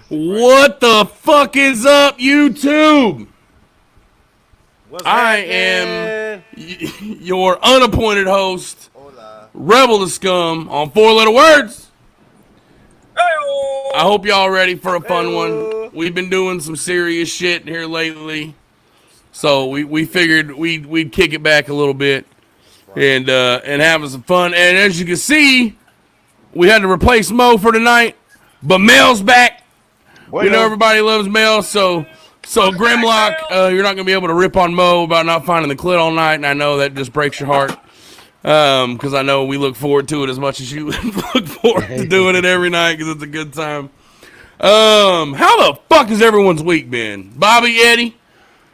What the fuck is up, YouTube? I am your unappointed host, Rebel the Scum, on 4-letter words. I hope y'all ready for a fun one. We've been doing some serious shit here lately, so we figured we'd kick it back a little bit and having some fun. And as you can see, we had to replace Mo for tonight, but Mel's back. We know everybody loves Mel, so Grimlock, you're not gonna be able to rip on Mo about not finding the clit all night, and I know that just breaks your heart. Because I know we look forward to it as much as you look forward to doing it every night because it's a good time. How the fuck has everyone's week been? Bobby, Eddie,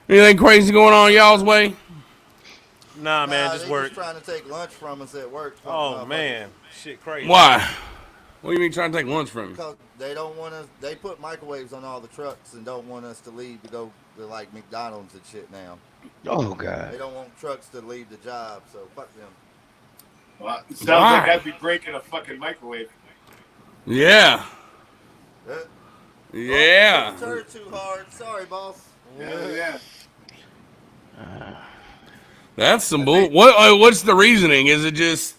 anything crazy going on y'all's way? Nah, man, just work. Trying to take lunch from us at work. Oh man, shit crazy. Why? What do you mean trying to take lunch from you? Because they don't want us. They put microwaves on all the trucks and don't want us to leave to go to like McDonald's and shit now. Oh god. They don't want trucks to leave the job, so fuck them. Well, it sounds like I'd be breaking a fucking microwave. Yeah. Yeah. Oh, turned too hard. Sorry, boss. Yeah. That's some bull. What's the reasoning? Is it just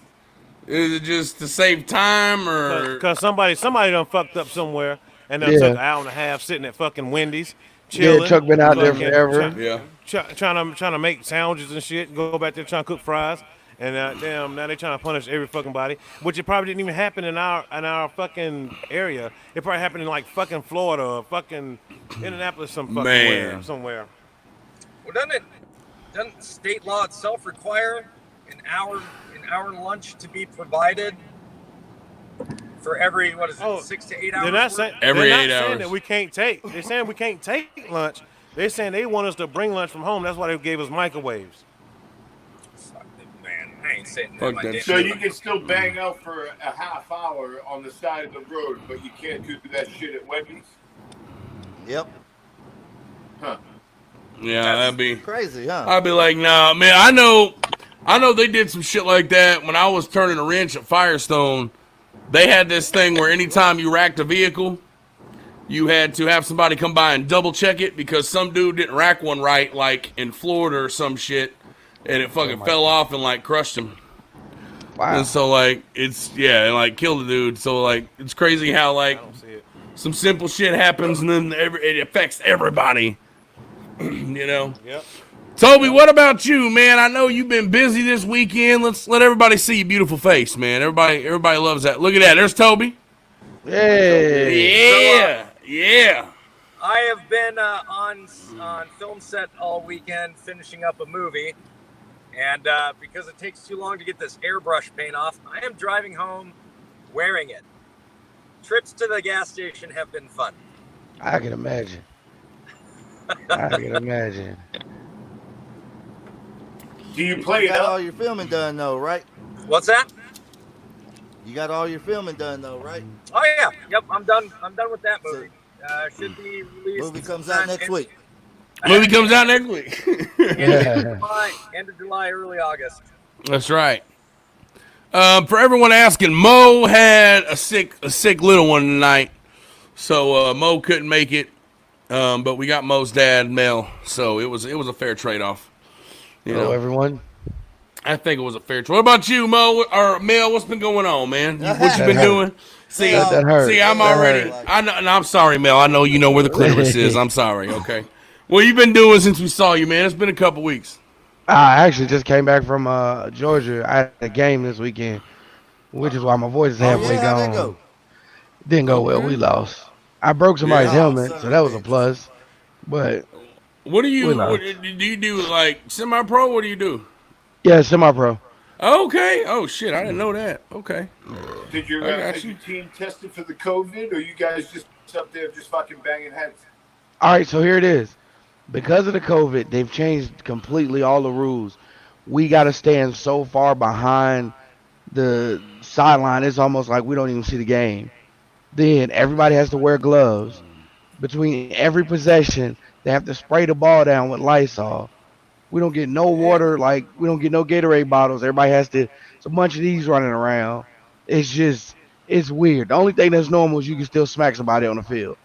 to save time, or because somebody done fucked up somewhere and done took an hour and a half sitting at fucking Wendy's chilling? Yeah, Chuck been out there forever. Trying to make sandwiches and shit. Go back there trying to cook fries. And now they trying to punish every fucking body, which it probably didn't even happen in our fucking area. It probably happened in like fucking Florida or fucking Indianapolis, somewhere. Well, doesn't state law itself require an hour lunch to be provided for every 6 to 8 hours? They're not saying every 8 hours. Saying that we can't take. They're saying we can't take lunch. They're saying they want us to bring lunch from home. That's why they gave us microwaves. I ain't saying that. So you can still bang out for a half hour on the side of the road, but you can't do that shit at Wendy's? Yep. Huh. Yeah, that'd be crazy, huh? I'd be like, nah, man. I know they did some shit like that when I was turning a wrench at Firestone. They had this thing where anytime you racked a vehicle, you had to have somebody come by and double check it because some dude didn't rack one right, like in Florida or some shit. And it fucking fell off and like crushed him. Wow. And so like and like killed the dude. So like it's crazy how like some simple shit happens and then it affects everybody. You know. Yep. Toby, what about you, man? I know you've been busy this weekend. Let's let everybody see your beautiful face, man. Everybody loves that. Look at that. There's Toby. Hey. Yeah. I have been on film set all weekend finishing up a movie. And because it takes too long to get this airbrush paint off, I am driving home wearing it. Trips to the gas station have been fun. I can imagine. Do you play You got all your filming done though, right? What's that? You got all your filming done though, right? Oh yeah, yep. I'm done with that movie. Should be released. Movie comes out next week. Movie comes out next week. End of July, early August. That's right. For everyone asking, Mo had a sick little one tonight, so Mo couldn't make it. But we got Mo's dad, Mel, so it was a fair trade-off. Hello, everyone. I think it was a fair trade. What about you, Mo or Mel? What's been going on, man? What you been doing? See, I'm already. I know, and I'm sorry, Mel. I know you know where the clitoris is. I'm sorry. Okay. What you been doing since we saw you, man? It's been a couple weeks. I actually just came back from Georgia. I had a game this weekend, which is why my voice is halfway gone. How'd that go? Didn't go well. We lost. I broke somebody's helmet, so that was a plus. But what do you do? Like semi-pro? What do you do? Yeah, semi-pro. Okay. Oh shit, I didn't know that. Okay. Did your team tested for the COVID, or you guys just up there just fucking banging heads? All right, so here it is. Because of the COVID, they've changed completely all the rules. We got to stand so far behind the sideline, it's almost like we don't even see the game. Then everybody has to wear gloves. Between every possession, they have to spray the ball down with Lysol. We don't get no water, like we don't get no Gatorade bottles. Everybody has to, it's a bunch of these running around. It's weird. The only thing that's normal is you can still smack somebody on the field.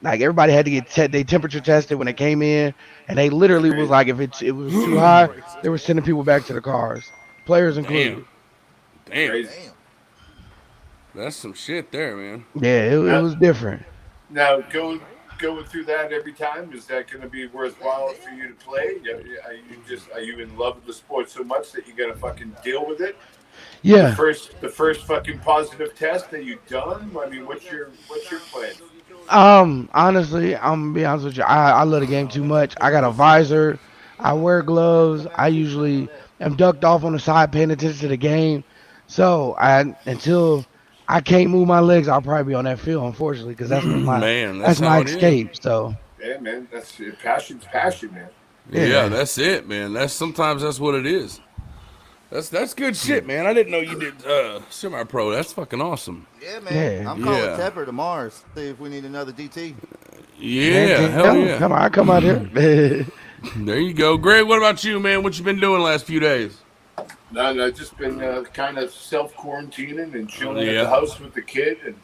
Like everybody had to get they temperature tested when they came in, and they literally was Crazy. like, if it was too high, they were sending people back to the cars, players included. Damn. Damn. Crazy. Damn. That's some shit there, man. Yeah, it Now, was different. now going through that every time, is that going to be worthwhile for you to play? Are you in love with the sport so much that you got to fucking deal with it? Yeah. The first fucking positive test that you done. I mean, what's your plan? Honestly, I'm gonna be honest with you. I love the game too much. I got a visor. I wear gloves. I usually am ducked off on the side, paying attention to the game. So until I can't move my legs, I'll probably be on that field, unfortunately, because Man, that's that's my how it is. escape. So Yeah, man, that's passion's passion, man. Yeah, yeah, that's it, man. Sometimes that's what it is. That's good shit, man. I didn't know you did semi-pro. That's fucking awesome. Yeah, man. yeah. I'm calling Yeah. Tepper tomorrow. See if we need another DT. Man, Yeah, hell yeah. come on, I come out here. There you go. Greg, what about you, man? What you been doing the last few days? No, just been kind of self quarantining and chilling at Yeah. the house with the kid and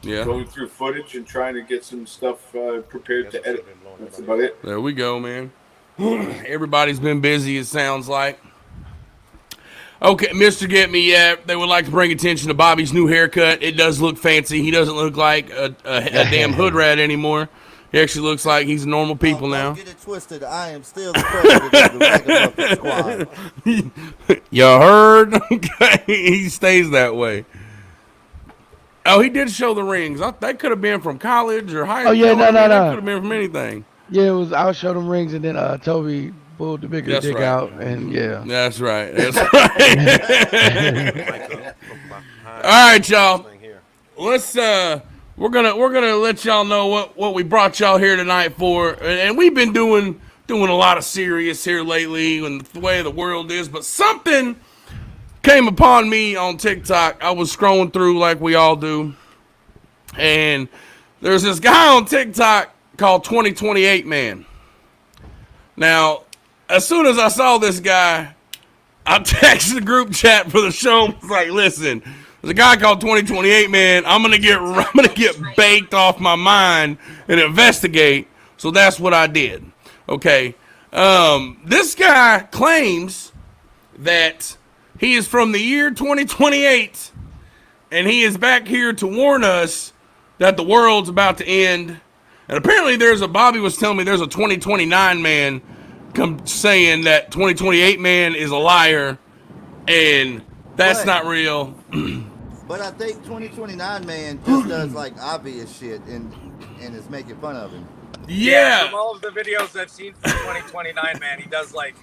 Yeah, going through footage and trying to get some stuff prepared to edit. That's about it. there we go, man. Everybody's been busy, it sounds like. Okay, Mr. Get Me, yeah, they would like to bring attention to Bobby's new haircut. It does look fancy. He doesn't look like a damn hood rat anymore. He actually looks like he's a normal people Don't now. get it twisted. I am still the president of the Ragamuffin Squad. You heard? Okay, he stays that way. Oh, he did show the rings. That could have been from college or high school. Oh, yeah, no. That could have been from anything. Yeah, it was. I showed them rings, and then Toby pulled the bigger That's dick right. out, and yeah. That's right. That's right. All right, y'all. Let's we're gonna let y'all know what we brought y'all here tonight for, and we've been doing a lot of serious here lately, and the way the world is. But something came upon me on TikTok. I was scrolling through like we all do, and there's this guy on TikTok called 2028 Man. Now, as soon as I saw this guy, I texted the group chat for the show. I was like, listen, there's a guy called 2028 Man. I'm gonna get baked off my mind and investigate. So that's what I did. Okay. This guy claims that he is from the year 2028, and he is back here to warn us that the world's about to end. And apparently Bobby was telling me there's a 2029 man saying that 2028 man is a liar, and that's What? not real. But I think 2029 man just does like obvious shit and is making fun of him. Yeah. From all of the videos I've seen from 2029 man, he does like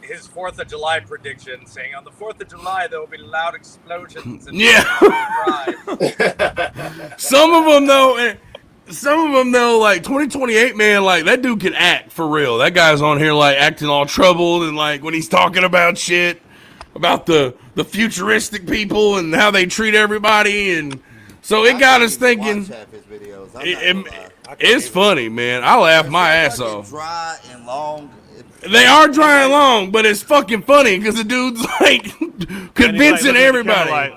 his 4th of July prediction, saying on the 4th of July there will be loud explosions and Yeah. Some of them though, like 2028 man, like that dude can act for real. That guy's on here like acting all troubled, and like when he's talking about shit about the futuristic people and how they treat everybody, and so it got us thinking. Watch half his videos. I'm not gonna lie. It's funny, man. I laugh my ass Fucking off. Dry and long. They are dry and long, but it's fucking funny because the dude's like convincing everybody.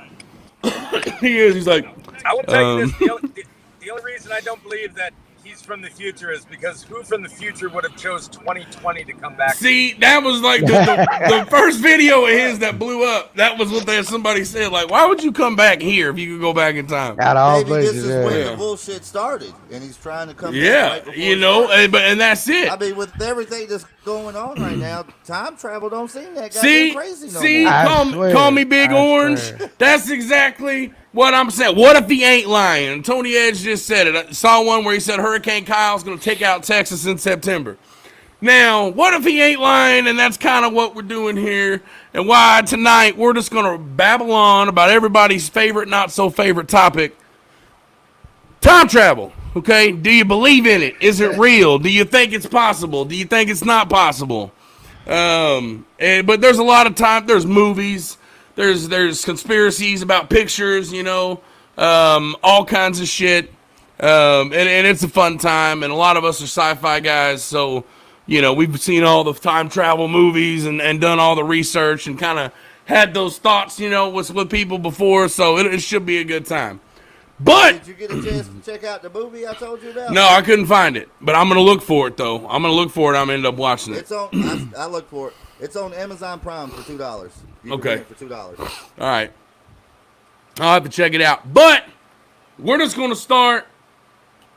He is. He's like, I will tell you this: the only reason I don't believe that he's from the future is because who from the future would have chose 2020 to come back? see, that was like the first video of his that blew up. That was what somebody said. Like, why would you come back here if you could go back in time? Out of all Maybe this places, is when Yeah. the bullshit started, and he's trying to come. back Yeah, right before you it know, started. and that's it. I mean, with everything that's going on right now, time travel don't seem that goddamn See, crazy no see, more. I swear, call me Big I Orange. swear. That's exactly what I'm saying. What if he ain't lying? Tony Edge just said it. I saw one where he said Hurricane Kyle's going to take out Texas in September. Now, what if he ain't lying? And that's kind of what we're doing here. And why tonight we're just going to babble on about everybody's favorite, not so favorite topic. Time travel. Okay, do you believe in it? Is it real? Do you think it's possible? Do you think it's not possible? But there's a lot of time. There's movies. There's conspiracies about pictures. You know, all kinds of shit. And it's a fun time. And a lot of us are sci-fi guys, so you know we've seen all the time travel movies and done all the research and kind of had those thoughts, you know, with people before. So it should be a good time. But Did you get a chance to check out the movie I told you about? no, I couldn't find it. But I'm gonna look for it though. I'm gonna look for it. I'm gonna end up watching it. It's on. I look for it. It's on Amazon Prime for $2. You can Okay. rent it for $2. All right, I'll have to check it out. But we're just gonna start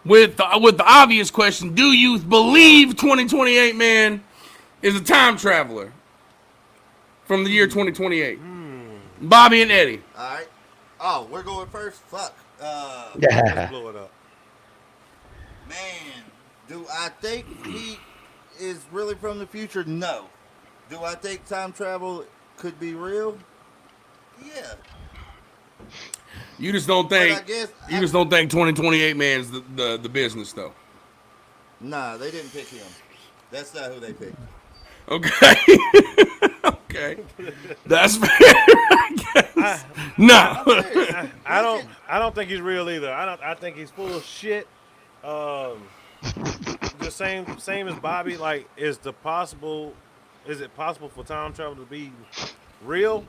with the obvious question: do you believe 2028 man is a time traveler from the year 2028? Bobby and Eddie. All right. Oh, we're going first. Fuck. Let's blow it up. Man, do I think he is really from the future? No. Do I think time travel could be real? Yeah. You just don't But think I guess you just don't think 2028 man's the business though. Nah, they didn't pick him. That's not who they picked. Okay. Okay. That's fair. I guess. No. I don't think he's real either. I think he's full of shit. The same as Bobby. Like, is it possible for time travel to be real?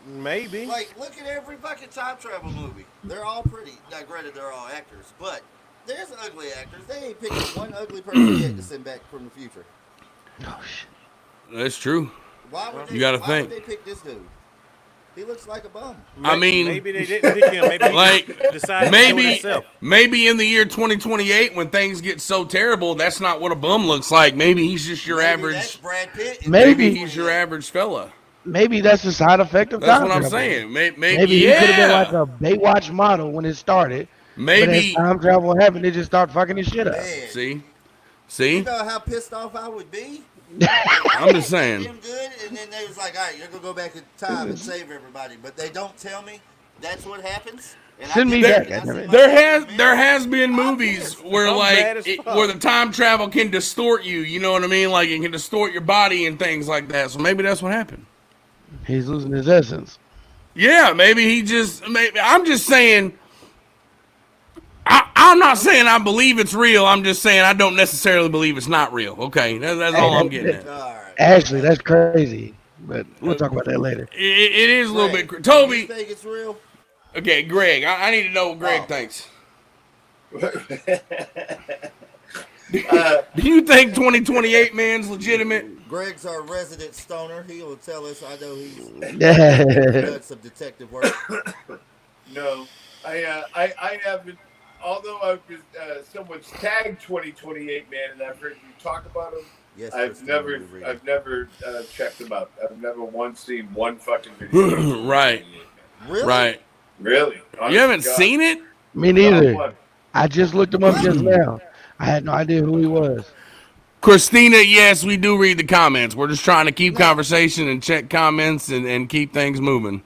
Maybe. Like, look at every fucking time travel movie. They're all pretty. Now, granted, they're all actors, but there's ugly actors. They ain't picking one ugly person yet to send back from the future. Oh shit. That's true. Why would they? You gotta why think. would they pick this dude? He looks like a bum. I mean, maybe they didn't pick him. Maybe like, he decided to do it himself. maybe in the year 2028 when things get so terrible, that's not what a bum looks like. Maybe he's just your Maybe that's average. Brad Pitt. Maybe Maybe. he's your average fella. Maybe that's the side effect of That's time what I'm travel. saying. Maybe Maybe he yeah. could have been like a Baywatch model when it started. But as Maybe. time travel happened, they just start fucking his shit up. Man, See, you know how pissed off I would be? I'm just saying. Him good, and then they was like, all right, you're gonna go back in time and save everybody, but they don't tell me that's what happens. And Send me get back, I goddammit. see There my has been I'm movies pissed. where I'm mad like as fuck. where the time travel can distort you. You know what I mean? Like it can distort your body and things like that. So maybe that's what happened. He's losing his essence. Yeah, maybe he just. Maybe I'm just saying. I'm not saying I believe it's real. I'm just saying I don't necessarily believe it's not real. Okay, that's all I'm getting at. All right. Actually, that's crazy. But we'll talk about that later. It is a little Greg, bit. do you Toby. think it's real? Okay, Greg. I need to know what Greg Oh. thinks. Do you think 2028 man's legitimate? Greg's our resident stoner. He will tell us. I know he's Yeah. done some detective work. No, I haven't. Although I've been, someone's tagged 2028 man, and I've heard you talk about him. Yes, I've Christine, never, you read it. I've never checked them out. I've never once seen one fucking video. Right. Really? Right. Really? You haven't seen it? Me Not neither. one. I just looked him up just now. I had no idea who he was. Christina, yes, we do read the comments. We're just trying to keep conversation and check comments and keep things moving.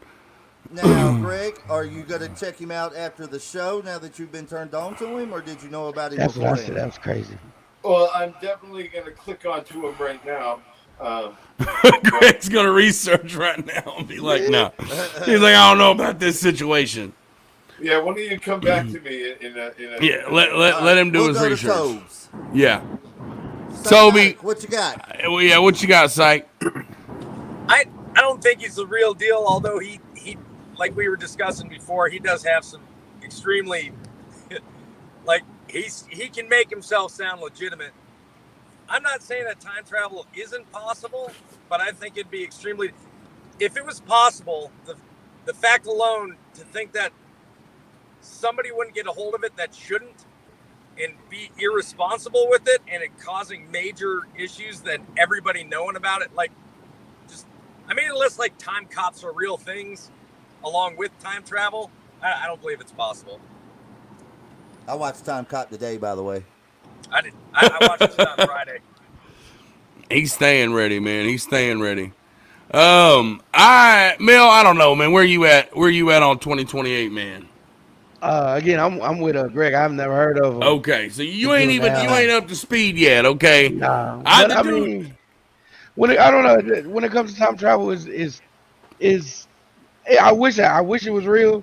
Now, Greg, are you going to check him out after the show now that you've been turned on to him, or did you know about him That's what I beforehand? said. That was crazy. Well, I'm definitely going to click onto him right now. Greg's going to research right now and be like, no. He's like, I don't know about this situation. Yeah, when do you come back to me in a Yeah, let him do We'll his go to research. Tobes. Yeah. So, Toby. Mike, what you got? Well, yeah, what you got, Syke? I don't think he's the real deal, although he like we were discussing before, he does have some extremely like he can make himself sound legitimate. I'm not saying that time travel isn't possible, but I think it'd be extremely, if it was possible, the fact alone to think that somebody wouldn't get a hold of it that shouldn't and be irresponsible with it and it causing major issues that everybody knowing about it, like just, I mean, unless like time cops are real things along with time travel, I don't believe it's possible. I watched Time Cop today, by the way. I watched it on Friday. He's staying ready, man. He's staying ready. Mel, I don't know, man. Where you at? Where you at on 2028, man? Again, I'm with Greg. I've never heard of him. Okay, so you ain't up to speed yet. Okay, Nah. I But, I mean, I don't know. When it comes to time travel, is I wish it was real,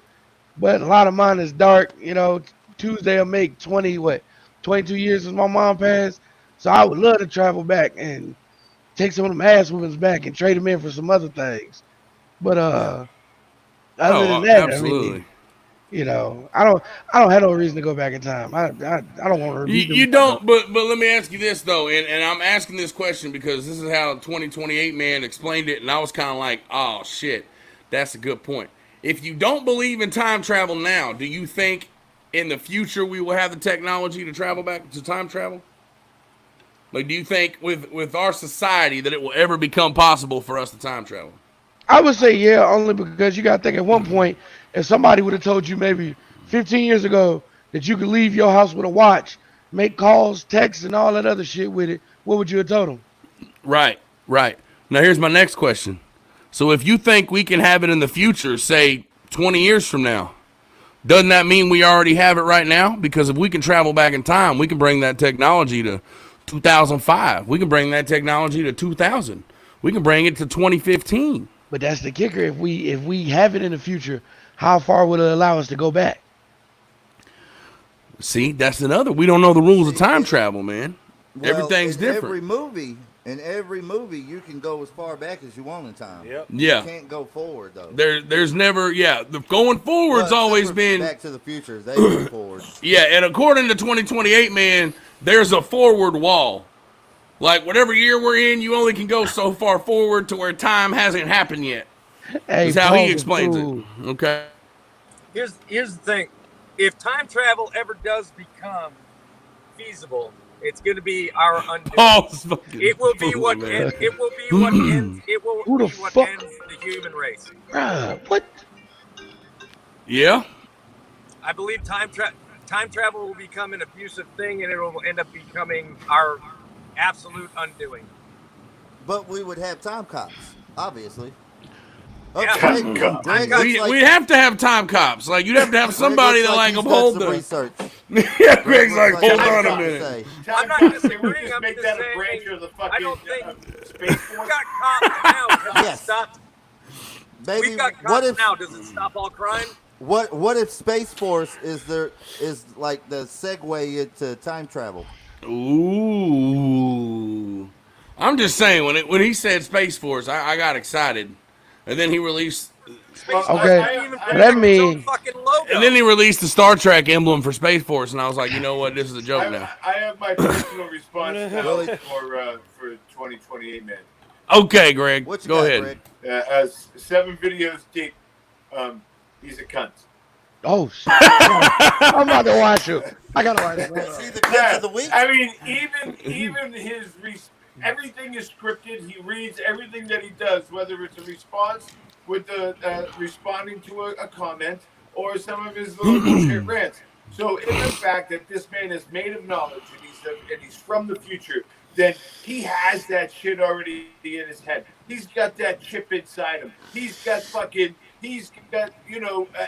but a lot of mine is dark. You know, Tuesday will make 22 years since my mom passed. So I would love to travel back and take some of them ass whoopings back and trade them in for some other things. But other than that, absolutely. I mean, I don't have no reason to go back in time. I don't want to You, repeat them. you don't, but let me ask you this though, and I'm asking this question because this is how 2028 man explained it, and I was kind of like, oh shit, that's a good point. If you don't believe in time travel now, do you think in the future we will have the technology to travel back to time travel? Like, do you think with our society that it will ever become possible for us to time travel? I would say yeah, only because you got to think at one point, if somebody would have told you maybe 15 years ago that you could leave your house with a watch, make calls, texts, and all that other shit with it, what would you have told them? Right, right. Now here's my next question. So if you think we can have it in the future, say 20 years from now, doesn't that mean we already have it right now? Because if we can travel back in time, we can bring that technology to 2005. We can bring that technology to 2000. We can bring it to 2015. But that's the kicker. If we have it in the future, how far would it allow us to go back? See, that's another. We don't know the rules of time travel, man. Well, Everything's in different. Every movie, you can go as far back as you want in time. Yep. Yeah. You can't go forward though. There's never, the going forward's Well, always except for been, Back to the Future. They go forward. yeah. And according to 2028, man, there's a forward wall. Like whatever year we're in, you only can go so far forward to where time hasn't happened yet. Hey, Is how Paul he was explains cool. it. Okay. Here's the thing: if time travel ever does become feasible, it's going to be our undoing. Paul's fucking It will be fool, what man. it will be what ends. It will Who be the what fuck- ends the human race. Bruh, what? Yeah. I believe time travel will become an abusive thing, and it will end up becoming our absolute undoing. But we would have time cops, obviously. Yeah. Time cop. Greg Time looks like- We'd have to have time cops. Like you'd have to have Greg somebody looks that like he's got uphold some the. research. Yeah, Greg's looks like, hold he's on got a something to minute. say. I'm not Can we disagreeing. just I'm make just that a saying. branch of the I fucking don't think Space we've Force? got cops now. Does Yes. it stop? Baby, We've got what cops if now. Does it stop all crime? what if Space Force is like the segue into time travel? Ooh. I'm just saying when he said Space Force, I got excited, and then he released. Space Well, Force okay, didn't even I- bring that out its own mean- fucking logo. And then he released the Star Trek emblem for Space Force, and I was like, you know what, this is a joke now. I have my personal response now Really? for 2028 man. Okay, Greg, What you go got, ahead. Greg? As 7 videos deep, he's a cunt. Oh, shit. I'm about to watch it. I gotta watch it. Is he the cut of the week? I mean, even his everything is scripted. He reads everything that he does, whether it's a response with the responding to a comment or some of his little bullshit rants. So, in the fact that this man is made of knowledge and he's from the future, then he has that shit already in his head. He's got that chip inside him. He's got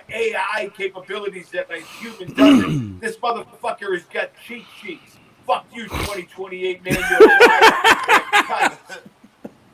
AI capabilities that a human doesn't. This motherfucker has got cheat sheets. Fuck you, 2028 man. You're a liar.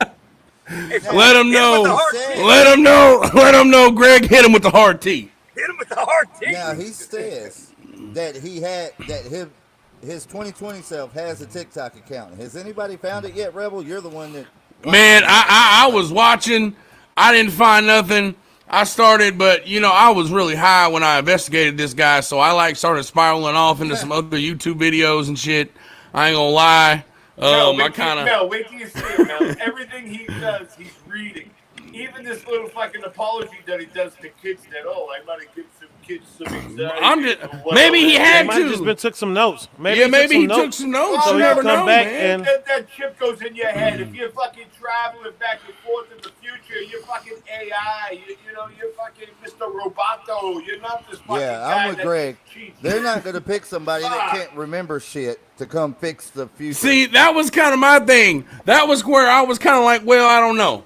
Let him Hit him with the know. hard Say- T. Let him know. Let him know. Greg hit him with the hard T. Hit him with the hard T. Now he says that his 2020 self has a TikTok account. Has anybody found it yet, Rebel? You're the one that. Man, I was watching. I didn't find nothing. I started, but I was really high when I investigated this guy, so I started spiraling off into some other YouTube videos and shit. I ain't gonna lie. Wait till you see it, Mel. Everything he does, he's reading. Even this little fucking apology that he does to kids that, I might have given some kids some anxiety. Maybe he He had might have just been took some notes. Maybe he took some notes. So You he never can know, come back man. and- That chip goes in your head. If you're fucking traveling back and forth in the future, you're fucking AI. You're fucking Mr. Roboto. You're not this fucking Yeah, guy I'm with that Greg. cheats. They're not going to pick somebody that can't remember shit to come fix the future. See, that was kind of my thing. That was where I was kind of like, well, I don't know.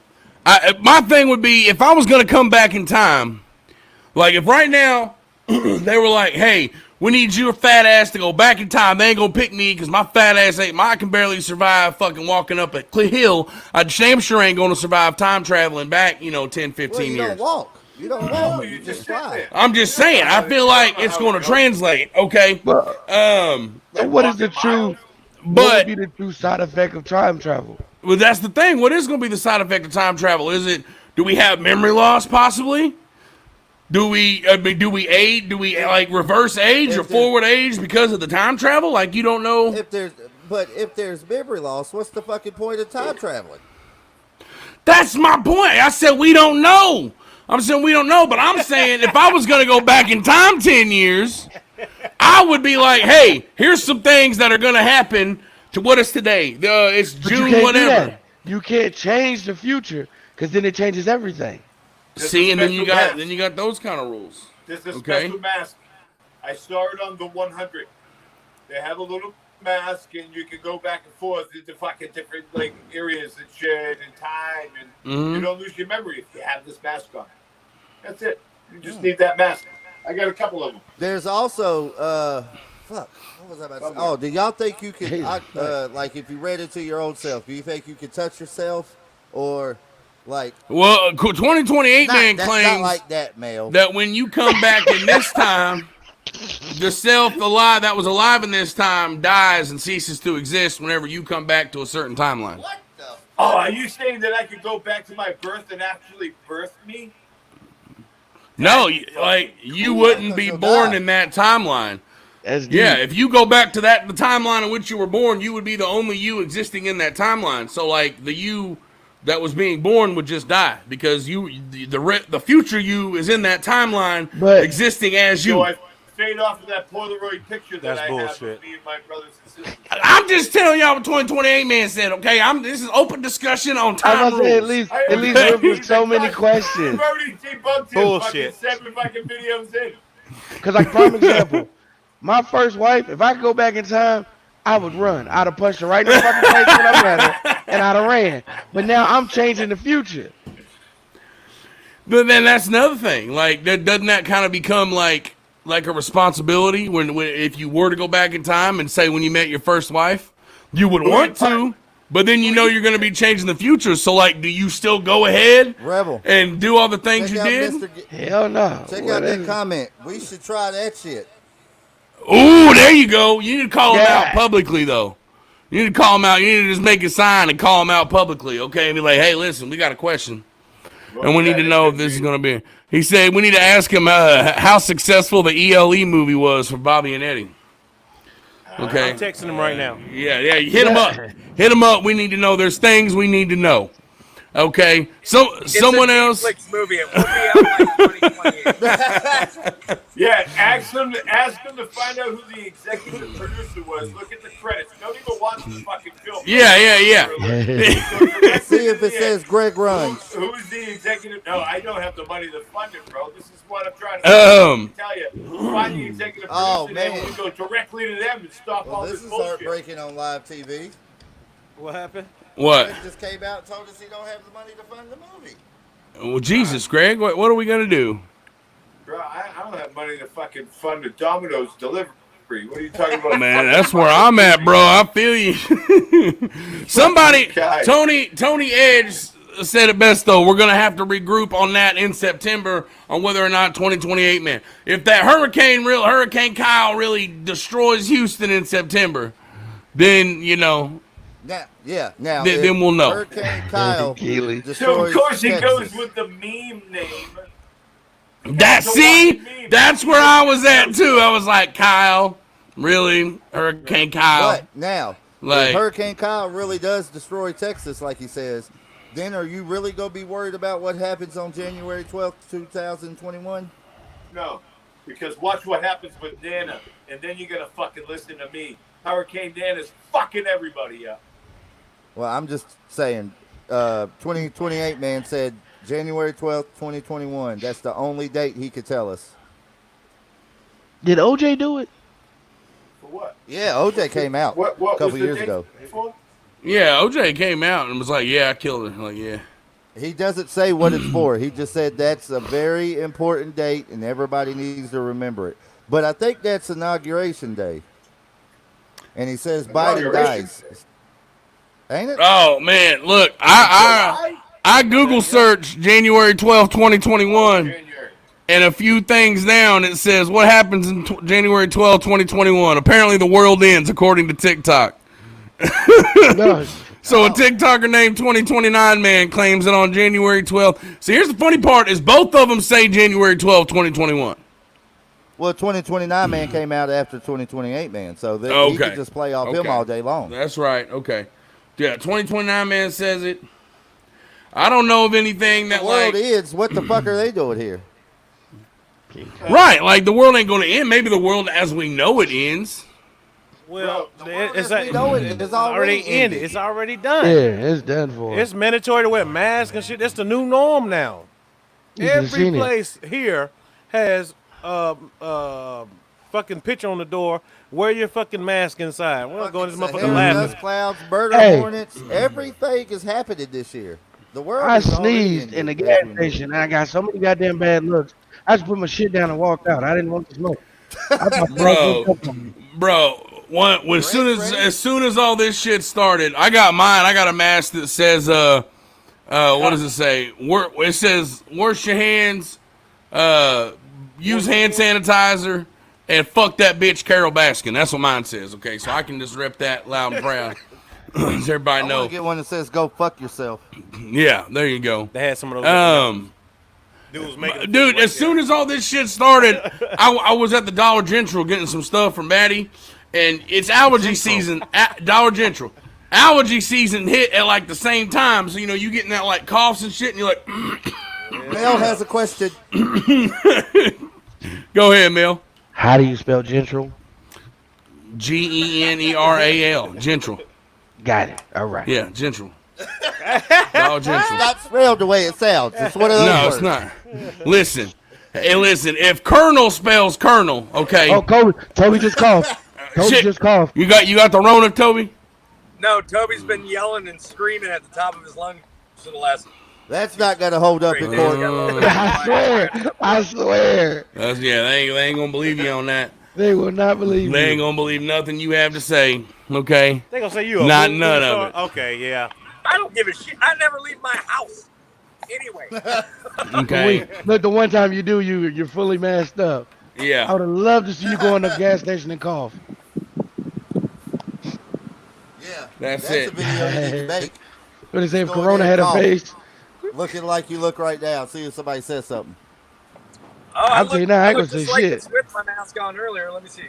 My thing would be if I was going to come back in time, like if right now they were like, hey, we need your fat ass to go back in time. They ain't going to pick me because my fat ass I can barely survive fucking walking up a hill. I damn sure ain't going to survive time traveling back, 10, 15 well, you years. don't walk. You don't No, walk. you You just sit fly. there. I'm just saying. I feel like it's going to translate, okay? But Like what is the walking true? miles? What But would be the true side effect of time travel? well, that's the thing. What is going to be the side effect of time travel? Do we have memory loss possibly? Do we age? Do we like reverse age or If there's- forward age because of the time travel? Like you don't know. If there's memory loss, what's the fucking point of time traveling? That's my point. I said we don't know. I'm saying we don't know, but I'm saying if I was gonna go back in time 10 years, I would be like, hey, here's some things that are gonna happen to what is today. It's But you June can't do whatever. that. You can't change the future because then it changes everything. See, and then you got Special those kind of rules. There's a Okay. special mask. I saw it on the 100. They have a little mask, and you can go back and forth into fucking different like areas and shit and time, and you don't lose your memory if you have this mask on. That's it. You just need that mask. I got a couple of them. There's also fuck. What was I about to say? Oh, do y'all think you could like if you read into your old self? Do you think you could touch yourself or like? Well, 2028 man That's claims not like that, Mel. that when you come back in this time, the self alive that was alive in this time dies and ceases to exist whenever you come back to a certain timeline. What the? Oh, are you saying that I could go back to my birth and actually birth me? No, like you wouldn't be born in that timeline. That's deep. Yeah, if you go back to the timeline in which you were born, you would be the only you existing in that timeline. So, like the you that was being born would just die because the future you is in that timeline, But- existing as you. So I fade off of that Polaroid picture that That's I have bullshit. of me and my brothers and sisters. I'm just telling y'all what 2028 man said. Okay, this is open discussion on I time was saying, rules. at least we're with so many questions. I've already debunked him Bullshit. fucking 7 fucking videos in. Because, like, prime example, my first wife, if I could go back in time, I would run. I'd have punched her right in the fucking face when I met her, and I'd have ran. But now I'm changing the future. But then that's another thing. Like, doesn't that kind of become like a responsibility when if you were to go back in time and say when you met your first wife, you would want to, but then you know you're going to be changing the future. So, like, do you still go ahead Rebel. and do all the things Check you out did? Mr. Hell no. Check Well, out that that- comment. We should try that shit. Ooh, there you go. You need to call him Yeah. out publicly, though. You need to call him out. You need to just make a sign and call him out publicly, okay? And be like, hey, listen, we got a question. And we need to know if this is going to be. He said we need to ask him how successful the ELE movie was for Bobby and Eddie. Okay. I'm texting him right now. Yeah. Hit him up. Hit him up. We need to know. There's things we need to know. Okay. So It's someone a else. Netflix movie. It won't be out like 2028. Yeah, ask them to find out who the executive producer was. Look at the credits. Don't even watch the fucking film. Yeah. See if it says Greg Runs. Who's the executive? No, I don't have the money to fund it, bro. This is what I'm trying to tell you. Find the executive producer, Oh, and man. then we go directly to them and stop all Well, this this is bullshit. heartbreaking on live TV. What happened? What? Greg just came out and told us he don't have the money to fund the movie. Well, Jesus, Greg. What are we gonna do? Bro, I don't have money to fucking fund a Domino's delivery. What are you talking about? Man, that's where I'm at, bro. I feel you. Somebody, God. Tony Edge said it best though. We're gonna have to regroup on that in September on whether or not 2028 man. If that Hurricane Kyle really destroys Houston in September, then Now, Then if we'll know. Hurricane Kyle Keely. So destroys of course he Texas. goes with the meme name. that's where I was at too. I was like, Kyle, really, Hurricane Kyle. But now, Like- if Hurricane Kyle really does destroy Texas, like he says, then are you really gonna be worried about what happens on January 12th, 2021? No, because watch what happens with Nana, and then you're gonna fucking listen to me. Hurricane Nana's fucking everybody up. Well, I'm just saying, 2028 man said January 12th, 2021. That's the only date he could tell us. Did OJ do it? For what? Yeah, OJ came out What a couple was the years date ago. for? Yeah, OJ came out and was like, yeah, I killed her. Like, yeah. He doesn't say what it's for. He just said that's a very important date and everybody needs to remember it. But I think that's Inauguration Day. And he says Biden Inauguration dies. Ain't it? Oh man, look, I Google search January 12th, 2021, January. and a few things down it says what happens in January 12th, 2021. Apparently the world ends according to TikTok. No. So a TikToker named 2029 Man claims that on January 12th. See, here's the funny part: is both of them say January 12th, 2021. Well, 2029 Man came out after 2028 Man, so he Okay. could just play off him Okay. all day long. That's right. Okay. Yeah, 2029 Man says it. I don't know of anything that The world like ends. What the fuck are they doing here? right, like the world ain't going to end. Maybe the world as we know it ends. Well, The world it's, as we know it is already already ended. ended. It's already done. Yeah, it's done for. It's mandatory to wear masks and shit. That's the new norm now. You can Every see it. place here has fucking picture on the door. Wear your fucking mask inside. We're not going to this motherfucker Sahara laughing. dust clouds, murder Hey. hornets, everything is happening this year. The world I is already sneezed in the ended, gas as we know. station and I got so many goddamn bad looks. I just put my shit down and walked out. I didn't want to smoke. I thought Bro, as soon as all this shit started, I got mine. I got a mask that says what does it say? It says wash your hands, use hand sanitizer, and fuck that bitch Carol Baskin. That's what mine says. Okay, so I can just rip that loud and proud. Does everybody I know? want to get one that says "Go fuck yourself." Yeah, there you go. They had some of those. Dude, as soon as all this shit started, I was at the Dollar General getting some stuff from Maddie, and it's allergy season at Dollar General. Allergy season hit at like the same time, so you getting that like coughs and shit, and you're like, Mel has a question. go ahead, Mel. How do you spell Gentral? General, Gentral. Got it. All right. Yeah, Gentral. Dollar General. Not spelled the way it sounds. It's one of those No, words. it's not. Listen, if Colonel spells Colonel, okay. Oh, Toby just coughed. Toby Shit. just coughed. You got the Rona, Toby? No, Toby's been yelling and screaming at the top of his lungs for the last. That's not going to hold up in court. I swear. They ain't gonna believe you on that. They will not believe They ain't me. gonna believe nothing you have to say. Okay. They gonna say you a Not fool, none fool, of it. Okay, yeah. I don't give a shit. I never leave my house. Anyway. Okay. Look, the one time you do, you're fully masked up. I Yeah. would have loved to see you go in the gas station and cough. Yeah, That's a it. video you need to make. But they say if Go Corona ahead had and a cough. face, Looking like you look right now. See if somebody says something. Oh, I'll tell you now, I ain't look gonna say just like shit. this with my mask on earlier. Let me see.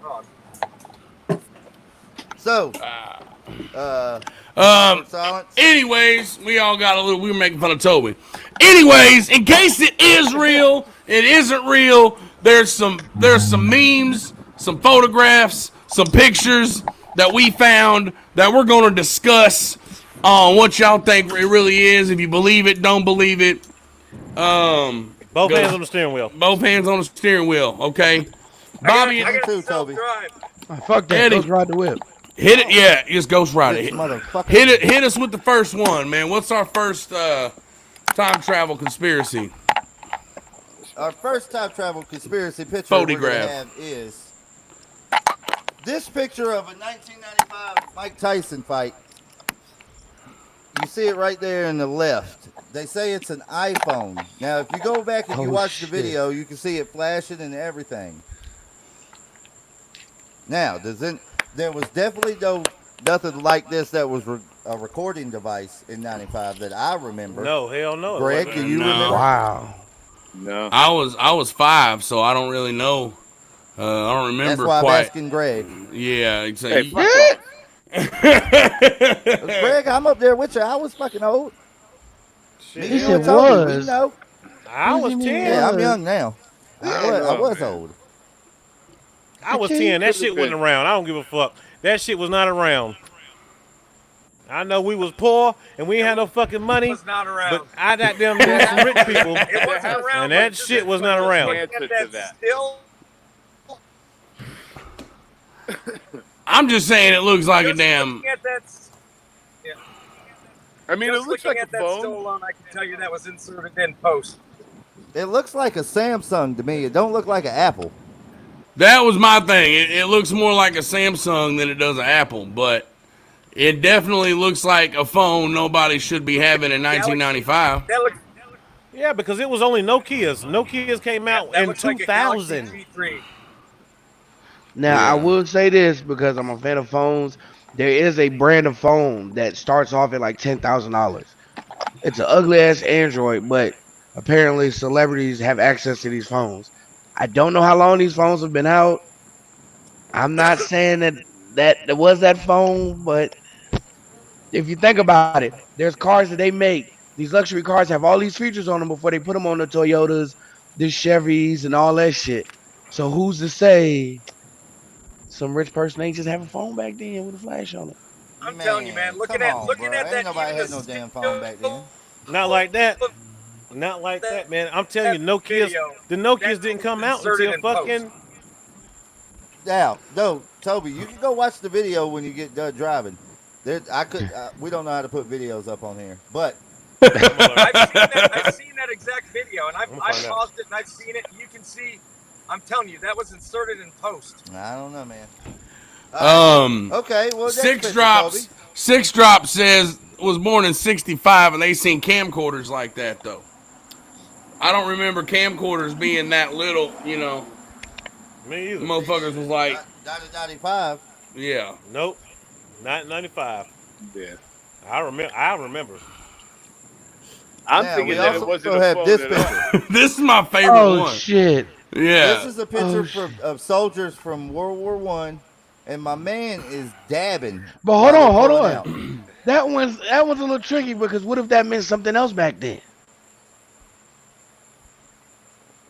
Hold on. So, silence. Anyways, we were making fun of Toby. Anyways, in case it is real, it isn't real, there's some memes, some photographs, some pictures that we found that we're going to discuss on what y'all think it really is. If you believe it, don't believe it. Both hands on the steering wheel. Both hands on the steering wheel, okay? Bobby, I got too, to Toby. self-drive. oh, fuck that. Eddie. Let's ride the whip. hit it. Yeah, just Ghost Rider. This motherfucker. Hit us with the first one, man. What's our first time travel conspiracy? Our first time travel conspiracy picture Photograph. we're gonna have is this picture of a 1995 Mike Tyson fight. You see it right there in the left. They say it's an iPhone. Now, if you go back and you Oh, watch the shit. video, you can see it flashing and everything. Now, there was definitely nothing like this that was a recording device in '95 that I remember. No, hell no. it Greg, wasn't. do you No. remember? Wow. No. I was 5, so I don't really know. I don't That's remember why I'm quite. asking Greg. Yeah, Hey, exactly. fuck off. Greg, I'm up there with you. I was fucking old. Me, Yes, you, and it Toby, we was. know. I was What do you 10. mean? Yeah, I'm young now. I was man. old. I was Okay. 10. That shit Could've wasn't been. around. I don't give a fuck. That shit was not around. I know we was poor and we ain't had no fucking It money, was not but around. I got them some rich people. It wasn't around. And that shit was not around. Answer to that. Still, I'm just saying it looks like a just damn. looking at that, I mean, it just looks looking like a at that phone. still alone, I can tell you that was inserted in post. It looks like a Samsung to me. It don't look like an Apple. That was my thing. It looks more like a Samsung than it does an Apple, but it definitely looks like a phone nobody should be having in 1995. That looks. Yeah, because it was only Nokias. Nokias came out that in looks like a Galaxy 2000. G3. Now, I will say this because I'm a fan of phones. there is a brand of phone that starts off at like $10,000. It's an ugly ass Android, but apparently celebrities have access to these phones. I don't know how long these phones have been out. I'm not saying that there was that phone, but if you think about it, there's cars that they make. These luxury cars have all these features on them before they put them on the Toyotas, the Chevys, and all that shit. So who's to say some rich person ain't just have a phone back then with a flash on it? I'm telling you, man. Come on, Looking bro. at Ain't that, nobody even had the no damn phone back then. Not like that. Not like that, man. I'm telling you, Nokia's the Nokia's didn't come out inserted until in post. fucking. Now, no, Toby, you can go watch the video when you get done driving. We don't know how to put videos up on here, but I've seen that exact video, and I've find out. paused it and I've seen it. You can see. I'm telling you, that was inserted in post. I don't know, man. Okay, well, next Six picture, Drops. Toby. Six Drops says was born in '65, and they seen camcorders like that though. I don't remember camcorders being that little. You know, Me either. motherfuckers was like, 95. yeah. Nope. Not 95. Yeah. I remember. I'm Now, thinking we that it also wasn't a have phone this at all. picture. This is my favorite Oh one. shit! Yeah. This is a picture of soldiers from World War One, and my man is dabbing. But while they're hold pulling on. out. That one's a little tricky because what if that meant something else back then?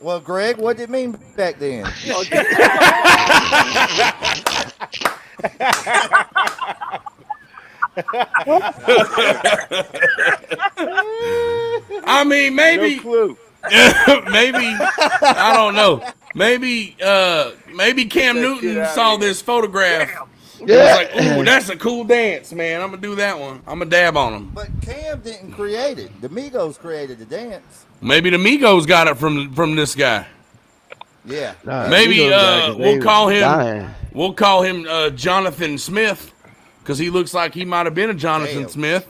Well, Greg, what did it mean back then? I mean, maybe, No clue. maybe, I don't know. Maybe Cam Get that Newton shit outta saw here. this photograph. Damn. It was like, ooh, that's a cool dance, man. I'm gonna do that one. I'm gonna dab on him. But Cam didn't create it. The Migos created the dance. Maybe the Migos got it from this guy. Yeah. Nah, Maybe Migos got it 'cause we'll they call him dying. Jonathan Smith because he looks like he might have been a Jonathan Damn. Smith.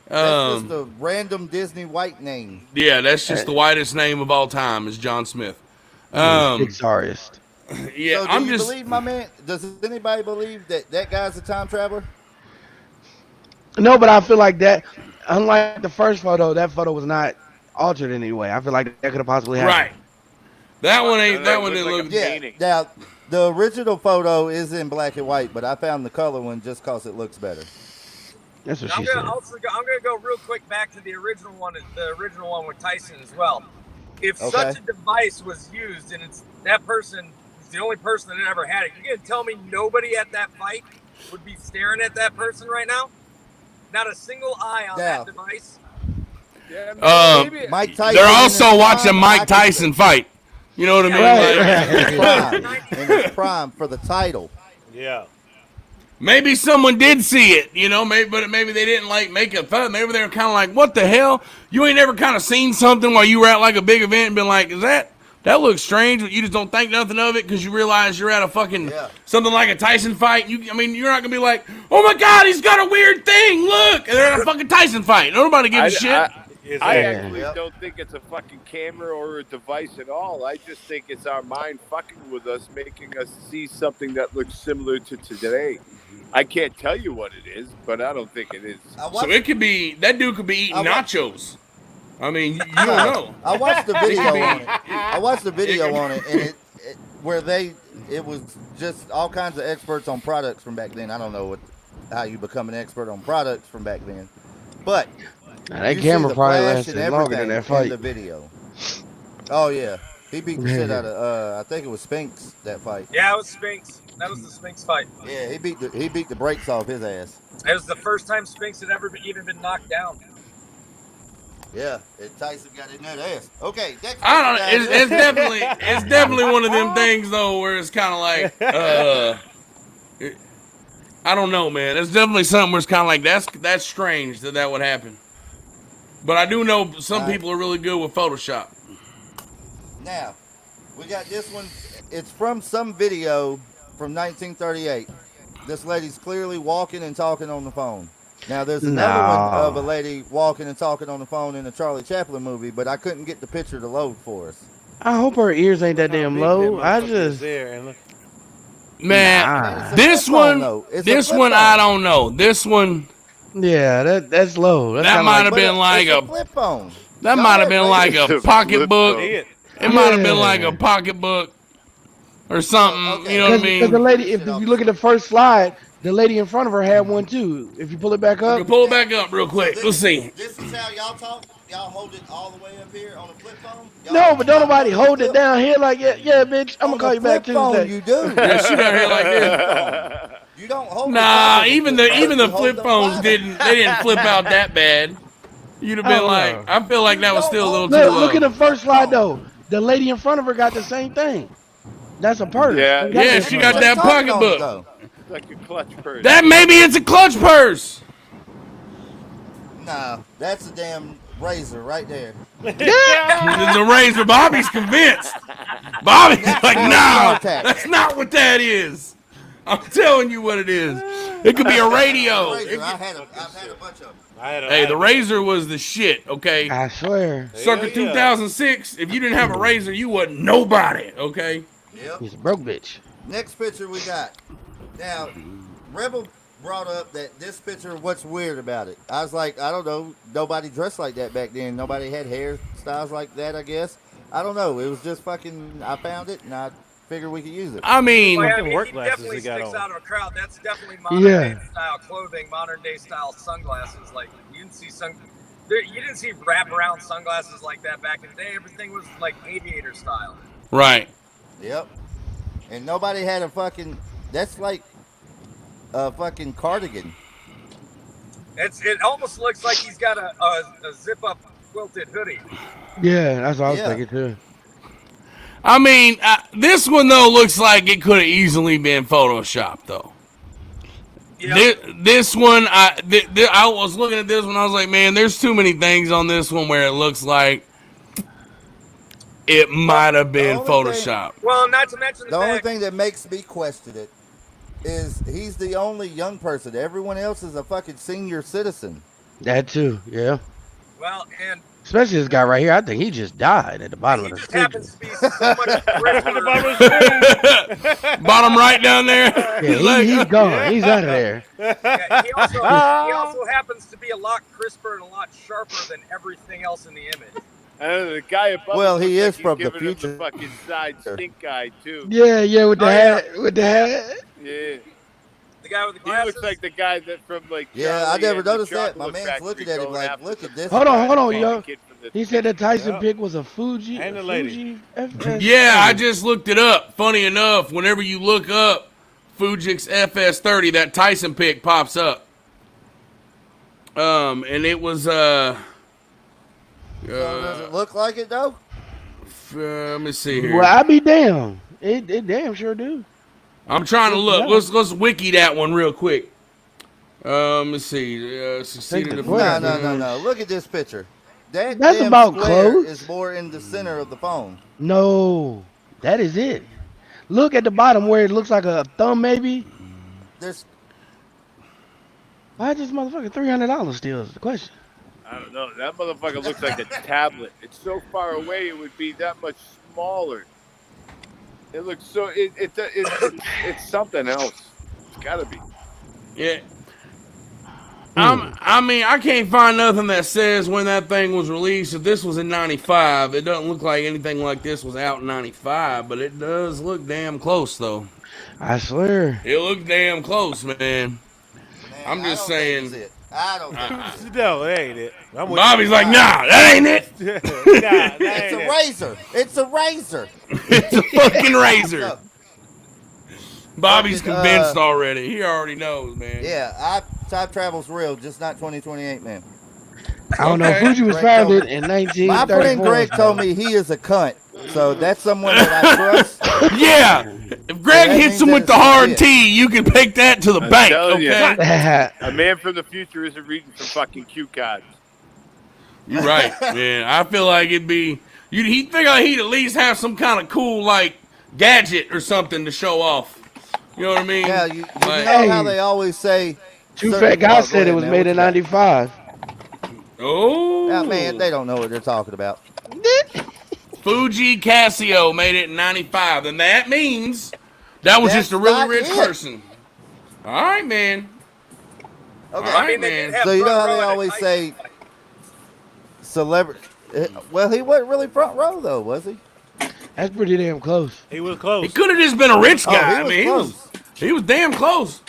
That's just a random Disney white name. Yeah, that's just the whitest name of all time is John Smith. Pixarist. Yeah, So do I'm you just believe my man? Does anybody believe that guy's a time traveler? No, but I feel like that. Unlike the first photo, that photo was not altered in any way. I feel like that could have possibly happened. right. That one ain't. No, That it one looked didn't like look. a Yeah. painting. Now, the original photo is in black and white, but I found the color one just cause it looks better. That's what I'm she said. gonna go real quick back to the original one with Tyson as well. If Okay. such a device was used and it's that person is the only person that ever had it, you're gonna tell me nobody at that fight would be staring at that person right now? Not a single eye on Yeah. that device. Yeah, maybe. Mike Tyson. They're in also his watching prime, Mike I could- Tyson fight. You know what I mean? Right. Like, in his prime, in his prime for the title. Yeah. maybe someone did see it, you know, but maybe they didn't like make a thought. Maybe they were kind of like, "What the hell? You ain't ever kind of seen something while you were at like a big event and been like, is that looks strange?" But you just don't think nothing of it because you realize you're at a fucking something like a Tyson fight. You're not gonna be like, "Oh my God, he's got a weird thing. Look!" And they're at a fucking Tyson fight. Nobody gives a shit. I Exactly. actually Yep. don't think it's a fucking camera or a device at all. I just think it's our mind fucking with us, making us see something that looks similar to today. I can't tell you what it is, but I don't think it is. So it could be that dude could be eating nachos. I mean, you don't know. I watched the video could be- on it. I watched the video could- on it, and it was just all kinds of experts on products from back then. I don't know how you become an expert on products from back then, but Now, that you camera see the probably flash lasted and longer than everything that in the fight. video. Oh yeah, he beat the shit out of. I think it was Spinks that fight. Yeah, it was Spinks. That was the Spinks fight. Yeah, he beat the brakes off his ass. It was the first time Spinks had ever even been knocked down. Yeah, Tyson got in that ass. Okay, next I don't know. picture, guys. It's definitely one of them things though where it's kind of like, I don't know, man. It's definitely something where it's kind of like that's strange that would happen. But I do know some people are really good with Photoshop. Now, we got this one. It's from some video from 1938. This lady's clearly walking and talking on the phone. Now, there's another one of a lady walking and talking on the phone in a Charlie Chaplin movie, but I couldn't get the picture to load for us. I hope her ears ain't that How damn big low. that I motherfucker is just there and look. Man, Nah. It's a this flip phone, one, though. It's a this flip one, phone. I don't know. This one, Yeah, that's low. That's that kind of might like have been like it's a a, flip phone. that Y'all might have had been razors. like It's a a flip pocketbook. phone. Did. It might have been Yeah. like a pocketbook or something. okay. You know what I Because the mean? lady, if you look at the first slide, the lady in front of her had one too. If you pull it back Okay, up, pull it back up real quick. So Let's see. This is how y'all talk. Y'all hold it all the way up here on a flip phone. Y'all no, but don't talk nobody on the hold it flip- down here like, yeah, bitch, I'm gonna On call the you back flip phone, Tuesday. you do. Yeah, she down here like this. Phone. You don't hold the top Nah, of a even flip the phone, even the you hold flip phones bottom. didn't flip out that bad. You'd have been Oh, like, no. I feel like You that was don't still a little hold too the Look at low. the first slide though. The lady in front of her got the same thing. That's a purse. Yeah, They got Yeah, that she purse. got What's that talking on it, pocketbook. though? It's like a clutch purse. That maybe it's a clutch purse. No, that's a damn razor right there. The razor. Bobby's convinced. Bobby's like, Well, nah, StarTAC. that's not what that is. I'm telling you what it is. It could be a radio. Razor, I've had a bunch of them. Hey, the razor was the shit. Okay, I swear. circa Hell yeah. 2006. If you didn't have a razor, you wasn't nobody. Okay. Yep. He's a broke bitch. Next picture we got. Now, Rebel brought up that this picture, what's weird about it? I was like, I don't know. Nobody dressed like that back then. Nobody had hairstyles like that, I guess. I don't know. It was just fucking, I found it and I figured we could use it. I mean, Well, I Fucking mean, work he glasses definitely he got sticks on. out of a crowd. That's definitely modern Yeah. day style clothing, modern day style sunglasses. Like you didn't see you didn't see wraparound sunglasses like that back in the day. Everything was like aviator style. right. Yep. And nobody had a fucking, that's like a fucking cardigan. It almost looks like he's got a zip up quilted hoodie. Yeah, that's what I was Yeah. thinking too. I mean, this one though looks like it could have easily been photoshopped though. Yeah. This one, I was looking at this one. I was like, man, there's too many things on this one where it looks like it might have been only thing- photoshopped. Well, not to mention the The only fact. thing that makes me question it is he's the only young person. Everyone else is a fucking senior citizen. That too, yeah. Well, and Especially this guy right here. I think he just died at the bottom he of the just picture. happens to be so much crisper. Bottom right down there. Yeah, he's gone. He's out of there. Yeah, he also happens to be a lot crisper and a lot sharper than everything else in the image. And the guy above Well, him he looks is like from he's the giving him future. The fucking side stink eye too. Yeah, with the Oh, hat. With the hat. Yeah, The guy with the he glasses. looks like the guy that from like. Yeah, I Charlie never and the noticed that. My Chocolate man's Factory looking at him going like, after look the- at this. Hold on, guy. yo. kid from the- He said the Tyson Yeah. pick was a Fuji. And the a lady. Fuji FS. Yeah, I just looked it up. Funny enough, whenever you look up Fujix FS30, that Tyson pick pops up. And it was So does it look like it though? let me see here. Well, I be damn. It damn sure do. I'm trying to look. Yeah. Let's wiki that one real quick. Let's see. Succeeded the to flare. No. Look at this picture. That That's damn about square clothes. is more in the center of the phone. No, that is it. Look at the bottom where it looks like a thumb, maybe. There's Why is this motherfucker $300 still? Is the question. I don't know. That motherfucker looks like a tablet. It's so far away, it would be that much smaller. It looks so. It's something else. It's gotta be. Yeah. I mean, I can't find nothing that says when that thing was released. If this was in '95, it doesn't look like anything like this was out in '95, but it does look damn close, though. I swear. It looks damn close, man. man, I'm I just don't think saying. it's it. I don't think it's it. No, that ain't it. I'm with Bobby's like, nah, that ain't it. you. Nah, that It's ain't a it. razor. It's a razor. It's a fucking razor. So, Bobby's fucking, convinced already. He already knows, man. yeah, time travel's real, just not 2028, man. I don't know. Okay. Fuji was Greg founded told me- in My 1934. friend Greg told me he is a cunt, so that's someone that I trust. Yeah. If Greg that hits means him that with the it's hard legit. T, you can pick that to the I'm bank, telling you. okay? A man from the future isn't reading some fucking cue cards. You're right, man. I feel like it'd be. He'd figure like he'd at least have some kind of cool like gadget or something to show off. You know what I mean? Yeah, you Like, know how they always say. Two certain- Fat Guys Go said it ahead, was man, made what in you got? '95. Oh, Yeah, man, they don't know what they're talking about. Fuji Casio made it in '95, and that means That was That's just a really not rich it. person. All right, man. Okay. All I right, mean, they did man. have So you know front how row they at a always Tyson say fight. celebrity. Well, he wasn't really front row though, was he? That's pretty damn close. He was He close. could have just been a rich Oh, guy. he I was mean, close. he was damn close.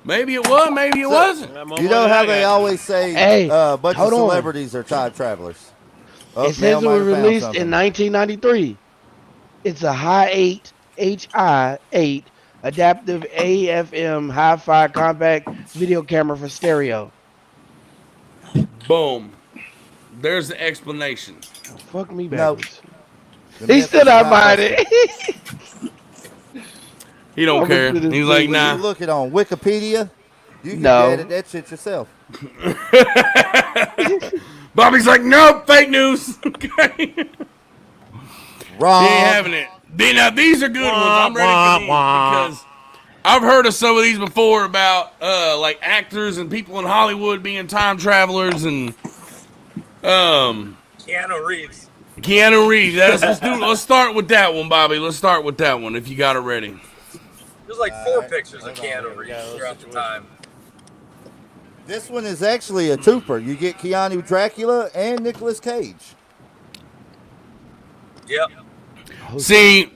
Maybe it was, maybe it So- wasn't. That more You know money how I they got. always say Hey, a bunch of hold on. celebrities are time travelers. Oh, It Mel says it might was have found released something. in 1993. It's a HI8 adaptive AFM hi-fi compact video camera for stereo. Boom. There's the explanation. Fuck me No. backwards. The He myth still is not not buying busted. it. He don't I'ma care. send this He's to like, you. nah. You look it on Wikipedia. You can No. edit that shit yourself. Bobby's like, nope, fake news. Okay. Wrong. He ain't having it. Now, these are good ones. I'm ready for these because I've heard of some of these before about like actors and people in Hollywood being time travelers and Keanu Reeves. Keanu Reeves. Let's start with that one, Bobby. Let's start with that one if you got it ready. There's like 4 Alright, pictures of hold on, Keanu we Reeves got a throughout the situation. time. This one is actually a twofer. You get Keanu Dracula and Nicolas Cage. Yep. See,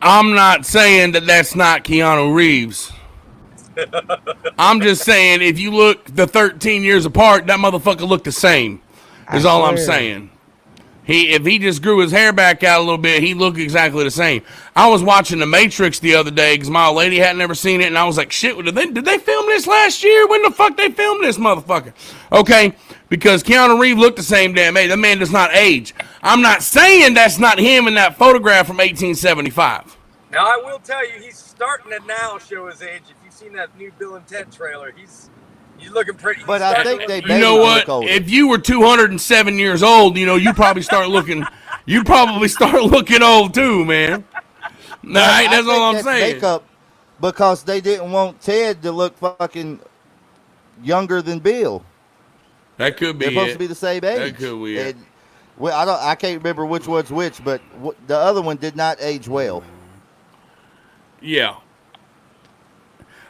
I'm not saying that that's not Keanu Reeves. I'm just saying if you look the 13 years apart, that motherfucker looked the same. Is all I'm swear. saying. If he just grew his hair back out a little bit, he looked exactly the same. I was watching The Matrix the other day because my old lady hadn't never seen it, and I was like, shit, did they film this last year? When the fuck they filmed this motherfucker? Okay, because Keanu Reeves looked the same damn age. That man does not age. I'm not saying that's not him in that photograph from 1875. Now I will tell you, he's starting to now show his age. If you've seen that new Bill and Ted trailer, he's looking pretty. But he's I starting think to they look- made You know him what? look older. If you were 207 years old, you probably start looking. You probably start looking old too, man. Nah, I that's think all I'm that's saying. Makeup because they didn't want Ted to look fucking younger than Bill. That could be They're supposed it. to be the same age. That could be it. And, well, I can't remember which one's which, but the other one did not age well. Yeah.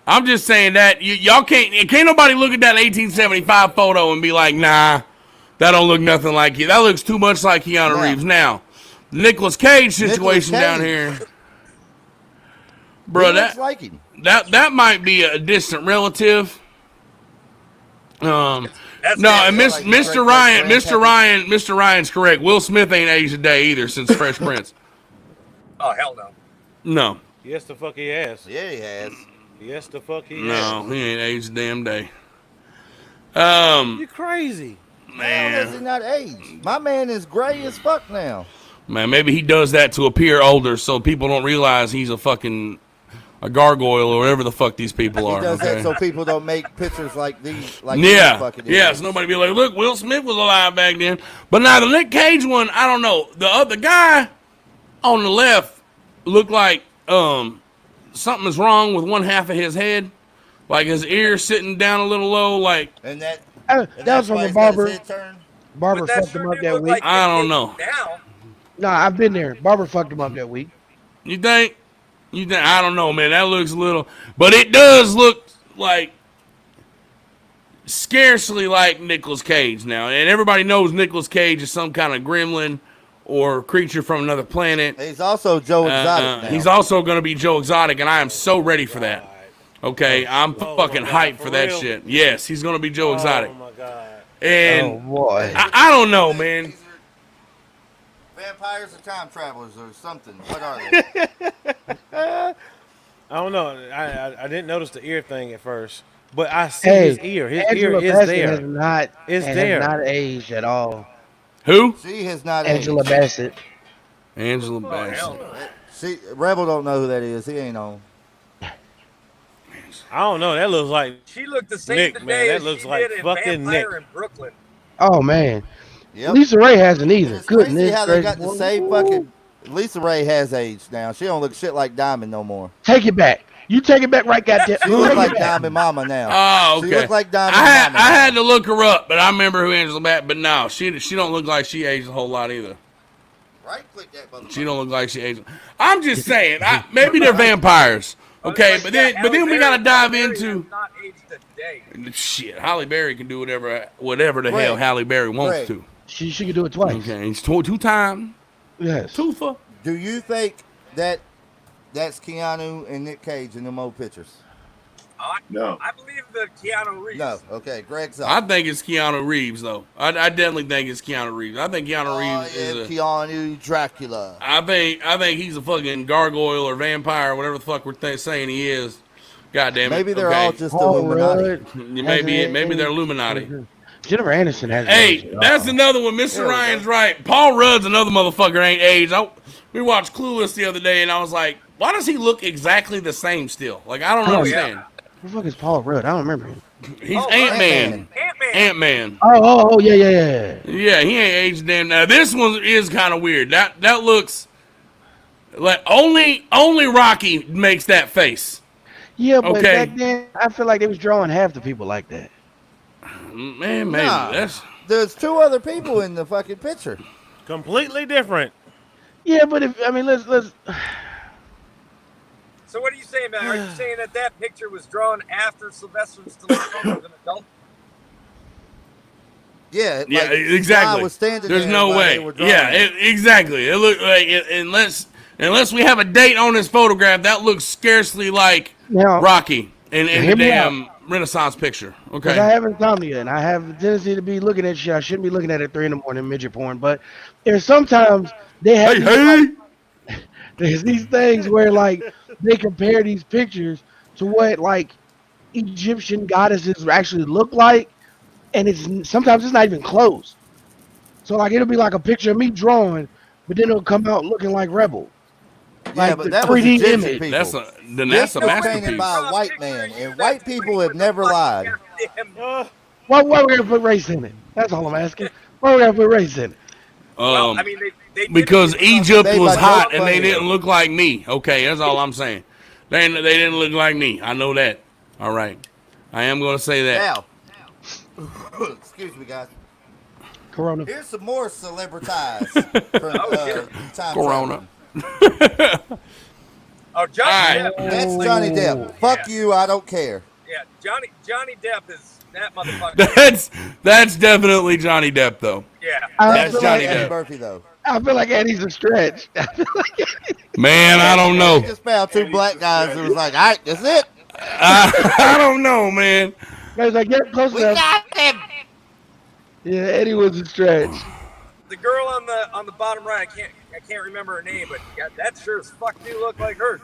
I'm just saying that y'all can't nobody look at that 1875 photo and be like, nah, that don't look nothing like you. That looks too much like Keanu Yeah. Reeves. Now, Nicolas Cage situation Cage. down here, bro. He looks like him. That might be a distant relative. That's No, it. and Like Mr. Ryan, Mr. Ryan's correct. Will Smith ain't aged a day either since Fresh Prince. Oh hell no. No, Yes, the fuck he has. Yeah, he has. Yes, the fuck he no, has. he ain't aged a damn day. You crazy? How has he Man, not aged? My man is gray as fuck now. maybe he does that to appear older so people don't realize he's a gargoyle or whatever the fuck these people He are. does Okay? that so people don't make pictures like these. Like Yeah, these fucking yeah. idiots. So nobody be like, look, Will Smith was alive back then. But now the Nick Cage one, I don't know. The other guy on the left looked like something is wrong with one half of his head, like his ear sitting down a little low. Like And that. That And was that's from why a he's got his barber. head turned. Barber But that fucked him sure up do that look week. like I don't Nick know. Cage now. No, I've been there. Barber fucked him up that week. you think? I don't know, man. That looks a little, but it does look like scarcely like Nicolas Cage now, and everybody knows Nicolas Cage is some kind of gremlin or creature from another planet. He's also Joe Exotic now. He's also going to be Joe Exotic, and I am so ready for that. Okay, I'm Oh fucking my God, hyped for for that real? shit. Yes, he's going to be Joe Exotic. Oh my god. And boy. I don't know, man. These are vampires or time travelers or something. What are they? I don't know. I didn't notice the ear thing at first, but I see Hey, his ear. His Angela ear is Bassett there. has not, It's has there. not aged at all. Who? She has not Angela aged. Bassett. Angela Oh, hell Bassett. no. Rebel don't know who that is. He ain't on. I don't know. That looks like She looked the same Nick, today man, that as looks she like did in fucking Vampire Nick. in Brooklyn. Oh man, Yep. Lisa Ray hasn't either. It's crazy Goodness how they gracious. got the same fucking. Lisa Ray has aged now. She don't look shit like Diamond no more. Take it back. You take it back right goddamn. She Take looks it like back. Diamond Mama now. Oh, okay. She look like Diamond I had, Mama. I had to look her up, but I remember who Angela Bassett. But no, she don't look like she aged a whole lot either. Right-click that motherfucker. She don't look like she aged. I'm just saying, maybe they're vampires. Okay, but then we gotta dive into not aged a day. shit. Halle Berry can do whatever the Greg, hell Halle Berry wants Greg. to. She could do it twice. Okay, it's two time. Yes. Twofer. Do you think that that's Keanu and Nick Cage in them old pictures? No. I believe that Keanu Reeves. No. Okay, Greg's I up. think it's Keanu Reeves though. I definitely think it's Keanu Reeves. I think Keanu Reeves is Keanu Dracula. I think he's a fucking gargoyle or vampire or whatever the fuck we're saying he is. God damn it. Maybe they're okay. all just Paul Illuminati. Rudd Maybe they're Illuminati. Jennifer Aniston has. Hey, that's another one. Mr. There we Ryan's go. right. Paul Rudd's another motherfucker ain't aged. We watched Clueless the other day, and I was like, why does he look exactly the same still? Like, I don't Oh, understand. Who the fuck is Paul Rudd? I don't remember him. He's Oh, Ant-Man. Ant-Man. Ant-Man. Oh, yeah. Yeah, he ain't aged damn. Now, this one is kind of weird. That looks like only Rocky makes that face. Yeah, but Okay. back then, I feel like they was drawing half the people like that. Man, maybe. Nah. There's two other people in the fucking picture. Completely different. Yeah, but let's. So what are you saying, man? Are you saying that picture was drawn after Sylvester Stallone was an adult? Yeah, Yeah, like, exactly. Sly was standing There's there no while way. they were drawing Yeah, it. exactly. It looked like unless we have a date on this photograph, that looks scarcely like Now, Rocky in hear the me damn Renaissance picture. because I Okay. have insomnia and I have a tendency to be looking at shit I shouldn't be looking at 3 a.m. midget porn. But there's sometimes they have there's these things where like they compare these pictures to what like Egyptian goddesses actually look like, and sometimes it's not even close. So like it'll be like a picture of me drawing, but then it'll come out looking like Rebel. Yeah, Like but the that was 3D Egyptian image. people. That's This a was masterpiece. painted by a white man, and white people have never lied. Why we gonna put race in it? That's all I'm asking. Why we gonna put race in it? Well, I mean, they did Because it. Egypt Made was by hot Joe and they Funny. didn't look like me. Okay, that's all I'm saying. They didn't look like me. I know that. All right. I am going to say that. Now, excuse me, guys. Corona. Here's some more celebrities from time Corona. travel. Oh, Johnny All Depp. That's Johnny Depp. Fuck you, I don't care. Yeah, Johnny Depp is that motherfucker. That's definitely Johnny Depp, though. Yeah. That's That's Johnny Eddie Depp. Murphy, though. I feel like Eddie's a stretch. Man, I don't We know. just found two black guys who was like, all right, that's it. I don't know, man. Guys, like get close We enough. got him. Yeah, Eddie was a stretch. The girl on the bottom right, I can't remember her name, but God, that sure as fuck do look like her.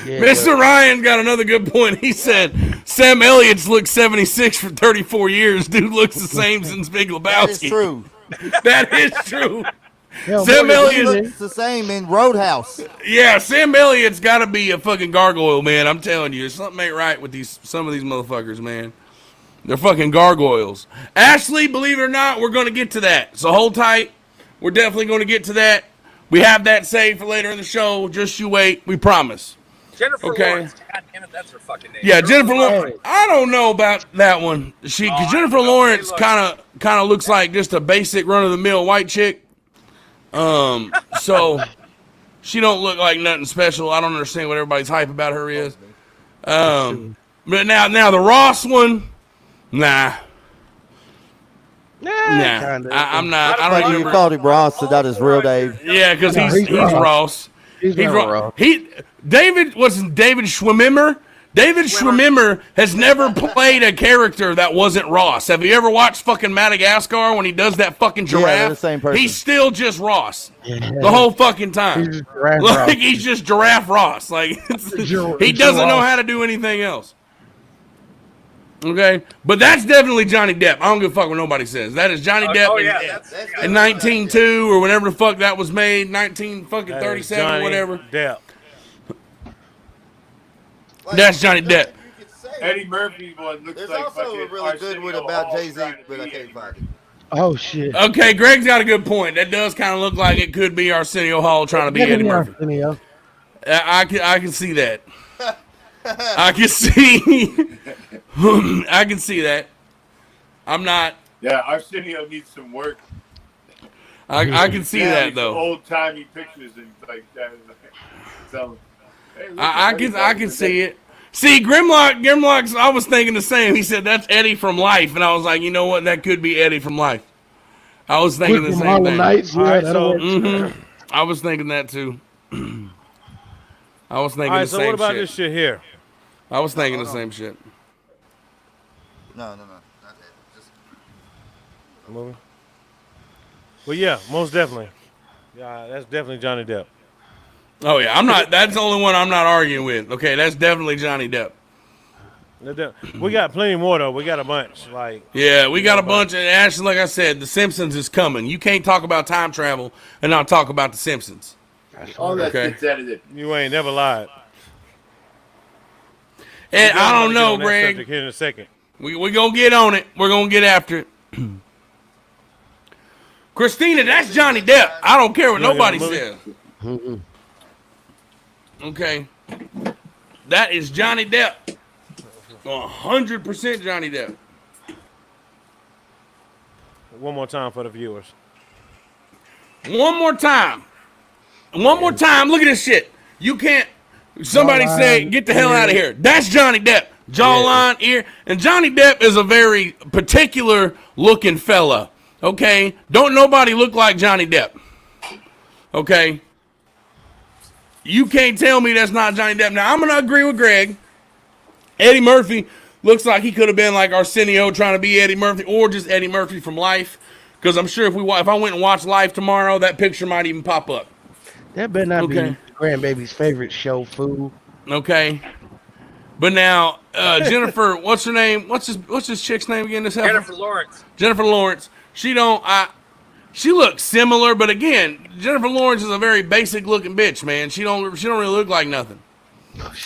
Yeah, Mr. Ryan got another good point. He said Sam Elliott's looked 76 for 34 years. Dude looks the same since Big Lebowski. That is true. That is true. Hell, Sam Morgan He Elliott- Freeman. looks the same in Roadhouse. Yeah, Sam Elliott's got to be a fucking gargoyle, man. I'm telling you, something ain't right with some of these motherfuckers, man. They're fucking gargoyles. Ashley, believe it or not, we're going to get to that. So hold tight. We're definitely going to get to that. We have that saved for later in the show. Just you wait. We promise. Jennifer Okay. Lawrence. God damn it, that's her fucking name. Yeah, Jennifer Lawrence. Lawrence. I don't know about that one. Cause Jennifer Lawrence kind of looks like just a basic run of the mill white chick. So she don't look like nothing special. I don't understand what everybody's hype about her is. But now the Ross one, nah. Kinda. I'm not. I Like don't you remember. called him Ross, so that is real Dave. Yeah, because No, he's he's Ross. Ross. He's He's not Ross. Ross. David Schwimmer. David Schwimmer has never played a character that wasn't Ross. Have you ever watched fucking Madagascar when he does that fucking they're giraffe? the same person. He's still just Ross Yeah. the whole fucking time. He's just Giraffe Like Ross. he's just Giraffe Ross. Like he doesn't know how to do anything else. Okay, but that's definitely Johnny Depp. I don't give a fuck what nobody says. That is Johnny Depp Oh in- yeah, That's in 1902 or whenever the fuck that was made, 1937 or Johnny whatever. Depp. That's Johnny Depp. You could say Eddie Murphy one looks There's like also a fucking really good one Arsenio about Hall Jay-Z, trying to but I be can't Eddie find it. Oh shit. Okay, Greg's got a good point. That does kind of look like it could be Arsenio Hall trying to be Eddie Murphy. Arsenio. I can see that. I can see. I can see that. I'm not. Yeah, Arsenio needs some work. I can see that These though. old timey pictures and like that. So, hey, look, I can see it. See, Grimlock's. I was thinking the same. He said that's Eddie from Life, and I was like, you know what? That could be Eddie from Life. I was thinking Quick the from same Harlem thing. Nights. All Yeah, right, that'll so work. I was thinking that too. I was thinking all right, the so same what about shit. this shit here? I was thinking the hold on. same shit. No, not that. Just Movie. Well, yeah, most definitely. Yeah, that's definitely Johnny Depp. Oh yeah, I'm not. That's the only one I'm not arguing with. Okay, that's definitely Johnny Depp. We got plenty more though. We got a bunch. Like, Yeah, we got a bunch. And actually, like I said, The Simpsons is coming. You can't talk about time travel and not talk about The Simpsons. all that Okay. shit's edited. you ain't never lied. And I don't We're gonna get know, on that Greg. subject here in a second. We gonna get on it. We're gonna get after it. Christina, that's Johnny Depp. I don't care what You wanna nobody get says. on the Okay. That is Johnny Depp. 100% Johnny Depp. One more time for the viewers. One more time. One more time. Look at this shit. You can't. Somebody say, get the hell out of here. That's Johnny Depp. Jawline, ear. And Johnny Depp is a very particular looking fella. Okay? Don't nobody look like Johnny Depp. Okay? You can't tell me that's not Johnny Depp. Now, I'm going to agree with Greg. Eddie Murphy looks like he could have been like Arsenio trying to be Eddie Murphy, or just Eddie Murphy from Life. Because I'm sure if I went and watched Life tomorrow, that picture might even pop up. That better not Okay. be grandbaby's favorite show, food. Okay. But now, Jennifer, what's her name? What's this chick's name again? This Jennifer Lawrence. Jennifer Lawrence. She looks similar, but again, Jennifer Lawrence is a very basic looking bitch, man. She don't really look like nothing.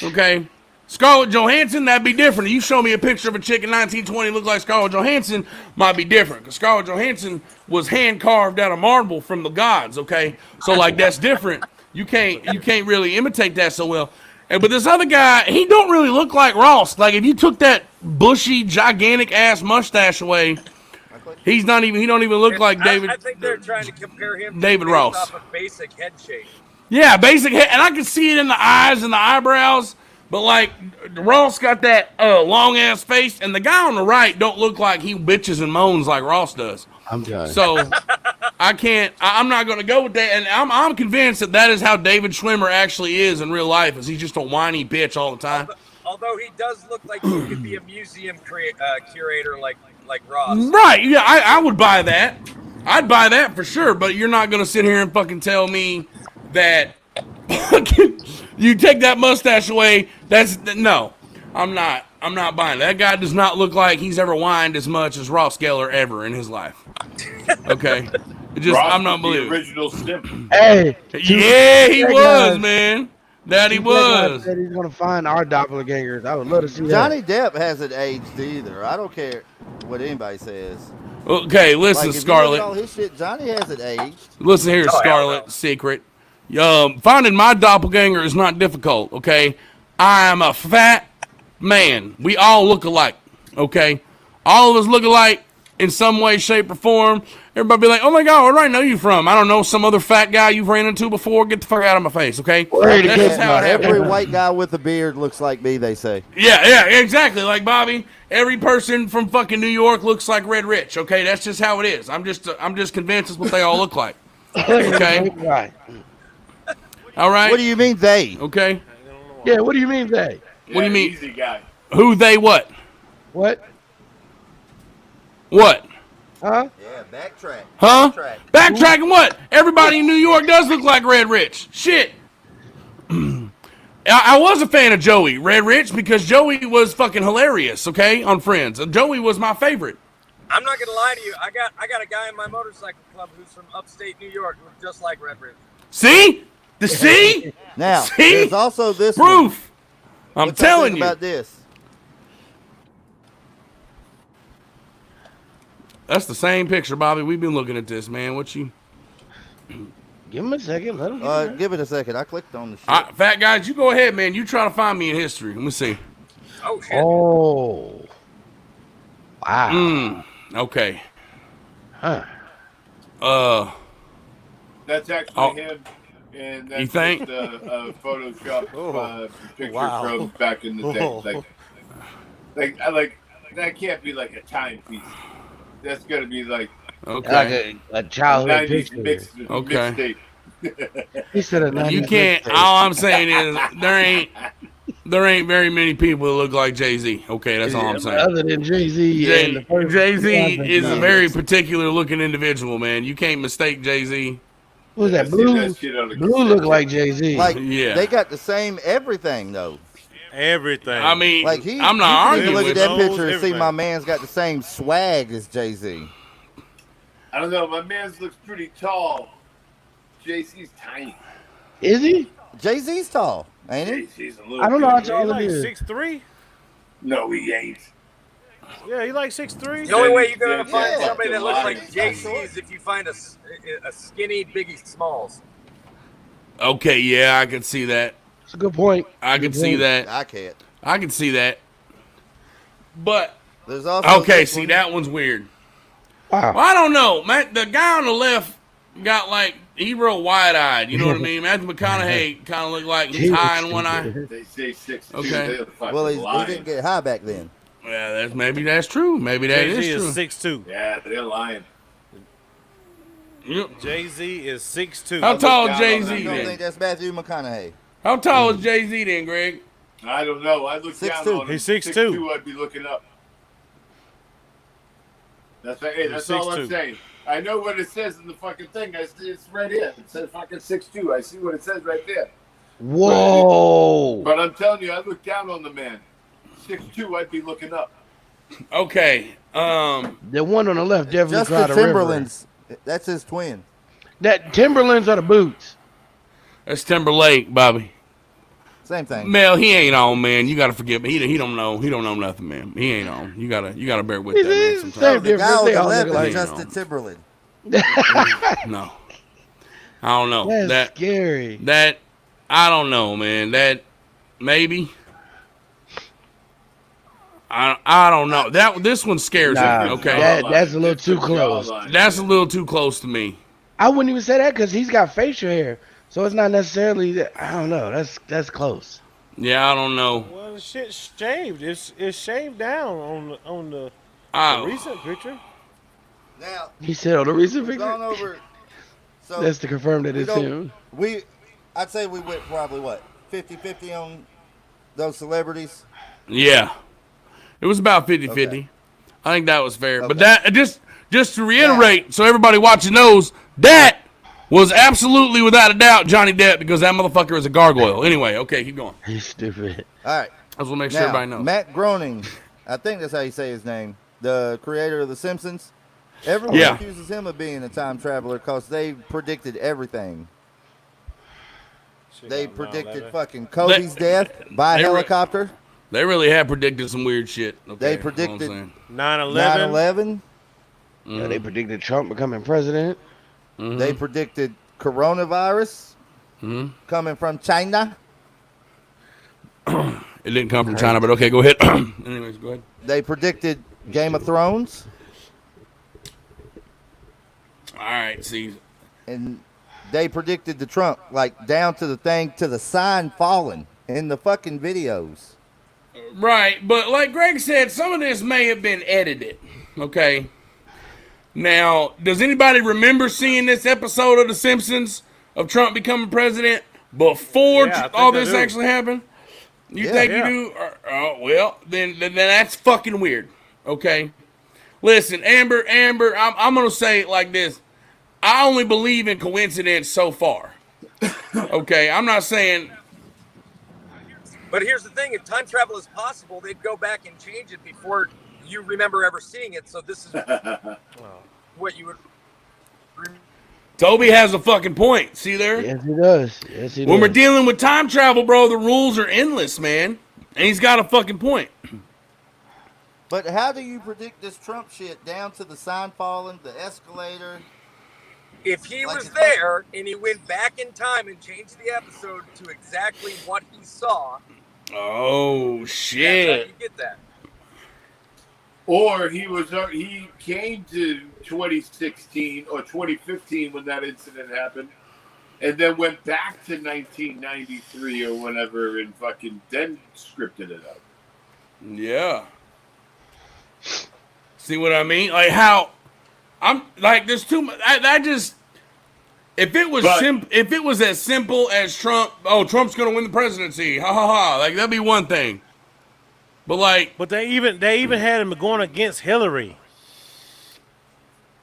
Okay. Scarlett Johansson, that'd be different. You show me a picture of a chick in 1920 look like Scarlett Johansson, might be different. Because Scarlett Johansson was hand carved out of marble from the gods, okay? So like that's different. You can't really imitate that so well. But this other guy, he don't really look like Ross. Like if you took that bushy, gigantic ass mustache away, he don't even look like David. I think they're trying to compare him David to Ross. off a basic head shape. Yeah, basic head, and I can see it in the eyes and the eyebrows. But like Ross got that long ass face, and the guy on the right don't look like he bitches and moans like Ross does. I'm done. So I can't. I'm not going to go with that. And I'm convinced that is how David Schwimmer actually is in real life. Is he's just a whiny bitch all the time? Although he does look like he could be a museum curator like Ross. Right? Yeah, I would buy that. I'd buy that for sure. But you're not going to sit here and fucking tell me that you take that mustache away. No. I'm not buying it. That guy does not look like he's ever whined as much as Ross Geller ever in his life. Okay, I'm not the believing. original Simp. Hey, Yeah, he that was, guy- man. That he that guy was. said he's gonna find our doppelgangers. I would love to see Johnny Depp hasn't aged either. I don't care what anybody says. Okay, listen, Like if you look at all Scarlett. his shit, Johnny hasn't aged. Listen here, Oh, hell Scarlett. no. Secret. Finding my doppelganger is not difficult. Okay, I am a fat man. We all look alike. Okay, all of us look alike in some way, shape, or form. Everybody be like, "Oh my God, where do I know you from?" I don't know, some other fat guy you've ran into before. Get the fuck out of my face, okay? Word That's just how it happens. Every white guy with a beard looks like me, they say. Yeah, exactly. Like Bobby, every person from fucking New York looks like Red Rich. Okay, that's just how it is. I'm just convinced that's what they all look like. Okay, Right. all right. What do you mean they? Okay, Yeah. What do you mean they? What do you mean? Easy guy. Who they what? What? What? Huh? Yeah, backtrack. Huh? Backtracking what? Everybody in New York does look like Red Rich. Shit. I was a fan of Joey Red Rich because Joey was fucking hilarious. Okay, on Friends, Joey was my favorite. I'm not gonna lie to you. I got a guy in my motorcycle club who's from upstate New York, who looks just like Red Rich. See? The see? Now, See? there's also this one. Proof. I'm What's that telling thing you. about this. That's the same picture, Bobby. We've been looking at this, man. What you? Give him a second. Let him. Get Give it a second. I clicked on the shit. Fat guys, you go ahead, man. You try to find me in history. Let me see. Oh shit! Oh. Wow. Okay. Huh. That's actually Oh. him, and You that's think? just a Photoshop picture wow. from back in the day. Like that can't be like a timepiece. That's got to be like Okay. Like a a childhood '90s picture. Okay. mixtape. He said a You 90s can't. mixtape. All I'm saying is there ain't very many people that look like Jay-Z. Okay, that's all I'm saying. Other than Jay-Z and the first Jay-Z Beyonce is a song. very particular looking individual, man. You can't mistake Jay-Z. What was I that? see that Blue? shit on the Blue cassette looked tape. like Jay-Z. Like Yeah. they got the same everything though. Everything. I mean, Like he, I'm you not can even arguing look at with that you. Knows picture and see everything. my man's got the same swag as Jay-Z. I don't know. My man's looks pretty tall. JC's tiny. Is he? Jay-Z's tall, ain't he? JC's a little. I don't know how bitty. Yeah, tall he it like is. 6'3". No, he ain't. Yeah, he like 6'3". The only way you're gonna Yeah, find yeah. somebody that looks like Lying. Jay-Z is if you find a skinny Biggie Smalls. Okay, yeah, I can see that. It's a good point. I can see that. I can't. I can see that. But There's also okay, this see one. that one's weird. Wow. Well, I don't know, man. The guy on the left got like he real wide-eyed. You know what I mean? Matthew McConaughey kind of looked like he's high in one eye. They say 6'2". Okay. They're fucking Well, he lying. didn't get high back then. Yeah, that's true. Maybe that Jay-Z is is true. 6'2". Yeah, they're lying. Yep. Jay-Z is 6'2". How tall down is on Jay that Z You don't think then? that's Matthew McConaughey? How tall is Jay Z then, Greg? I don't know. I looked down 6'2". on him. He's 6'2". I'd be looking up. That's all I'm 6'2". saying. I know what it says in the fucking thing. It's right here. It says fucking 6'2". I see what it says right there. Whoa. But I'm telling you, I looked down on the man. 6'2", I'd be looking up. Okay. The one on the left definitely Just the cried a river. Timberlands. That's his twin. That Timberlands are the boots. That's Timberlake, Bobby. Same thing. Mel, he ain't on, man. You gotta forgive me. He don't know. He don't know nothing, man. He ain't on. You gotta bear with that, man. It's Sometimes. same The guy difference. on They the all left look like is you Justin know. Timberland. No. I don't know. That's That scary. I don't know, man. That maybe. I don't know. This one scares Nah, me. Okay. that's a little too close. That's a little too close to me. I wouldn't even say that because he's got facial hair, so it's not necessarily. I don't know. That's close. Yeah, I don't know. Well, the shit's shaved. It's shaved down on the I, recent picture. Now, He said on the recent we've gone picture. over. So That's to confirm that we it's don't- him. I'd say we went probably what 50-50 on those celebrities. yeah. It was about 50-50. Okay. I think that was fair. But Okay. that just to reiterate, so everybody watching knows, that was absolutely without a doubt Johnny Depp because that motherfucker is a gargoyle. Anyway, okay, keep going. He's stupid. All right. I just want to make sure Now, everybody knows. Matt Groening, I think that's how you say his name, the creator of The Simpsons. Everyone Yeah. accuses him of being a time traveler because they predicted everything. Shit, They got predicted 9/11. fucking Kobe's death by they re- helicopter. They really have predicted some weird shit. Okay, They that's all I'm predicted- saying. 9/11. 9/11. Yeah, they predicted Trump becoming president. They predicted coronavirus coming from China. It didn't come from China, but okay, go ahead. Anyways, go ahead. They predicted Game of Thrones. All right, see. And they predicted the Trump, like down to the thing, to the sign falling in the fucking videos. Right, but like Greg said, some of this may have been edited. Okay. Now, does anybody remember seeing this episode of The Simpsons of Trump becoming president before Yeah, I think all I this do. actually happened? You Yeah. think Yeah. you do? Oh, well, then that's fucking weird. Okay. Listen, Amber, I'm gonna say it like this. I only believe in coincidence so far. Okay, I'm not saying. But here's the thing: if time travel is possible, they'd go back and change it before you remember ever seeing it. So this is what you would. Toby has a fucking point. See there? Yes, he does. Yes, he When does. we're dealing with time travel, bro, the rules are endless, man. And he's got a fucking point. But how do you predict this Trump shit down to the sign falling, the escalator? If he Like was it's there and he went back in time and changed the episode to exactly what he saw, Oh, that's how shit. you get that. Or he came to 2016 or 2015 when that incident happened, and then went back to 1993 or whatever and fucking then scripted it up. Yeah. See what I mean? Like how I'm like there's too much. I just if it was if it was as simple as Trump, Trump's gonna win the presidency, ha ha ha, like that'd be one thing. But they even had him going against Hillary.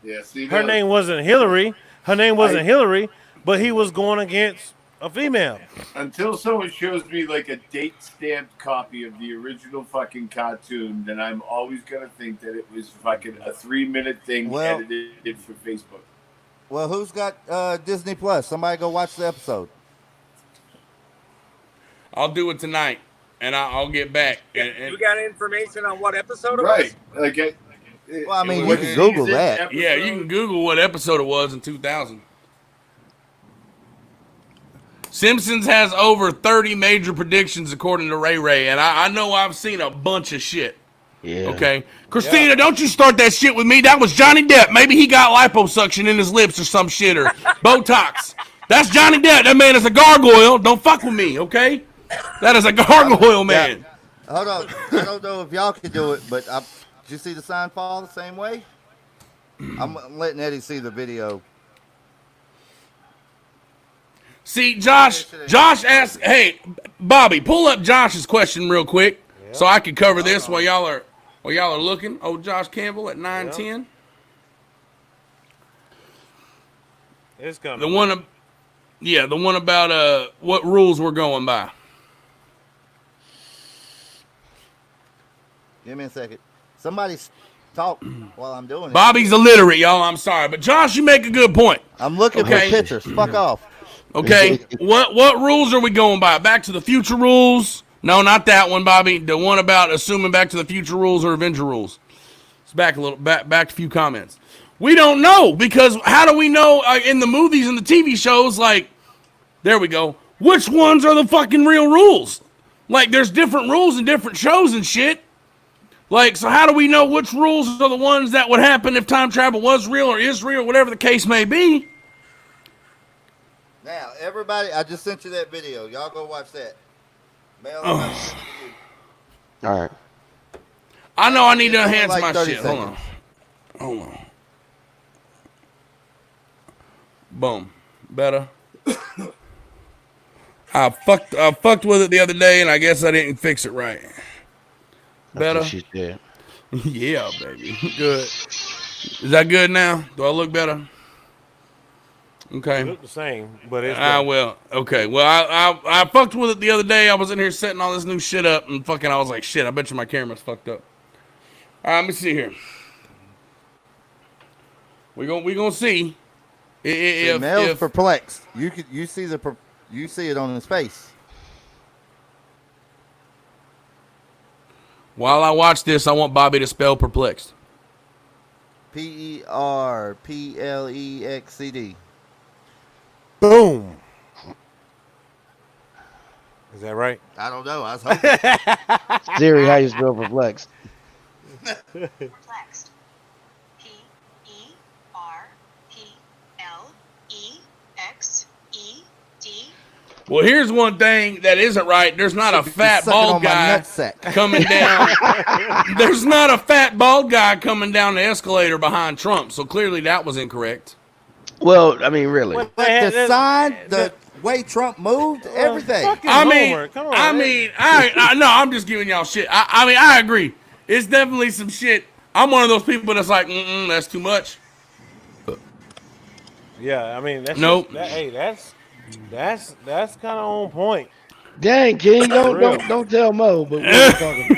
Yeah, see, her name wasn't Hillary. Her name wasn't Hillary, but he was going against a female. Until someone shows me like a date-stamped copy of the original fucking cartoon, then I'm always gonna think that it was fucking a 3-minute thing edited for Facebook. Well, who's got Disney Plus? Somebody go watch the episode. I'll do it tonight, and I'll get back. You got information on what episode it right? was? Like, well, I mean, you can Google that. Episode? Yeah, you can Google what episode it was in 2000. Simpsons has over 30 major predictions according to Ray Ray, and I know I've seen a bunch of shit. Yeah. Okay. Christina, don't you start that shit with me. That was Johnny Depp. Maybe he got liposuction in his lips or some shit, or Botox. That's Johnny Depp. That man is a gargoyle. Don't fuck with me, okay? That is a gargoyle man. Hold on. I don't know if y'all can do it, but did you see the sign fall the same way? I'm letting Eddie see the video. See, Josh asked, hey, Bobby, pull up Josh's question real quick so I can cover this while y'all are looking. Oh, Josh Campbell at 9:10. It's coming. The one about what rules we're going by. Give me a second. Somebody talk while I'm doing it. Bobby's illiterate, y'all. I'm sorry, but Josh, you make a good point. I'm looking for pictures. Fuck off. Okay, what rules are we going by? Back to the Future rules? No, not that one, Bobby. The one about assuming Back to the Future rules or Avenger rules. It's back a few comments. We don't know, because how do we know in the movies and the TV shows? Like, there we go. Which ones are the fucking real rules? Like, there's different rules in different shows and shit. Like, so how do we know which rules are the ones that would happen if time travel was real or is real, whatever the case may be? Now, everybody, I just sent you that video. Y'all go watch that. Mel, all right. I know I need to enhance like my 30 shit. seconds. Hold on. Boom. Better. I fucked with it the other day, and I guess I didn't fix it right. Better. That's what she said. Yeah, baby. Good. Is that good now? Do I look better? Okay. You look the same, but it's well, okay. Well, I fucked with it the other day. I was in here setting all this new shit up, and fucking I was like, shit, I bet you my camera's fucked up. All right, let me see here. We gonna see. Mel's perplexed. You see it on his face. While I watch this, I want Bobby to spell perplexed. PERPLEXCD. Boom. Is that right? I don't know. I was hoping. Siri, how you spell perplexed? Perplexed. PERPLEXED. Well, here's one thing that isn't right. There's not a fat sucking bald on my guy nutsack. coming down. There's not a fat bald guy coming down the escalator behind Trump. So clearly that was incorrect. Well, I mean, really. But the sign, the way Trump moved, everything. I'm just giving y'all shit. I agree. It's definitely some shit. I'm one of those people that's like, that's too much. Yeah, I mean, that's nope. That's kind of on point. Dang, King, don't tell Mo, but we're talking.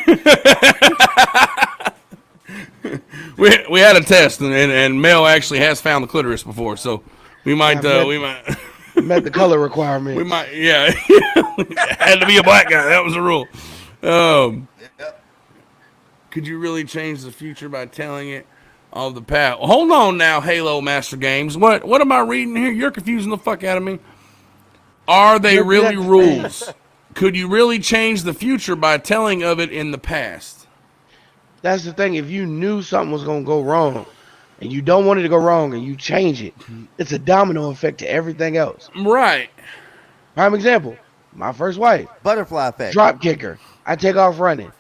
we had a test, and Mel actually has found the clitoris before, so we might met the color requirement. We might, yeah. Had to be a black guy. That was the rule. Could you really change the future by telling it of the past? Hold on now, Halo Master Games. What am I reading here? You're confusing the fuck out of me. Are they really rules? Could you really change the future by telling of it in the past? That's the thing. If you knew something was gonna go wrong, and you don't want it to go wrong, and you change it, it's a domino effect to everything else. Right. Prime example: my first wife, Butterfly effect. drop kicker. I take off running.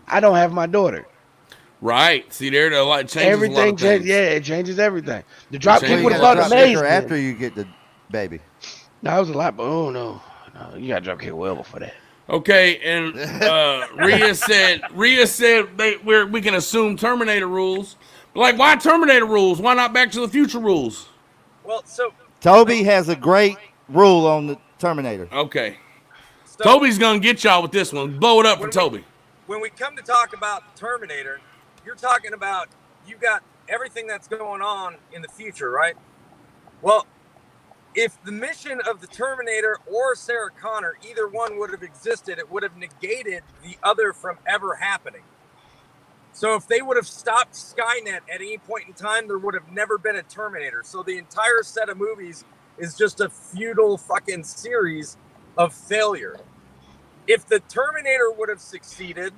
I don't have my daughter. Right. See, there, a lot changes Everything a lot of things. changes. Yeah, it changes everything. The drop changes kick You would a have lot got of to felt drop shit. kicker amazing. after you get the baby. No, it was a lot, but no, you got to drop kick well before that. Okay, and Rhea said we can assume Terminator rules. Like, why Terminator rules? Why not Back to the Future rules? Well, so Toby has a great rule on the Terminator. Okay. so Toby's gonna get y'all with this one. Blow it up for Toby. when we come to talk about Terminator, you're talking about you got everything that's going on in the future, right? Well, if the mission of the Terminator or Sarah Connor, either one would have existed, it would have negated the other from ever happening. So if they would have stopped Skynet at any point in time, there would have never been a Terminator. So the entire set of movies is just a futile fucking series of failure. If the Terminator would have succeeded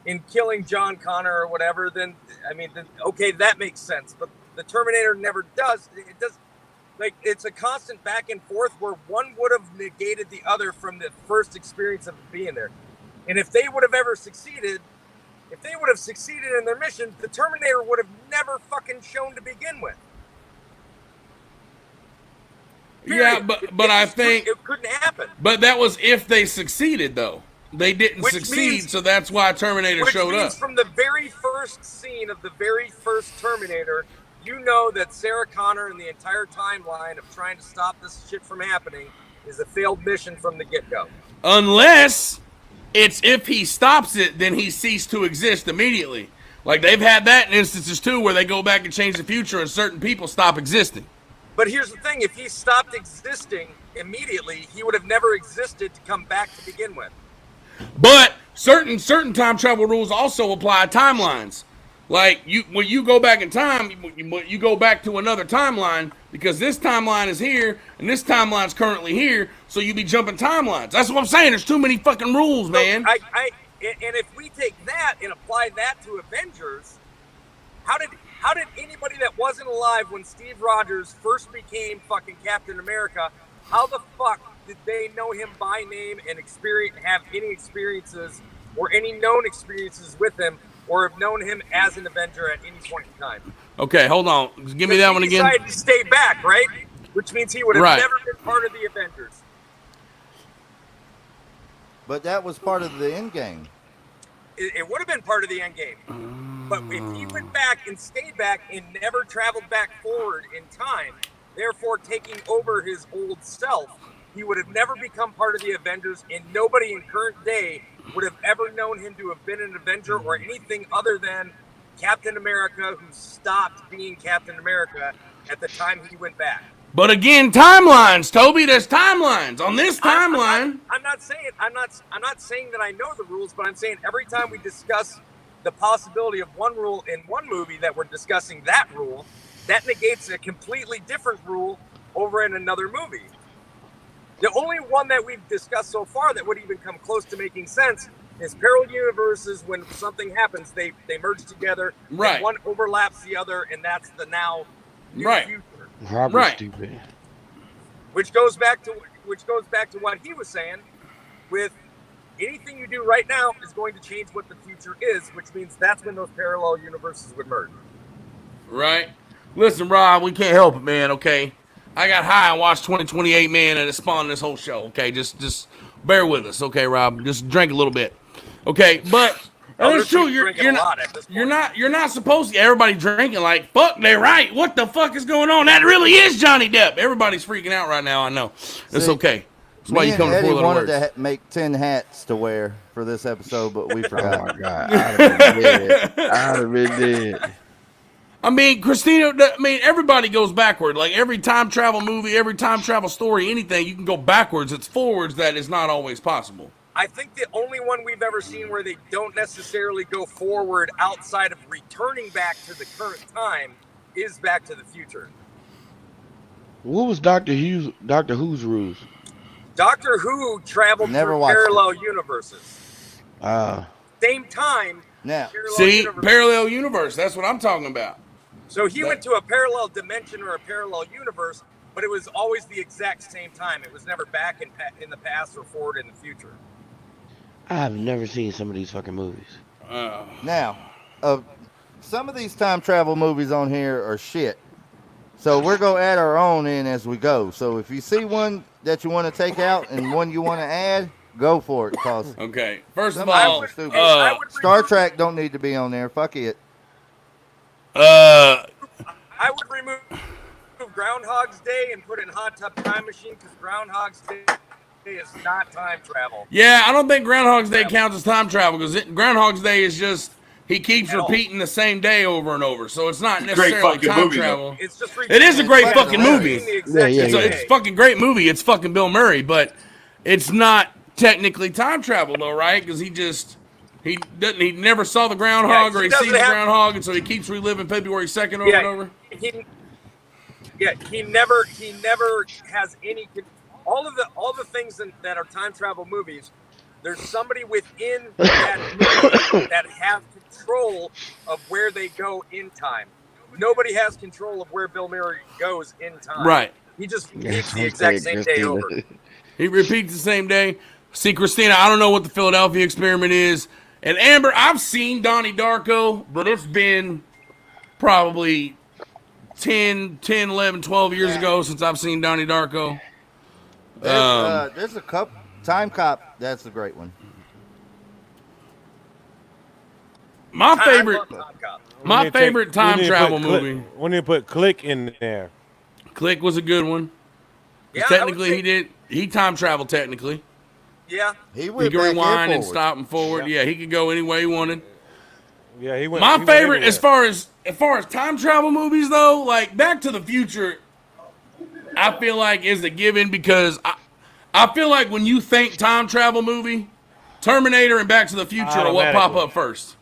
in killing John Connor or whatever, then okay, that makes sense. But the Terminator never does. It does. Like, it's a constant back and forth where one would have negated the other from the first experience of being there. And if they would have ever succeeded, in their mission, the Terminator would have never fucking shown to begin with. Yeah, Period. but I think it couldn't happen. But that was if they succeeded, though. They didn't Which succeed, means- so that's why Terminator Which showed means up. from the very first scene of the very first Terminator, you know that Sarah Connor and the entire timeline of trying to stop this shit from happening is a failed mission from the get-go. Unless it's if he stops it, then he ceased to exist immediately. Like, they've had that in instances, too, where they go back and change the future and certain people stop existing. But here's the thing, if he stopped existing immediately, he would have never existed to come back to begin with. But certain time travel rules also apply to timelines. Like, when you go back in time, you go back to another timeline because this timeline is here and this timeline's currently here, so you be jumping timelines. That's what I'm saying. There's too many fucking rules, man. And if we take that and apply that to Avengers, how did anybody that wasn't alive when Steve Rogers first became fucking Captain America, how the fuck did they know him by name and have any experiences or any known experiences with him, or have known him as an Avenger at any point in time? Okay, hold on. Give me that one again. He decided to stay back, right? Which means he would have Right. never been part of the Avengers. But that was part of the end game. It would have been part of the end game. But if he went back and stayed back and never traveled back forward in time, therefore taking over his old self, he would have never become part of the Avengers, and nobody in current day would have ever known him to have been an Avenger or anything other than Captain America, who stopped being Captain America at the time he went back. But again, timelines, Toby. There's timelines on this timeline. I'm not saying that I know the rules, but I'm saying every time we discuss the possibility of one rule in one movie that we're discussing that rule, that negates a completely different rule over in another movie. The only one that we've discussed so far that would even come close to making sense is parallel universes. When something happens, they merge together. Right. And one overlaps the other, and that's the now new Right. future. Robert's Right. stupid. Which goes back to what he was saying. With anything you do right now is going to change what the future is, which means that's when those parallel universes would merge. Right. Listen, Rob, we can't help it, man. Okay. I got high and watched 2028, man, and it spawned this whole show. Okay, just bear with us, okay, Rob. Just drink a little bit, okay. But it's true. You're not supposed to. Everybody drinking like fuck. They're right. What the fuck is going on? That really is Johnny Depp. Everybody's freaking out right now. I know. It's okay. That's why you come to Eddie Four Little wanted Words. to make 10 hats to wear for this episode, but we Oh forgot. my god, I'd have been dead. I'd have been dead. I mean, Christina, everybody goes backward. Like, every time travel movie, every time travel story, anything, you can go backwards. It's forwards that is not always possible. I think the only one we've ever seen where they don't necessarily go forward outside of returning back to the current time is Back to the Future. What was Doctor Who's rules? Doctor Who traveled Never through watched parallel universes. Uh, Same time. Now, Parallel See, universes. parallel universe. That's what I'm talking about. So he went to a parallel dimension or a parallel universe, but it was always the exact same time. It was never back in the past or forward in the future. I have never seen some of these fucking movies. Now, some of these time travel movies on here are shit. So we're going to add our own in as we go. So if you see one that you want to take out and one you want to add, go for it. Cause Okay. First of some of all, those are stupid. I would Star remove- Trek don't need to be on there. Fuck it. I would remove Groundhog's Day and put it in Hot Tub Time Machine because Groundhog's Day is not time travel. yeah, I don't think Groundhog's Day counts as time travel because Groundhog's Day is just he keeps At all. repeating the same day over and over, so it's not Great necessarily fucking time movie, though. travel. It's just It is a great Fucking fucking hilarious. movie. The exact Yeah, same yeah. It's a day. fucking great movie. It's fucking Bill Murray, but it's not technically time travel though, right? Because he never saw the groundhog Yeah, or he he sees doesn't the have- groundhog, and so he keeps reliving February 2nd over and over. He never has any. All the things that are time travel movies. There's somebody within that movie that have control of where they go in time. Nobody has control of where Bill Murray goes in time. Right. He just Yeah, repeats the I'm exact saying same day Christina. over. He repeats the same day. See, Christina, I don't know what the Philadelphia experiment is. And Amber, I've seen Donnie Darko, but it's been probably 10, 11, 12 years ago since I've seen Donnie Darko. There's a couple. Time Cop. That's a great one. My I favorite, love Time Cop. my favorite time travel movie. We need to put Click in there. Click was a good one. Yeah, I would Technically, say- he time traveled technically. Yeah, He He went could back rewind and forward. stop and forward. Yeah, he could go any way he wanted. Yeah, he went. My he went favorite, everywhere. as far as time travel movies though, like Back to the Future, I feel like is a given because I feel like when you think time travel movie, Terminator and Back to the Future are what pop Automatically. up first.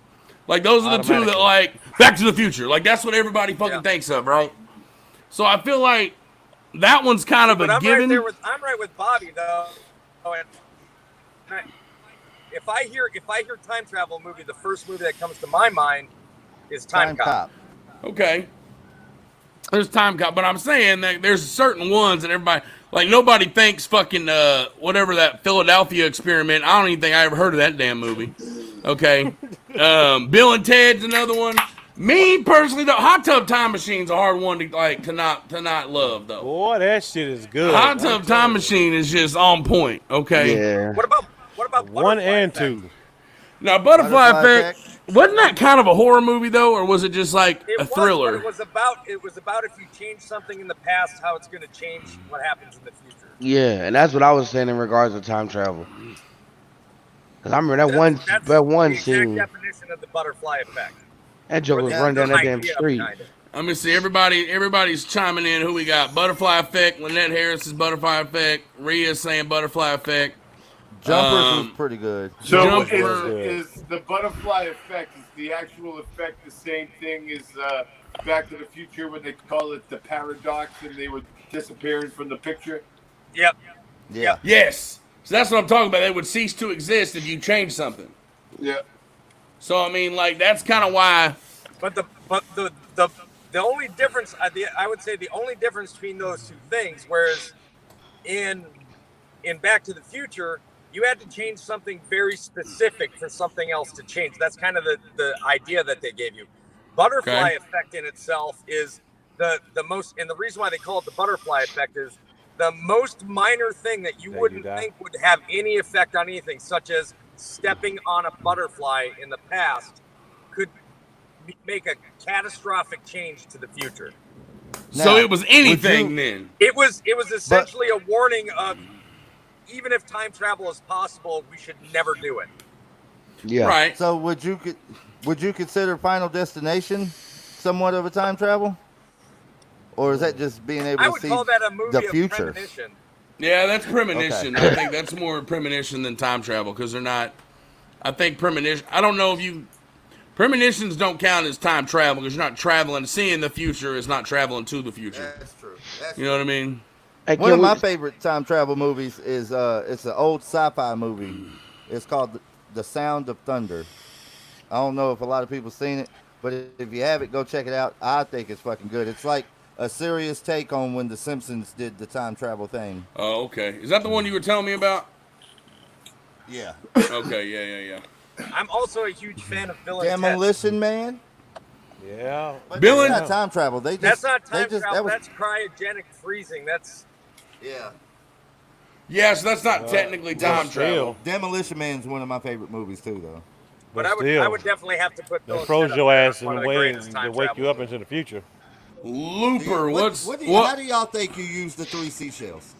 Like those are the two that Automatically. like Back to the Future. Like that's what everybody fucking Yeah. thinks of, right? So I feel like that one's kind of but a I'm given. I'm right with Bobby though. Oh, and if I hear time travel movie, the first movie that comes to my mind is Time Cop. Okay. There's time cop, but I'm saying that there's certain ones that everybody like. Nobody thinks fucking whatever that Philadelphia experiment. I don't even think I ever heard of that damn movie. Okay, Bill and Ted's another one. Me personally, though, Hot Tub Time Machine's a hard one to not love though. Boy, that shit is good. Hot Tub Time Machine is just on point. Okay. Yeah. What about One Butterfly and Effect? two. Now, Butterfly Butterfly Effect wasn't that kind of a horror movie though, or was it just like It a was, thriller? but it was about if you change something in the past, how it's going to change what happens in the future. Yeah, and that's what I was saying in regards to time travel. Cause I remember that one the exact scene. definition of the butterfly effect. That joke was Or running down the that damn idea street. behind it. Let me see. Everybody's chiming in. Who we got? Butterfly Effect. Lynette Harris is Butterfly Effect. Rhea's saying Butterfly Effect. Jumpers was pretty good. So Jumper. is the butterfly effect, is the actual effect the same thing as Back to the Future when they call it the paradox and they would disappear from the picture? Yep. Yeah. Yes. So that's what I'm talking about. They would cease to exist if you change something. Yeah. So I mean, like that's kind of why. But the only difference, I would say, the only difference between those two things, whereas in Back to the Future, you had to change something very specific for something else to change. That's kind of the idea that they gave you. Butterfly Okay. effect in itself is the most, and the reason why they call it the butterfly effect is the most minor thing that you wouldn't think would have any effect on anything, such as stepping on a butterfly in the past, could make a catastrophic change to the future. So Now, it was anything would you- then. It was essentially a warning of, even if time travel is possible, we should never do it. Yeah. Right. So would you consider Final Destination somewhat of a time travel, or is that just being able I to would see call that a movie the of future? premonition. Yeah, that's premonition. I think that's more premonition than time travel because they're not. I think premonition. I don't know if you. Premonitions don't count as time travel because you're not traveling. Seeing the future is not traveling to the future. That's true. You know what I mean? Hey, One can of we- my favorite time travel movies is it's an old sci-fi movie. It's called The Sound of Thunder. I don't know if a lot of people seen it, But if you have it, go check it out. I think it's fucking good. It's like a serious take on when the Simpsons did the time travel thing. Oh, okay. Is that the one you were telling me about? Yeah. Okay, yeah. I'm also a huge fan of Bill and Ted. Demolition Man. Yeah. But Bill that's and- not time travel. They just That's not time they just, travel. That was, That's cryogenic freezing. That's yeah. Yeah, so that's not technically time travel. Demolition Man's one of my favorite movies too, though. But I would definitely have to put Bill They and froze Ted your up there ass as in one a of the way greatest to time wake travel you up movies. into the future. Looper, How do y'all think you use the 3 seashells?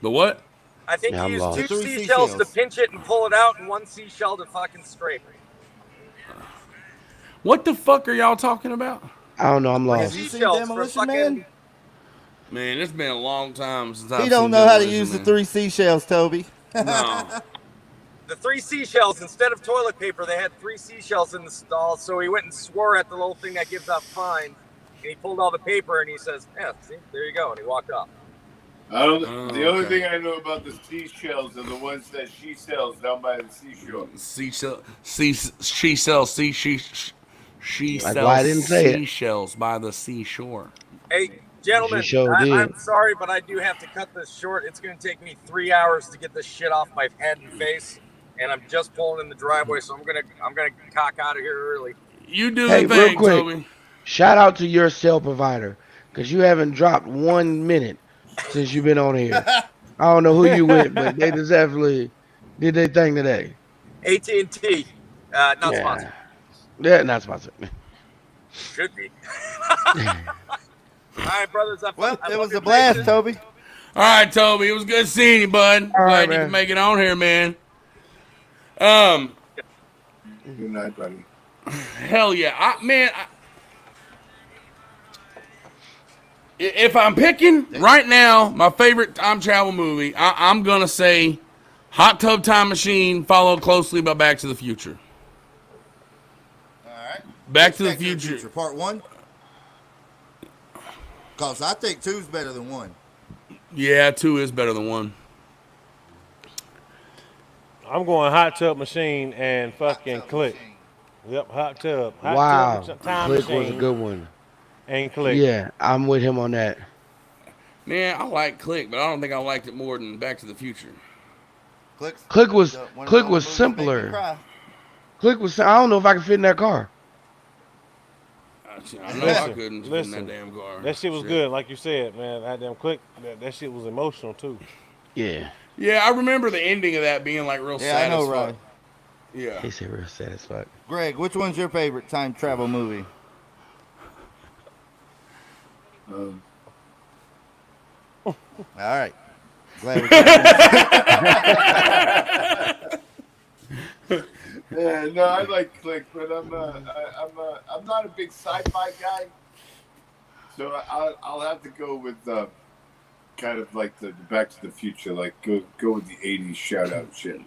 The what? I think Yeah, you I'm use lost. 2 The 3 seashells to seashells. pinch it and pull it out, and 1 seashell to fucking scrape it. What the fuck are y'all talking about? I don't know. I'm Have lost. you seen Seashells for Demolition fucking. Man? Man, it's been a long time since I've He seen don't know how to Demolition use the Man. 3 seashells, Toby. No. The 3 seashells, instead of toilet paper, they had 3 seashells in the stall, so he went and swore at the little thing that gives off pine, and he pulled all the paper, and he says, yeah, see, there you go, and he walked off. The only okay. thing I know about the seashells are the ones that she sells down by the seashore. She sells Like, why I didn't say it. seashells by the seashore. Hey, gentlemen, She sure did. I'm sorry, but I do have to cut this short. It's going to take me 3 hours to get this shit off my head and face, and I'm just pulling in the driveway, so I'm gonna cock out of here early. You do Hey, the real thing, quick. Toby. Shout out to your cell provider, because you haven't dropped 1 minute since you've been on here. I don't know who you with, but they just definitely did their thing today. AT&T, not Yeah. sponsored. Yeah, not sponsored. Should be. All right, brothers. Well, I it love was your a blast, patience. Toby. All right, Toby. It was good seeing you, bud. All right, Glad you man. could make it on here, man. Good night, buddy. Hell yeah. If I'm picking right now, my favorite time travel movie, I'm going to say Hot Tub Time Machine, followed closely by Back to the Future. All right. Back to the Future. Part 1. Because I think 2's better than 1. Yeah, 2 is better than 1. I'm going Hot Tub Machine and fucking Click. Yep, Hot Tub. Hot Wow. Tub Time Click Machine was a good one. and Click. Yeah, I'm with him on that. Man, I like Click, but I don't think I liked it more than Back to the Future. Click was one of Click the was movies that made me simpler. cry. Click was. I don't know if I can fit in that car. I know I couldn't fit in that damn car. That shit was good, like you said, man. That damn Click, that shit was emotional too. Yeah. Yeah, I remember the ending of that being like real Yeah, I know, satisfying. right? Yeah. He said real satisfied. Greg, which one's your favorite time travel movie? All right. Glad we got Yeah, no, I like Click, but I'm not a big sci-fi guy, so I'll have to go with kind of like the Back to the Future, like go with the '80s shout out shit.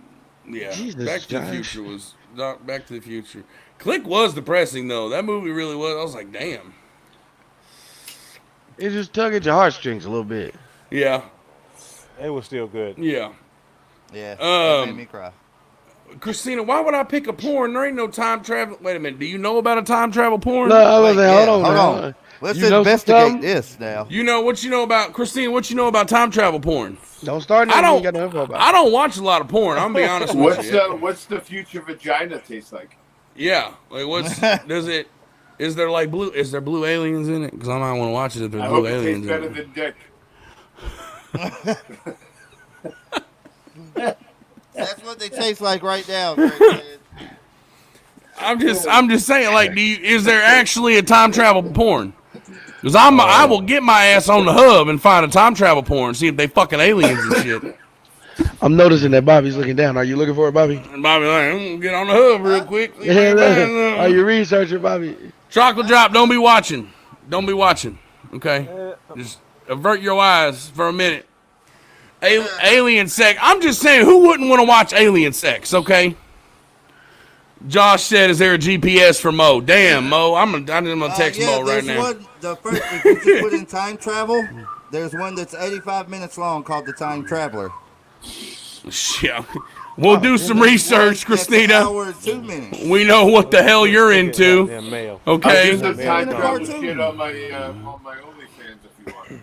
Yeah. Jesus, Back to the Josh. Future was not Back to the Future. Click was depressing though. That movie really was. I was like, damn. It just tug at your heartstrings a little bit. Yeah. It was still good. Yeah. Yeah, that made me cry. Christina, why would I pick a porn? There ain't no time travel. Wait a minute. Do you know about a time travel porn? No, I was Wait, like, yeah, hold on. now. Let's You know investigate something? this now. You know what you know about Christine? What you know about time travel porn? Don't start now. I You don't. ain't got no info about I don't watch a lot of porn. I'm gonna be honest with you. What's the future vagina taste like? Yeah. Like what's does it? Is there like blue? Is there blue aliens in it? Because I might want to watch it if there's I blue hope it aliens tastes in better it. than dick. That's what they taste like right now. Greg said. I'm just saying. Like, is there actually a time travel porn? Because I will get my ass on the hub and find a time travel porn, see if they fucking aliens and shit. I'm noticing that Bobby's looking down. Are you looking for it, Bobby? And Bobby like, I'm gonna get on the hub real quick. Are you researching, Bobby? Chocolate drop, don't be watching. Don't be watching. Okay? Just avert your eyes for a minute. Alien sex. I'm just saying, who wouldn't want to watch alien sex, okay? Josh said, is there a GPS for Mo? Damn, Mo. I'm gonna text Mo right now. One, the first, if you just put in time travel, there's one that's 85 minutes long called The Time Traveler. Shit. We'll do some research, That's an Christina. hour and 2 minutes. We know what the hell you're into. Goddamn mail. I'll Okay. do some time in a travel cartoon. shit on my OnlyFans if you want.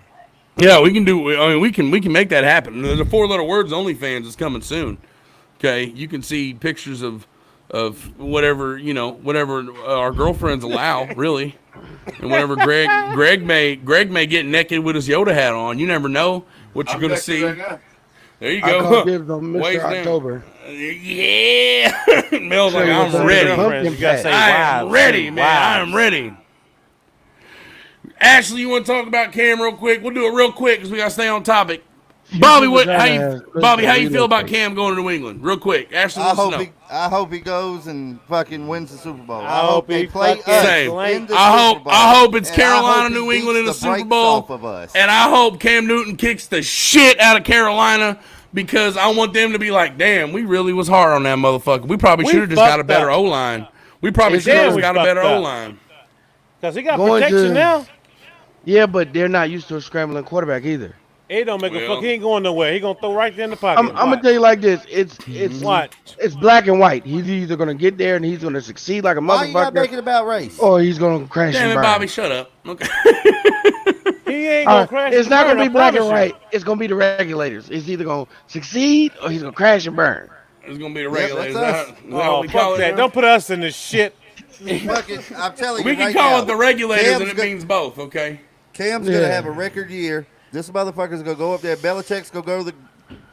Yeah, we can do. I mean, we can make that happen. There's a 4-letter words OnlyFans is coming soon. Okay, you can see pictures of whatever whatever our girlfriends allow, really, and whenever Greg may get naked with his Yoda hat on. You never know what you're gonna see. Right now. There you I go. call dibs on Waist Mr. down. October. Yeah, Mel's like, Sure, I'm what's ready. up? Pumpkin You gotta say I am wives. ready, Say man. I wives. am ready. Ashley, you want to talk about Cam real quick? We'll do it real quick because we got to stay on topic. Bobby, how you feel about Cam going to New England? Real quick. Ashley wants to know. I hope he goes and fucking wins the Super Bowl. I hope they he play fucking us Same. in the I Super Bowl. hope it's And I Carolina, hope he New England in the beats Super brakes Bowl. off of us. And I hope Cam Newton kicks the shit out of Carolina because I want them to be like, damn, we really was hard on that motherfucker. We probably We should have just got a fucked better up. O-line. We probably It's should have damn just we got a better fucked up. O-line. Because he got Going protection to- now. Yeah, but they're not used to a scrambling quarterback either. It don't make a Well. fuck. He ain't going nowhere. He gonna throw right there in the pocket. I'm gonna tell you like this: it's Watch. it's black and white. He's either gonna get there and he's gonna succeed like a Why you gotta make motherfucker, it about race? or he's gonna crash Damn and it, burn. Bobby, shut up. Okay. He ain't All gonna right, crash. it's and not burn, gonna be I black and promise you. white. It's gonna be the regulators. It's either gonna succeed or he's gonna crash and burn. It's going to be the Yep, regulators. that's us. Is that what Oh, we call fuck it that! now? Don't put us in this shit. Fucking, I'm telling We you can right call now, it the regulators, and Cam's it go- means both, okay? Cam's Yeah. gonna have a record year. This motherfucker's gonna go up there. Belichick's gonna go to the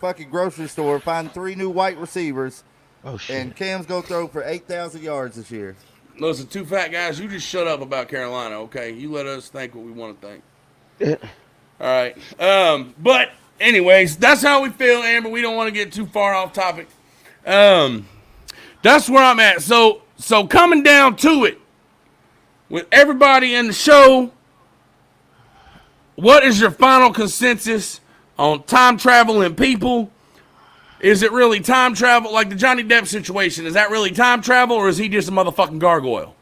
fucking grocery store, find 3 new white receivers, Oh shit! and Cam's gonna throw for 8,000 yards this year. Listen, 2 fat guys, you just shut up about Carolina, okay? You let us think what we want to think. All right. But anyways, that's how we feel, Amber. We don't want to get too far off topic. That's where I'm at. So coming down to it, with everybody in the show, what is your final consensus on time travel and people? Is it really time travel? Like the Johnny Depp situation, is that really time travel, or is he just a motherfucking gargoyle?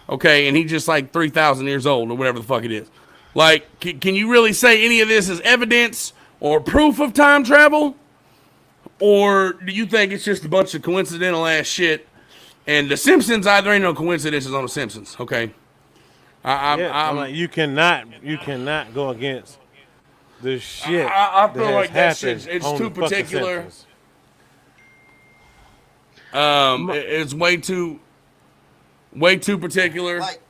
Okay, and he's just like 3,000 years old or whatever the fuck it is. Like, can you really say any of this is evidence or proof of time travel? Or do you think it's just a bunch of coincidental ass shit? And the Simpsons, there ain't no coincidences on the Simpsons, okay? I'm like, you cannot go against the shit. I feel that like that has shit's happened it's on too the fucking particular. Simpsons. It's way too particular. Like,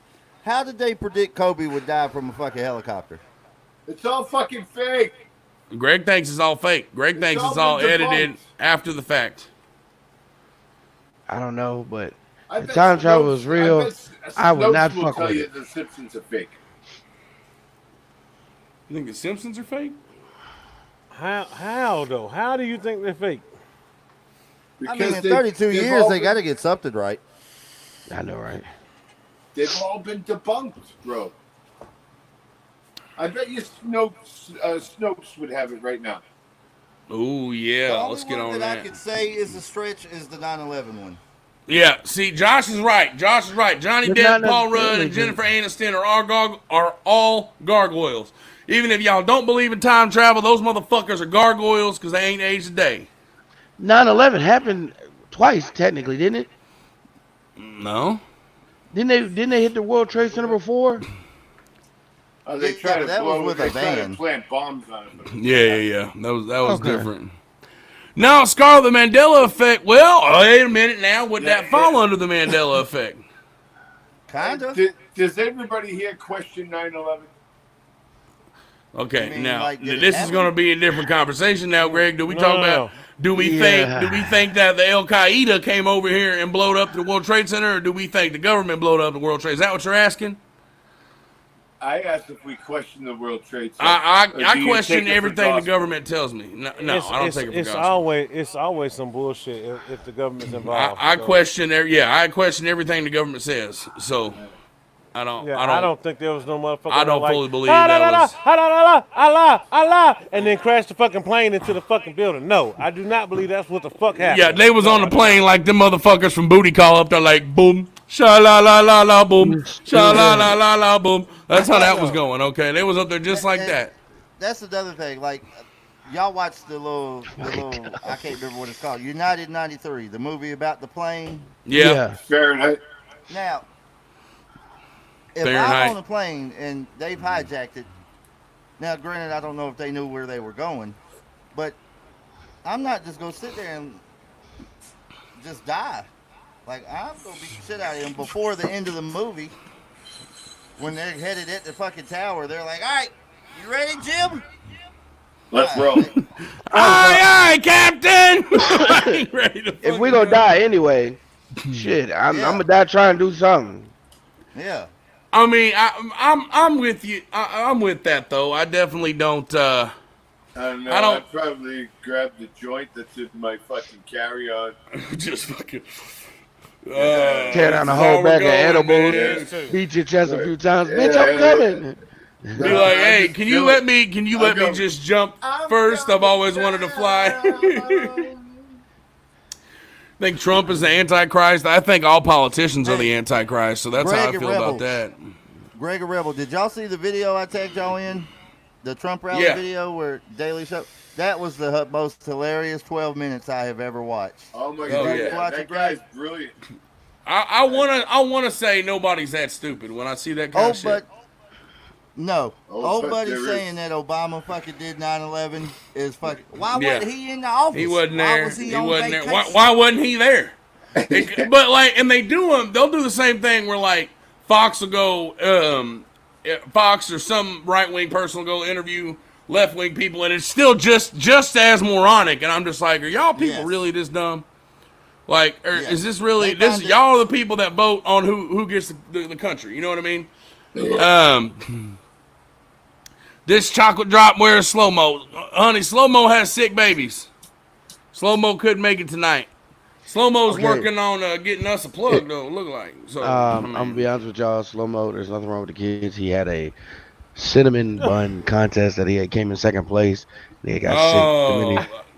how did they predict Kobe would die from a fucking helicopter? It's all fucking fake. Greg thinks it's all fake. Greg thinks it's all been edited debunked. after the fact. I don't know, but I if bet time travel Snopes- was real, bet I would Snopes not will fuck tell with you it. the Simpsons are fake. You think the Simpsons are fake? How though? How do you think they're fake? I mean, in they- 32 they've years, all they been- got to get something right. I know, right? They've all been debunked, bro. I bet you Snopes would have it right now. Oh The yeah, only let's get one on that I that. could say is a stretch is the 9/11 one. Yeah, see, Josh is right. Josh is right. Johnny But Depp, not Paul Rudd, necessarily, and Jennifer Aniston are all gargoyles. Even if y'all don't believe in time travel, those motherfuckers are gargoyles because they ain't aged a day. 9/11 happened twice, technically, didn't it? No. Didn't they hit the World Trade Center before? They Yeah, try but to that blow was it. with They a try to van. plant bombs on it. but- Yeah. That was Okay. different. No, Scar, the Mandela effect. Well, wait a minute now. Would Yeah, that fall yeah. under the Mandela effect? Kind of. Does everybody here question 9/11? Okay, You mean, now like, did it this is happen? going to be a different conversation. Now, Greg, do we talk No. about? Do we Yeah. think that the Al Qaeda came over here and blowed up the World Trade Center, or do we think the government blowed up the World Trade? Is that what you're asking? I asked if we question the World Trade Center. I or do I you question take it for everything the gospel? government tells me. No, I don't take it for it's gospel. It's always some bullshit if the government's involved. I so- question I question everything the government says. So I don't. Yeah, I don't. think there was no motherfucker. I don't like, fully believe "Ah, that la, la, was- la, la, la, la, la, la," and then crash the fucking plane into the fucking building. No, I do not believe that's what the fuck happened. Yeah, they was on the plane like them motherfuckers from Booty Call up there, like boom, sha la la la la boom, sha la la la la boom. That's how that was going. Okay, they was up there just like that. That's another thing. Like, y'all watched the little I can't remember what it's called. United 93, the movie about the plane. Yeah. Fahrenheit. Now, if I'm Fahrenheit. on a plane and they've hijacked it, now granted I don't know if they knew where they were going, but I'm not just gonna sit there and just die. Like I'm gonna beat the shit out of him before the end of the movie. When they're headed at the fucking tower, they're like, "All right, you ready, Jim? Let's All right, roll. Aye, Captain. I ain't ready to If we fucking gonna go. die anyway, shit, I'm Yeah. gonna die trying to do something. Yeah. I mean, I'm with you. I'm with that though. I definitely don't. I don't know. I don't- I'd probably grab the joint that's in my fucking carry-on. Just fucking. Tear down this a is whole how we're bag of going, edibles, man. Yes, too. beat your chest a few times. Yeah, Bitch, I'm yeah, coming. Be like, hey, just can you feel let it. me? Can you let me go, just jump I'm first? I've coming always wanted to fly. down. Think Trump is the Antichrist. I think all politicians are the Antichrist. So that's how I Greg feel and about Rebels. that. Greg Rebel, did y'all see the video I tagged y'all in? The Trump rally Yeah. video where Daily Show? That was the most hilarious 12 minutes I have ever watched. Oh my Oh, god, yeah. Watch that it, guy's Greg. brilliant. I wanna say nobody's that stupid when I see that kind Oh, of shit. but no. Oh, Oh, but buddy there saying is. that Obama fucking did 9/11 is fucking. Why Yeah. wasn't he in the office? He wasn't Why there. was he, He on wasn't vacation? there. Why wasn't he there? But like, and they'll do the same thing where like Fox will go, Fox or some right wing person will go interview left wing people, and it's still just as moronic. And I'm just like, are y'all people Yes. really this dumb? Like, Yes. is this really They this? find it- Y'all are the people that vote on who gets the country. You know what I mean? This chocolate drop wears slow mo, honey. Slow mo has sick babies. Slow mo couldn't make it tonight. Slow mo's Okay. working on getting us a plug though. Look like so. I I'm gonna mean, be honest with y'all. Slow mo. There's nothing wrong with the kids. He had a cinnamon bun contest that came in second place. They got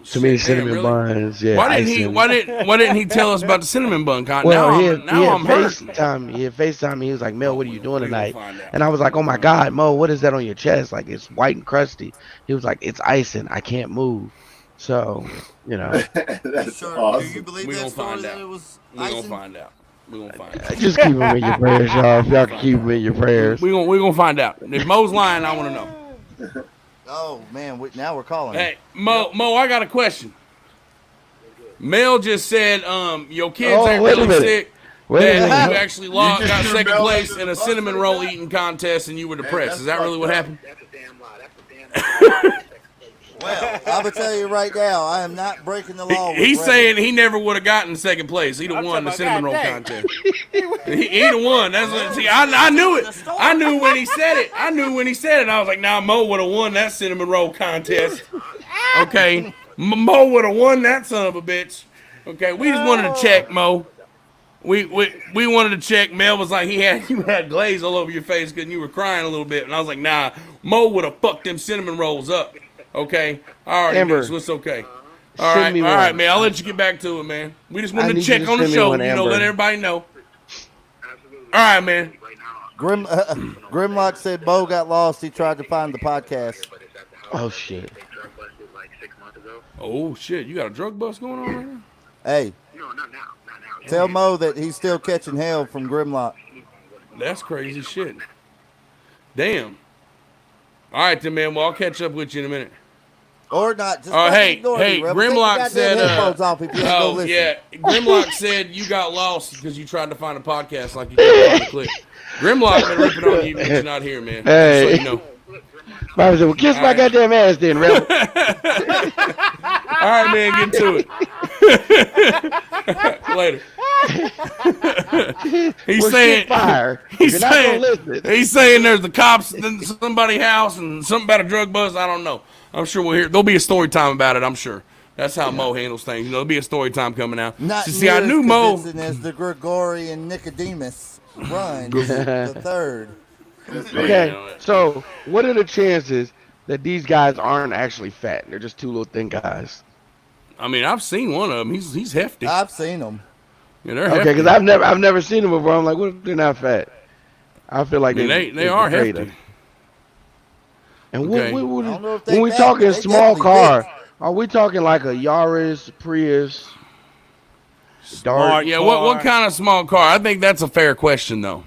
too many shit, cinnamon damn, really? buns. Yeah, Why didn't icing. why didn't he tell us about the cinnamon bun contest? Well, Now I'm hurt. FaceTime. He had FaceTime me. He was like, Mel, what are you doing We gonna tonight? find out. And I was like, oh my God, Mo, what is that on your chest? Like, it's white and crusty. He was like, it's icing. I can't move. So, you know, That's Sure. awesome. Do you believe We that gonna story find that out. it was We gonna icing? find out. We gonna find out. just keep him in your prayers, y'all. If y'all can keep him in your prayers. We gonna find out. If Mo's lying, I want to know. Oh man, now we're calling. him. Hey, Mo, I got a question. Mel just said, your kids Oh, ain't wait a really minute. sick. Wait a That minute. you actually just got threw second Mel place under in the a bus cinnamon like roll that? eating contest, and you were depressed. that's Is that really what fucked up. happened? That's a damn lie. That's a damn lie. Well, I'm gonna tell you right now, I am not breaking the law. He's with saying he never would have gotten second place. He'd have I'm won the talking cinnamon roll about, contest. He'd have won. That's what. See, I knew it. I knew when he said it. I was like, nah, Mo would have won that cinnamon roll contest. Okay, Mo would have won that son of a bitch. Okay, we just wanted to check, Mo. We wanted to check. Mel was like, you had glaze all over your face because you were crying a little bit, and I was like, nah, Mo would have fucked them cinnamon rolls up. Okay, I already knew, Amber, so it's okay. send me all right, one. man. I'll let you get back to it, man. We just I wanted to need you check to on the send me show, one, let Amber. everybody know. Absolutely. All right, man. Right now, Grimlock said Bo got lost. He tried to find the podcast. but it's at the house. Oh, shit. They drug busted like 6 months ago. Oh shit, you got a drug bust going on right now? Hey, No, not now. Not now. tell Mo that he's still catching hell from Grimlock. That's crazy shit. Damn. All right, then, man. Well, I'll catch up with you in a minute. Or not. Just Oh, fucking hey, ignore me, hey, Rebel. Take your Grimlock goddamn said, headphones off if you ain't gonna Oh, listen. yeah. Grimlock said you got lost because you tried to find a podcast like you couldn't find a clip. Grimlock been ripping on you, but you're not here, man. Hey. Just so you know. Bobby said, well, kiss my All right. goddamn ass then, Rebel. All right, man. Get to it. Later. He's Well, saying shit fire. He's You're not saying, gonna listen. he's saying there's the cops in somebody's house and something about a drug bust. I don't know. I'm sure we'll hear. There'll be a story time about it. I'm sure. That's how Mo handles things. You know, there'll be a story time coming out. Not See, I near knew as Mo. convincing as the Gregorian Nicodemus run the third. Okay, so what are the chances that these guys aren't actually fat? They're just two little thin guys. I mean, I've seen one of them. He's hefty. I've seen them. Yeah, they're Okay, hefty. because I've never seen them before. I'm like, what if they're not fat? I feel like I mean, they are hefty. And Okay. what I don't know if when they we that, talking they small definitely car, fixed. are we talking like a Yaris, Prius, Dart? Smart Yeah, what car. kind of small car? I think that's a fair question, though.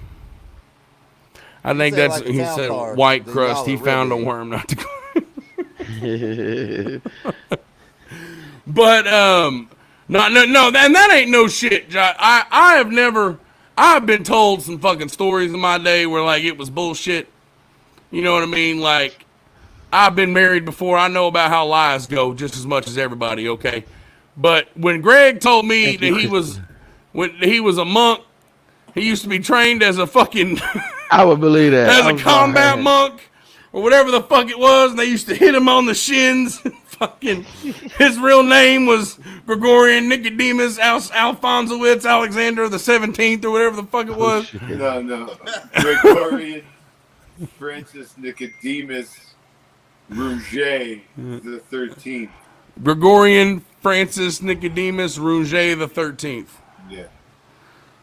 I You think say that's, like a he town said, car, white then crust. y'all He are real found a big. worm not to go. But, no, and that ain't no shit, Josh. I have never, I've been told some fucking stories in my day where, like, it was bullshit. You know what I mean? Like, I've been married before. I know about how lies go just as much as everybody, okay? But when Greg told me Thank that you, Chris. when he was a monk, he used to be trained as a fucking I would believe that. as a I'm combat sorry. monk or whatever the fuck it was, and they used to hit him on the shins. Fucking, his real name was Gregorian Nicodemus Alphonsowitz Alexander the 17th or whatever the fuck it Oh was. shit. No. Gregorian Francis Nicodemus Rouget the 13th. Gregorian Francis Nicodemus Rouget the 13th. Yeah.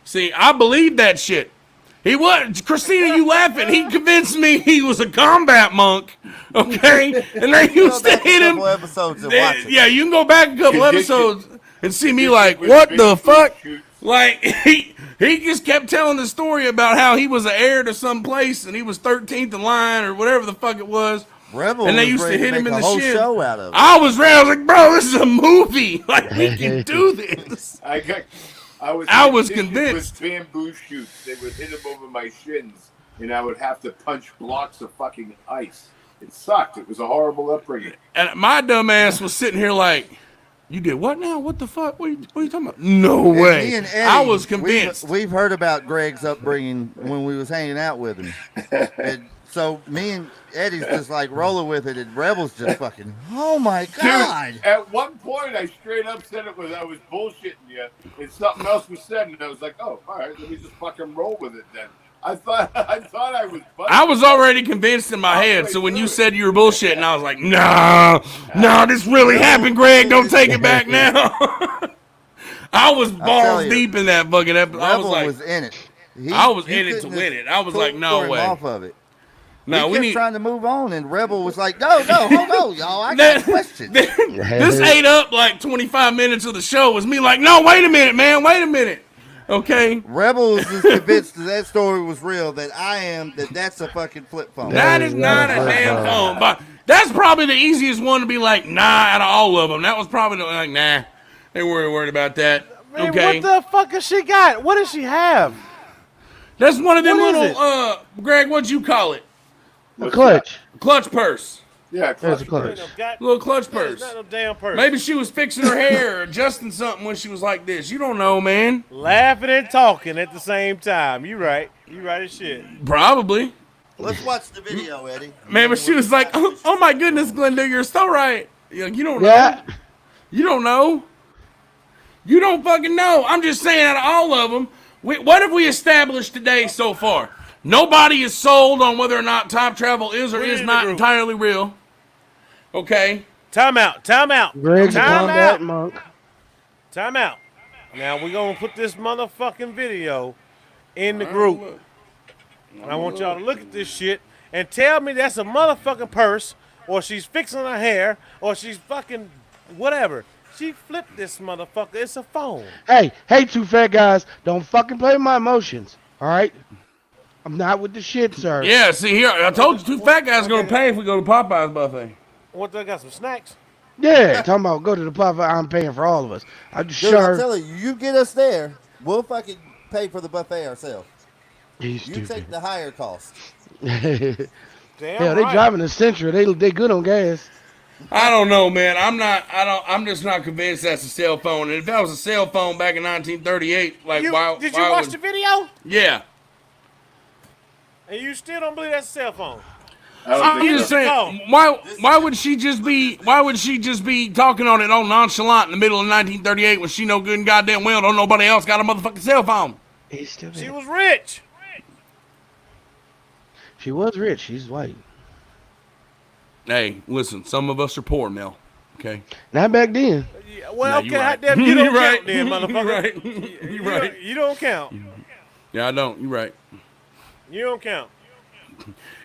See, I believe that shit. He was, Christina, you laughing. He convinced me he was a combat monk, okay? And they Go used to back a hit him. couple episodes and watch it. Yeah, you can go back a couple Condition- episodes and see me condition like, with what big the boot fuck? shoots. Like, he just kept telling the story about how he was an heir to some place and he was 13th in line or whatever the fuck it was. Rebel And they was used to ready hit to him make in a the whole shin. show out of it. I was ready. I was like, bro, this is a movie. Like, we can do this. I was conditioned convinced. with bamboo shoots. They would hit them over my shins, and I would have to punch blocks of fucking ice. It sucked. It was a horrible upbringing. And my dumb ass was sitting here like, you did what now? What the fuck? What are you talking about? No And way. me and Eddie, I was convinced. We've heard about Greg's upbringing when we was hanging out with him. And so me and Eddie's just like rolling with it, and Rebel's just fucking, oh my God. Dude, at one point, I straight up said it was I was bullshitting you, and something else was said, and I was like, "Oh, all right, let me just fucking roll with it then." I thought I was. I was already convinced in my head. So when you said you were bullshitting, I was like, no, this really happened, Greg. Don't take it back now. I was balls deep in that fucking episode. I was Rebel like, was in it. I was you in it to couldn't win have it. I was like, no tore him way. off of it. No, we we kept need. trying to move on, and Rebel was like, no, hold on, y'all. I got a question. This ate up like 25 minutes of the show. Was me like, no, wait a minute, man, wait a minute. Okay. Rebel was just convinced that story was real. That I am. That's a fucking flip phone. That is not a damn phone. But that's probably the easiest one to be like, nah, out of all of them. That was probably like, nah, they weren't worried about that. Man, Okay. what the fuck has she got? What does she have? That's one of them What is little, Greg, what'd you call it? A clutch. Clutch purse. Yeah, There's a clutch. Little clutch purse. Not no damn purse. Maybe she was fixing her hair or adjusting something when she was like this. You don't know, man. Laughing and talking at the same time. You right. You right as shit. Probably. Let's watch the video, Eddie. Man, but she was like, oh my goodness, Glenda, you're so right. You don't know. Yeah. You don't know. You don't fucking know. I'm just saying, out of all of them, what have we established today so far? Nobody is sold on whether or not time travel is or is not entirely real. Okay? Time out. Greg's a Time combat out. monk. Time out. Now we're gonna put this motherfucking video in the group. And I want y'all to look at this shit and tell me that's a motherfucking purse, or she's fixing her hair, or she's fucking whatever. She flipped this motherfucker. It's a phone. Hey, two fat guys, don't fucking play with my emotions. All right? I'm not with the shit, sir. Yeah, see here, I told you two fat guys are going to pay if we go to Popeye's buffet. What, they got some snacks? Yeah, talking about go to the pub. I'm paying for all of us. I'm Dude, sure. I'm telling you, you get us there, we'll fucking pay for the buffet ourselves. He's You stupid. take the higher cost. Damn Hell, they right. driving the Central. They good on gas. I don't know, man. I'm just not convinced that's a cell phone. And if that was a cell phone back in 1938, like Did you watch the video? Yeah. And you still don't believe that's a cell phone? I'm just saying, why would she just be talking on it all nonchalant in the middle of 1938 when she know good and goddamn well don't nobody else got a motherfucking cell phone? He's still She there. was rich. She was rich. She's white. Hey, listen, some of us are poor, Mel. Okay. Not back then. Yeah, well, No, okay, you're right. goddamn, you don't You're right. count then, motherfucker. You're right. You're right. You don't count. Yeah, I don't. You're right. You don't count.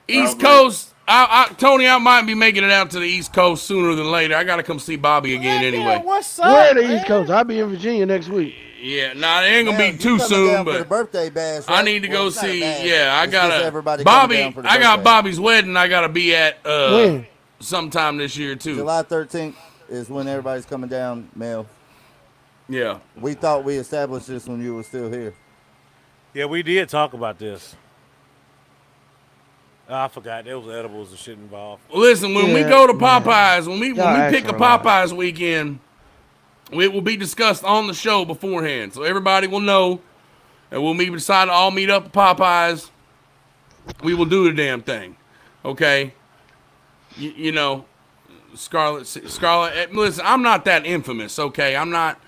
East Coast Tony, I might be making it out to the East Coast sooner than later. I got to come see Bobby again anyway. What's Where up? the East Coast? I'll be in Virginia next week. Yeah, nah, it ain't gonna Mel, be you too coming soon, down for the but birthday bash, I right? need to Well, go it's not a see. bash. Yeah, I It's just gotta. everybody coming Bobby, down for the I got birthday. Bobby's wedding. I gotta be at When? sometime this year too. July 13th is when everybody's coming down, Mel. Yeah. We thought we established this when you were still here. Yeah, we did talk about this. Oh, I forgot there was edibles and shit involved. Listen, when we Yeah, go to yeah. Popeyes, when we Y'all pick a asked for a lot. Popeyes weekend, it will be discussed on the show beforehand, so everybody will know, and we'll decide to all meet up at Popeyes. We will do the damn thing, okay? You know, Scarlett. Listen, I'm not that infamous, okay? I'm not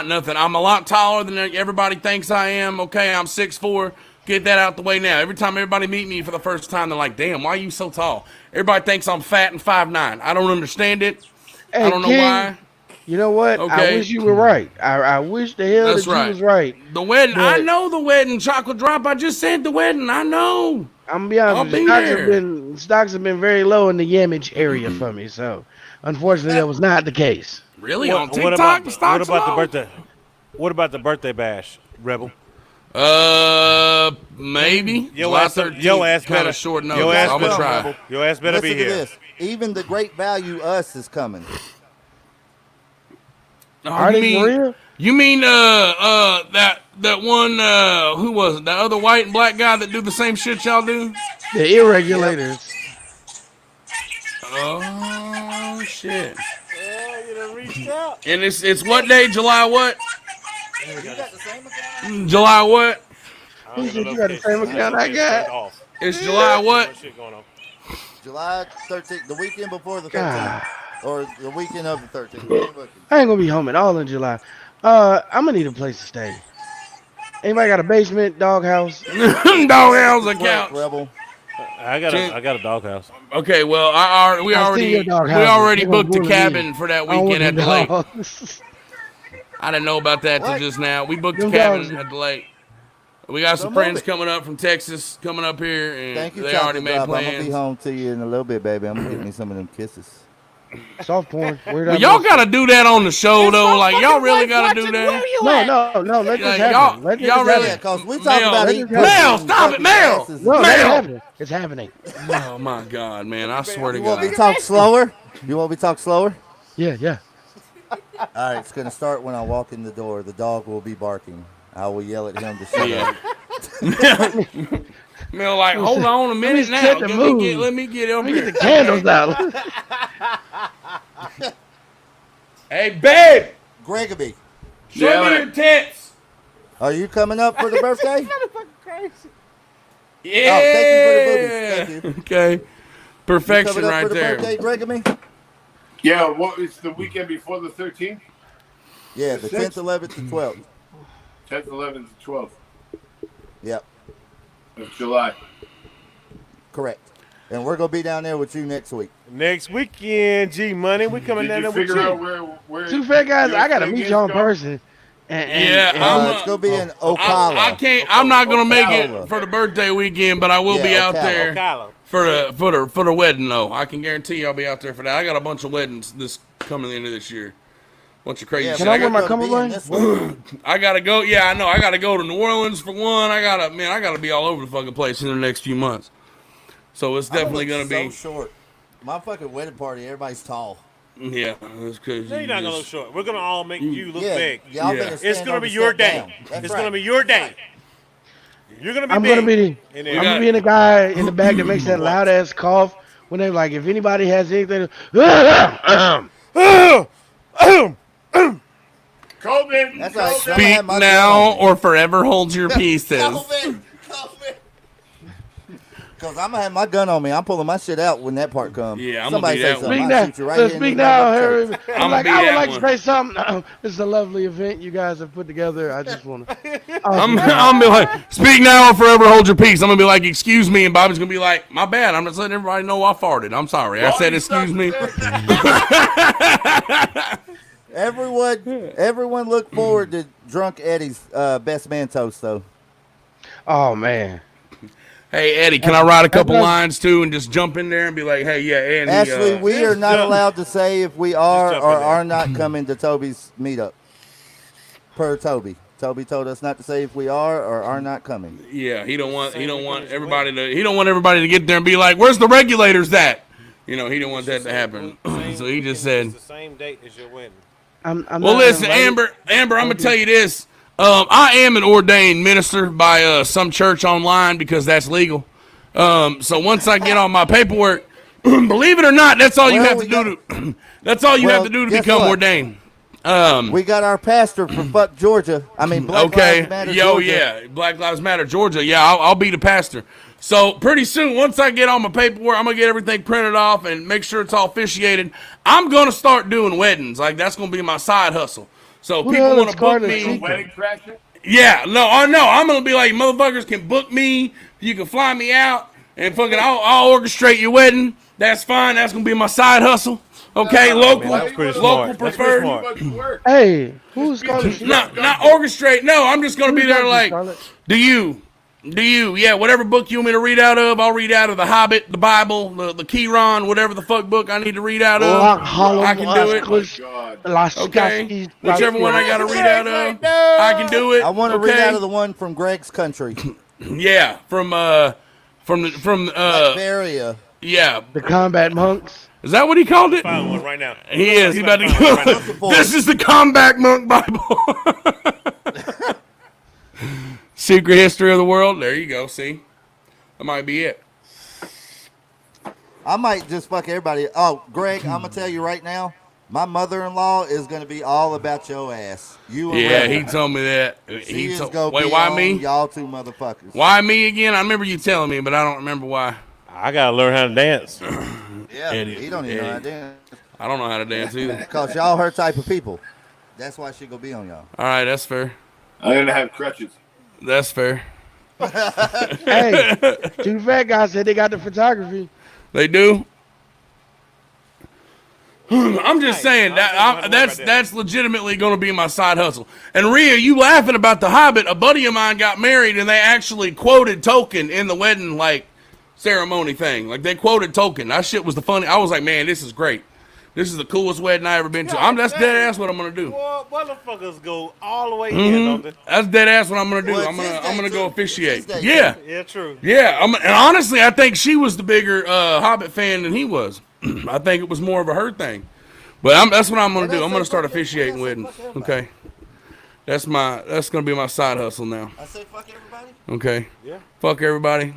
nothing. I'm a lot taller than everybody thinks I am, okay? I'm 6'4". Get that out the way now. Every time everybody meet me for the first time, they're like, "Damn, why are you so tall?" Everybody thinks I'm fat and 5'9". I don't understand it. Hey, I don't know King, why. You know what? I Okay. wish you were right. I wish the hell That's that right. you was right. The wedding. I But- know the wedding. Chocolate drop. I just said the wedding. I know. I'm gonna be honest I'll with you. be there. Stocks have been very low in the Yamage area for me. So, unfortunately, that was not the case. Really on TikTok? What about, the stocks the low? birthday? What about the birthday bash, Rebel? Maybe. Your July ass 13th, kind better. of short notice. Your ass I'm gonna better, try. Rebel. Your ass better Listen be to here. this. Even the Great Value Us is coming. Oh, Are they for real? You mean that one who was it? That other white and black guy that do the same shit y'all do? The irregulators. Oh shit! Oh, you done reached out. And it's what day? July what? You got the same account? July what? I don't He get said no you got the same notifications. account My I shit got. turned off. It's July what? Much shit going on. July 13th, the weekend before the 13th. God. Or the weekend of the 13th. I ain't gonna be home at all in July. I'm gonna need a place to stay. Anybody got a basement, doghouse? Doghouse a couch. Rebel. I got a doghouse. Okay, well, we I seen your already doghouse. They gonna booked a bully cabin me. for that I don't weekend at want the lake. dogs. I didn't know about that till What? just now. We booked a Them cabin dogs- at the lake. We got some Don't friends move it. coming up from Texas, coming up here, and Thank you, they already Chocolate made Drop. I'm going to plans. be home to you in a little bit, baby. I'm going to get me some of them kisses. Soft porn. Where But y'all gotta do that on the show though. Like y'all really gotta do that. No. Let this Like, happen. Let this y'all really- Yeah, happen. because we talk Mel, about let eating it happen. Mel, stop it, Mel. asses. No, that's Mel. happening. It's happening. Oh my God, man! I swear to You want me God. to talk slower? You want me to talk slower? Yeah. All right, it's going to start when I walk in the door. The dog will be barking. I will yell at him to shut up. Mel, like, hold on a minute me now. set the mood. Let me get over Let me here. get the candles out. Hey, babe, Gregory, show me your tits. are you coming up for the birthday? Yeah. Oh, thank you for the boobies. Thank you. Okay. You Perfection coming up right for the there. birthday, Gregory? Yeah, what is the weekend before the 13th? Yeah, the The 10th, sixth? 11th, and 12th. 10th, 11th, 12th Yep, of July. correct. And we're going to be down there with you next week. Next weekend, G Money, we coming Did down you there with figure out you. where Two fat guys. your I gotta thing meet is, you in Doc? person. Yeah, It's going to be in Ocala. I can't. I'm not gonna make Ocala. it for the birthday weekend, but I will be Yeah, out Ocala. there Kylo. for the wedding though. I can guarantee you I'll be out there for that. I got a bunch of weddings this coming into this year. Bunch of crazy Yeah, shit. Can I I, wear got, my gonna be in cummerbund? this one. I gotta go. Yeah, I know. I gotta go to New Orleans for one. I gotta be all over the fucking place in the next few months. So it's definitely gonna so be. short. My fucking wedding party, everybody's tall. Yeah, it's crazy. No, you're not gonna look short. We're gonna all make you look Yeah, big. y'all Yeah. better It's stand gonna on be the your step day. down. That's It's right. gonna be your day. You're gonna be I'm big. gonna be in I'm there. gonna be the guy in the back that makes that loud ass cough when they like if anybody has anything. COVID. That's right. COVID. I'ma Speak have my now gun on me. or forever hold your pieces. COVID. Because I'm going to have my gun on me. I'm pulling my shit out when that part comes. Yeah, I'm Somebody gonna be say that something. one. I'll Speak shoot you now. right here in Speak this now, motherfucker. Harry. I'ma I'm like, be I would that like one. to say something. This is a lovely event you guys have put together. I just want to. I'm gonna be like, speak now or forever hold your peace. I'm gonna be like, excuse me, and Bobby's gonna be like, my bad. I'm just letting everybody know I farted. I'm sorry. I said, excuse me. Everyone look forward to Drunk Eddie's best man toast, though. Oh man. Hey Eddie, can I write a couple lines too and just jump in there and be like, hey, yeah, and Ashley, we are not jump- allowed to say if we are jump or in there. are not coming to Toby's meetup. Per Toby. Toby told us not to say if we are or are not coming. yeah, he don't want everybody to get there and be like, where's the regulators at? You know, he don't want that to happen. So he just said, it's the same date as your wedding. I'm well, not listen, invited. Amber, I'm gonna tell you this. I am an ordained minister by some church online because that's legal. So once I get on my paperwork, believe it or not, that's all you Well, have we to do to that's all you have to do to guess become what? ordained. We got our pastor for Fuck Georgia. I mean, Black Okay, Lives Matter, yo, Georgia. yeah, Black Lives Matter, Georgia. Yeah, I'll be the pastor. So pretty soon, once I get on my paperwork, I'm gonna get everything printed off and make sure it's all officiated. I'm gonna start doing weddings. Like that's gonna be my side hustle. So Who the people hell want is to book Scarlett me. Seeker? Wedding crasher? Yeah, no, I'm gonna be like, motherfuckers can book me. You can fly me out and fucking I'll orchestrate your wedding. That's fine. That's gonna be my side hustle. Okay, local, that's pretty local smart. That's pretty preferred. smart. Work. Hey, who's Scarlett Seeker? Not orchestrate. No, I'm just gonna Who be there talking, like, Scarlett? do you? Yeah, whatever book you want me to read out of, I'll read out of the Hobbit, the Bible, the Keyron, whatever the fuck book I need to read out of. I can do it. Okay, whichever one I gotta read out of, I can do it. I want to okay? read out of the one from Greg's country. Yeah, from Area. yeah. The combat monks. Is that what he called it? Find one right now. He is. He about to Find one right now. go. This is the Combat Monk Bible. Secret history of the world. There you go. See, that might be it. I might just fuck everybody. Oh, Greg, I'm gonna tell you right now, my mother-in-law is gonna be all about your ass. You and Yeah, Rebel. he told me that. She is told. gonna Wait, be why on me? y'all two motherfuckers. Why me again? I remember you telling me, but I don't remember why. I gotta learn how to dance. Yeah, Eddie, he don't even know how to Eddie. dance. I don't know how to dance either. Because y'all her type of people. That's why she gonna be on y'all. All right, that's fair. I'm gonna have crutches. That's fair. Hey, two fat guys said they got the photography. They do. I'm just saying that's legitimately going to be my side hustle. And Rhea, you laughing about the Hobbit? A buddy of mine got married, and they actually quoted Tolkien in the wedding like ceremony thing. Like they quoted Tolkien. That shit was the funny. I was like, man, this is great. This is the coolest wedding I ever been to. That's dead ass what I'm gonna do. Well, motherfuckers go all the way in, don't they? That's dead ass what I'm gonna do. Well, I'm it's his gonna day, go too. officiate. It's his day, Yeah, Yeah, true. yeah. And honestly, I think she was the bigger Hobbit fan than he was. I think it was more of a her thing. But that's what I'm gonna do. I'm gonna start officiating weddings. Okay, that's gonna be my side hustle now. I say fuck everybody. Okay. Yeah. Fuck everybody.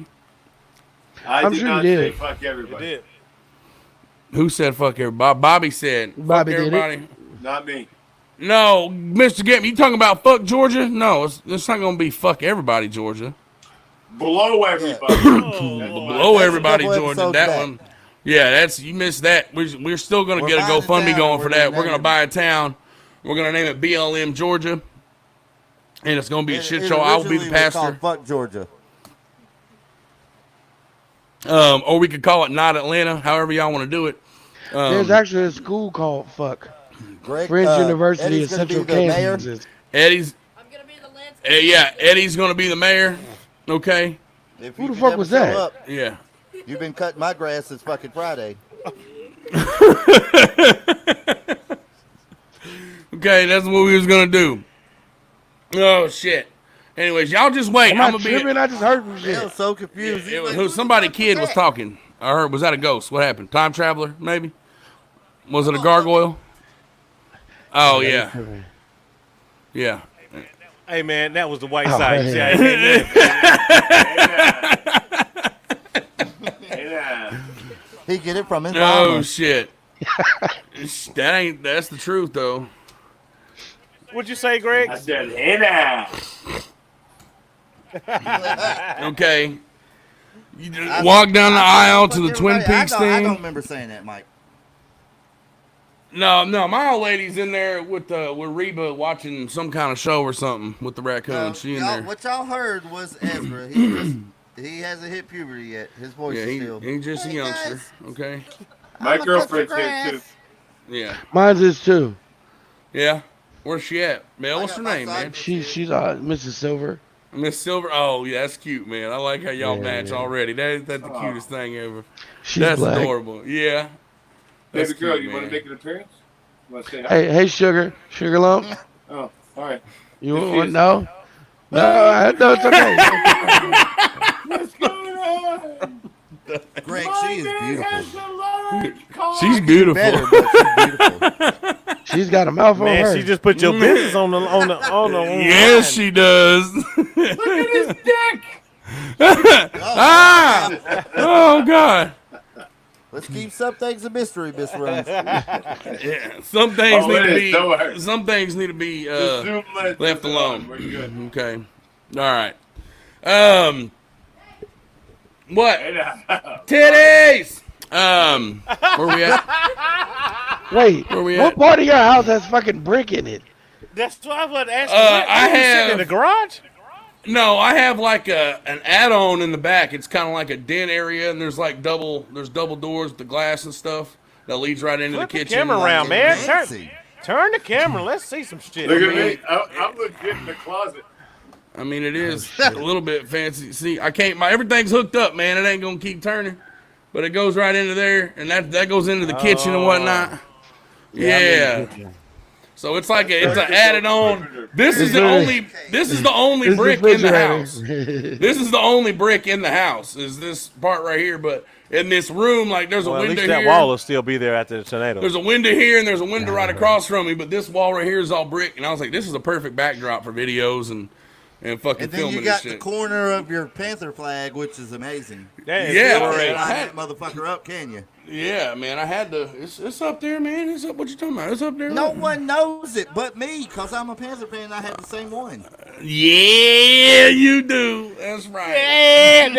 I I'm did sure not you say did. fuck You everybody. did. Who said fuck everybody? Bobby said. Bobby fuck did it. everybody. Not me. No, Mr. Getman, you talking about fuck Georgia? No, it's not gonna be fuck everybody, Georgia. Blow everybody. Blow everybody, couple Georgia. episodes That back. one. Yeah, you missed that. We're still gonna We're get a buying a GoFundMe town, going we're for that. We're naming gonna it. buy a town. We're gonna name it BLM Georgia, and it's gonna be a shit It show. I will be the originally was called pastor. Fuck Georgia. Or we could call it Not Atlanta. However y'all want to do it. There's actually a school called Fuck. Greg, French University Eddie's of gonna be Central the mayor. Kansas. Eddie's. I'm gonna be the landscape. Yeah, Eddie's gonna be the mayor. Okay. If Who you the could fuck ever was show that? up, Yeah. you've been cutting my grass since fucking Friday. Okay, that's what we was gonna do. Oh shit. Anyways, y'all just wait. Am I I'm gonna be. tripping? I just heard some I shit. was so confused. He's like, Somebody kid was talking. I heard. Was that a ghost? What happened? Time traveler? Maybe. Was it a gargoyle? Oh yeah. Yeah. Hey man, that was the white Oh, side. yeah. Hey, now. He get it from his Oh mama. shit. That's the truth though. What'd you say, Greg? I said, hey now. Okay. You just walk down the aisle to the Twin Peaks I thing. don't remember saying that, Mike. No, my old lady's in there with Reba watching some kind of show or something with the raccoon. She in there. What y'all heard was Ezra. He hasn't hit puberty yet. His voice Yeah, is still. he's just a Hey, youngster. guys. Okay. My I'm a girlfriend's country here too. grass. Yeah. Mine's is too. Yeah. Where's she at? Mel, what's her got my name, side man? She's Mrs. Silver. Miss Silver. Oh yeah, that's cute, man. I like how y'all Yeah, match yeah. already. That's the cutest thing ever. She's That's black. adorable. Yeah. That's Baby girl, cute, you want to man. make an appearance? You want to say hi? Hey, sugar lump. Oh, all right. You There she want is. no? No, it's okay. What's going on? Greg, My she is man beautiful. has a large car. She's beautiful. Better, but she's beautiful. She's got a mouth on Man, her. she just put your business on the Yes, she does. Look at his dick. Ah! Oh God. Let's keep some things a mystery, Miss Runs. Yeah. Some things Oh, need it to is. be. Don't worry. Some things need to be The zoom lens left is on. alone. We're good. Okay. All right. What? Hey, now. Titties. Where we at? Wait, Where we what at? part of your house has fucking brick in it? That's what I was asking. I You sitting have- in the garage. No, I have like an add-on in the back. It's kind of like a den area, and there's double doors with the glass and stuff that leads right into Flip the the kitchen. camera around, man. Fancy. Turn the camera. Let's see some shit. Look at me. I'm legit in the closet. I mean, it is a little bit fancy. See, I can't. Everything's hooked up, man. It ain't gonna keep turning, but it goes right into there, and that goes into the kitchen and whatnot. Yeah. So it's like it's an added on. This is the only It's brick in the refrigerator. house. This is the only brick in the house. Is this part right here? But in this room, like there's a Well, at window least that here. wall will still be there after the tornado. There's a window here and there's a window right across from me. But this wall right here is all brick, and I was like, this is a perfect backdrop for videos and fucking And then filming you got and the shit. corner of your Panther flag, which is amazing. Yeah, You man, can't I line had- that motherfucker up, can you? Yeah, man, I had to. It's up there, man. It's up. What you talking about? It's up there. No one knows it but me, because I'm a Panther fan and I have the same one. Yeah, you do. That's right. Yeah,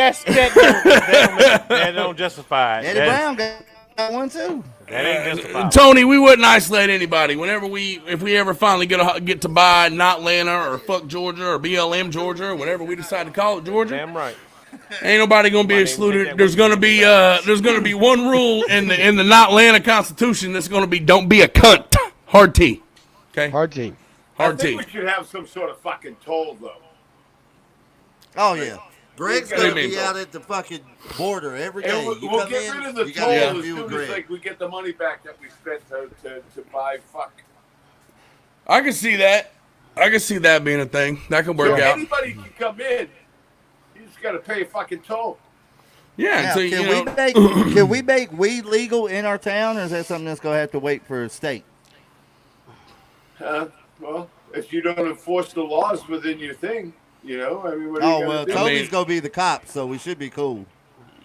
that don't justify it. Eddie Brown got one too. That ain't justified. Tony, we wouldn't isolate anybody. If we ever finally get to buy not Atlanta or fuck Georgia or BLM Georgia or whatever we decide to call it Georgia, Damn right. ain't nobody gonna be excluded. There's gonna be one rule in the not Atlanta Constitution that's gonna be don't be a cunt. Hard T. Okay. Hard team. I Hard T. think we should have some sort of fucking toll, though. Oh, yeah. Greg's What going do to you be mean? out at the fucking border every day. And You we'll come get in, rid of the you toll got to as interview with soon as Greg. we get the money back that we spent to buy fuck. I can see that. I can see that being a thing. That could work So out. anybody can come in. You just got to pay a fucking toll. Yeah. Now, Until, can we make weed legal in our town, or is that something that's going to have to wait for a state? Well, if you don't enforce the laws within your thing, I mean, what are Oh, you well, going to do? Toby's going to be the cop, so we should be cool.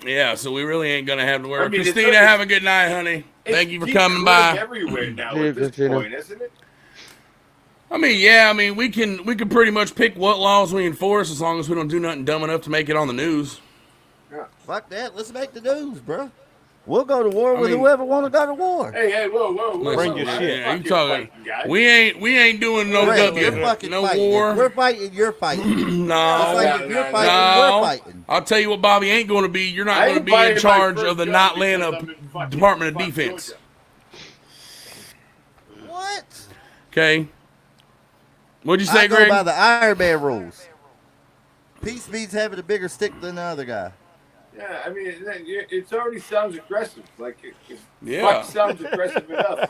Yeah, so we really ain't gonna have to worry. I mean, Christina, have a good night, honey. Thank you for coming by. Everywhere now Yeah, at this Christina. point, isn't it? I mean, yeah, we can pretty much pick what laws we enforce as long as we don't do nothing dumb enough to make it on the news. Fuck that. Let's make the news, bro. We'll go to war with mean- whoever want to go to war. Hey, whoa. Listen, your man, shit. yeah, you Fucking talking? fighting, guy. We ain't doing no Greg, W, you're fucking no fighting. war. If we're fighting, you're fighting. No, Just like if you're no, fighting, we're no. fighting. I'll tell you what, Bobby ain't going to be. You're not I going to ain't be buying in my charge first of the gun Not because Atlanta I'm in fucking Department of fuck Defense. Georgia. What? Okay. What'd you say, I go Greg? by the Iron Man rules. Peace means having a bigger stick than the other guy. Yeah, I mean, it already sounds aggressive. Like, Yeah. fuck sounds aggressive enough.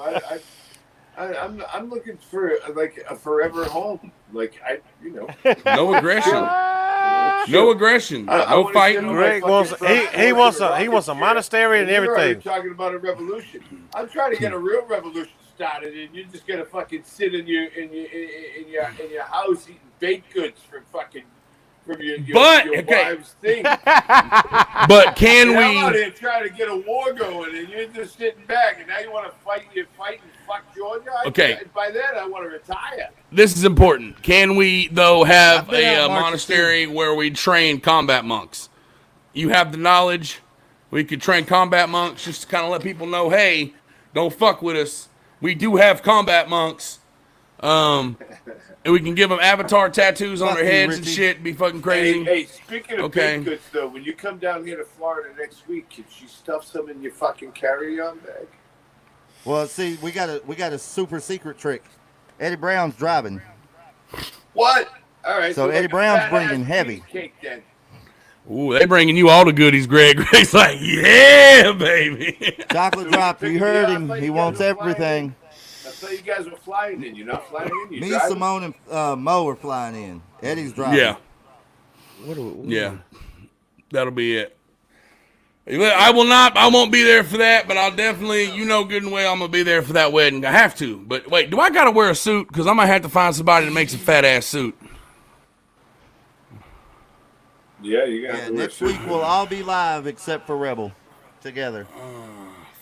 I'm looking for like a forever home. Like No aggression. No aggression. I No wanna fighting. sit on Greg my wants fucking he front wants porch a he with wants a rocket chair. monastery and You're already everything. talking about a revolution. I'm trying to get a real revolution started, and you're just gonna fucking sit in your house eating baked goods from your okay. wife's thing. But can I'm out we? here trying to get a war going, and you're just sitting back, and now you want to fight? You're fighting fuck Georgia. Okay. By then, I want to retire. This is important. Can we though have I've been out a marching, monastery where we train combat monks? You have the knowledge. We could train combat monks just to kind of let people know, hey, don't fuck with us. We do have combat monks. And we can give them avatar tattoos on Fuck their you, heads and Richie. shit. Be fucking crazy. Hey, speaking of Okay. baked goods, though, when you come down here to Florida next week, can she stuff some in your fucking carry-on bag? Well, see, we got a super secret trick. Eddie Brown's driving. What? All right. So Eddie like a Brown's fat bringing ass heavy. cheesecake then. Ooh, they bringing you all the goodies, Greg. Greg's like, yeah, baby. Chocolate So drop. you're You picking me heard up? I him. thought He you guys wants were flying everything. in. I thought you guys were flying in. You're not flying in. You're Me, driving? Simone, and Mo are flying in. Eddie's driving. Yeah, What do we, yeah. That'll be it. I will not. I won't be there for that, but I'll definitely. You know good and well I'm gonna be there for that wedding. I have to. But wait, do I gotta wear a suit? Because I might have to find somebody that makes a fat ass suit. Yeah, you got Yeah, to next week we'll all be live except for Rebel together.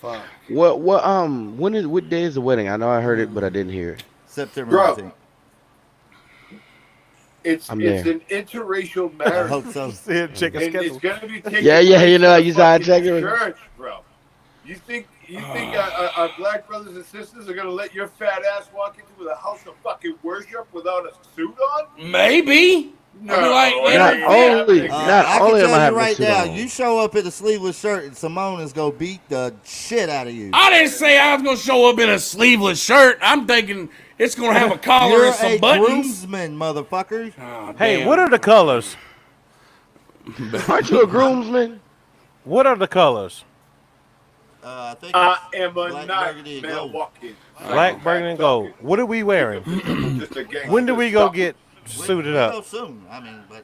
Fuck. what day is the wedding? I know I heard it, but I didn't hear it. September Bro. 19th. It's I'm it's there. an interracial I marriage. hope so. Check a And it's schedule. gonna be taking Yeah, place you know, in a you saw fucking checking. church, bro. You think our black brothers and sisters are gonna let your fat ass walk into the house of fucking worship without a suit on? Maybe. No, I'll be like, it Not ain't only- happening. not I only can am I tell you having a right suit now, on. you show up in a sleeveless shirt and Simone is gonna beat the shit out of you. I didn't say I was gonna show up in a sleeveless shirt. I'm thinking it's gonna have a collar You're and some a buttons. groomsman, motherfucker. Oh, Hey, damn. what are the colors? Aren't you a groomsman? What are the colors? I think I am a Black, not burgundy, and man gold. walking. Black, burgundy, and gold. What are we wearing? Just a gangster When do we go stuff. get suited we up? go soon. I mean, but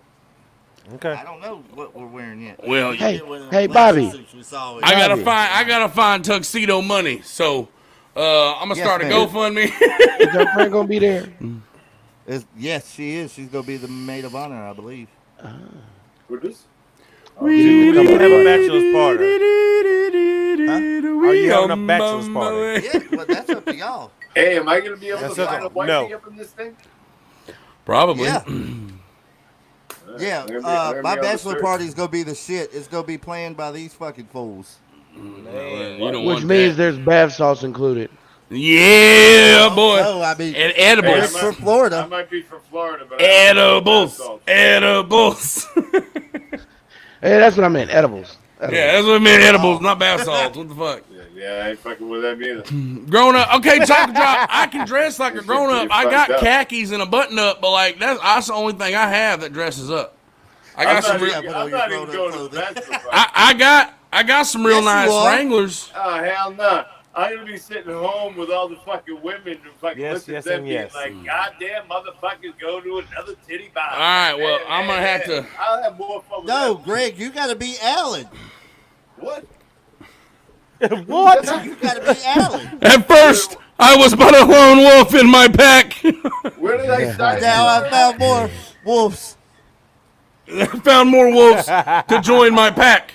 Okay. I don't know what we're wearing yet. Well, We Hey, get one of hey, them black Bobby. suits we saw I gotta Bobby. find tuxedo money. So I'm gonna Yes, start a ma'am. GoFundMe. Is your friend gonna be there? Yes, she is. She's gonna be the maid of honor, I believe. What is? Come have a bachelor's party. Are you having a bachelor's party? Yeah, but that's up to y'all. Hey, am I gonna be able That's to okay. find a wifey No. up in this thing? Probably. Yeah. Yeah, I'm gonna be my on the bachelor search. party is gonna be the shit. It's gonna be planned by these fucking fools. You don't Which want means that. there's bath salts included. Yeah, boy. No, I mean, And Hey, edibles. It's from Florida. I might be from Florida, but I don't know about Edibles. bath salts. Edibles. Hey, that's what I meant. Edibles. Yeah, that's what I meant. Edibles, not bath salts. What the fuck? Yeah, I ain't fucking with them either. Grown up. Okay, chocolate drop. I can dress like a This grown shit up. pretty I got fucked up. khakis and a button up, but like that's the only thing I have that dresses up. I got some real. put on I'm your not even grown-up going to clothing. bachelor party. I got some real Yes, you nice are. Wranglers. Oh, hell no. I'm going to be sitting home with all the fucking women and fucking Yes, listen yes, to them and being yes. like, goddamn motherfuckers, go to another titty bar. All right, well, I'm gonna have to- I'll have more fun with No, that. Greg, you gotta be Alan. What? What? You gotta be Alan. At first, I was but a lone wolf in my pack. Where did I start? Now I found more wolves. I found more wolves to join my pack.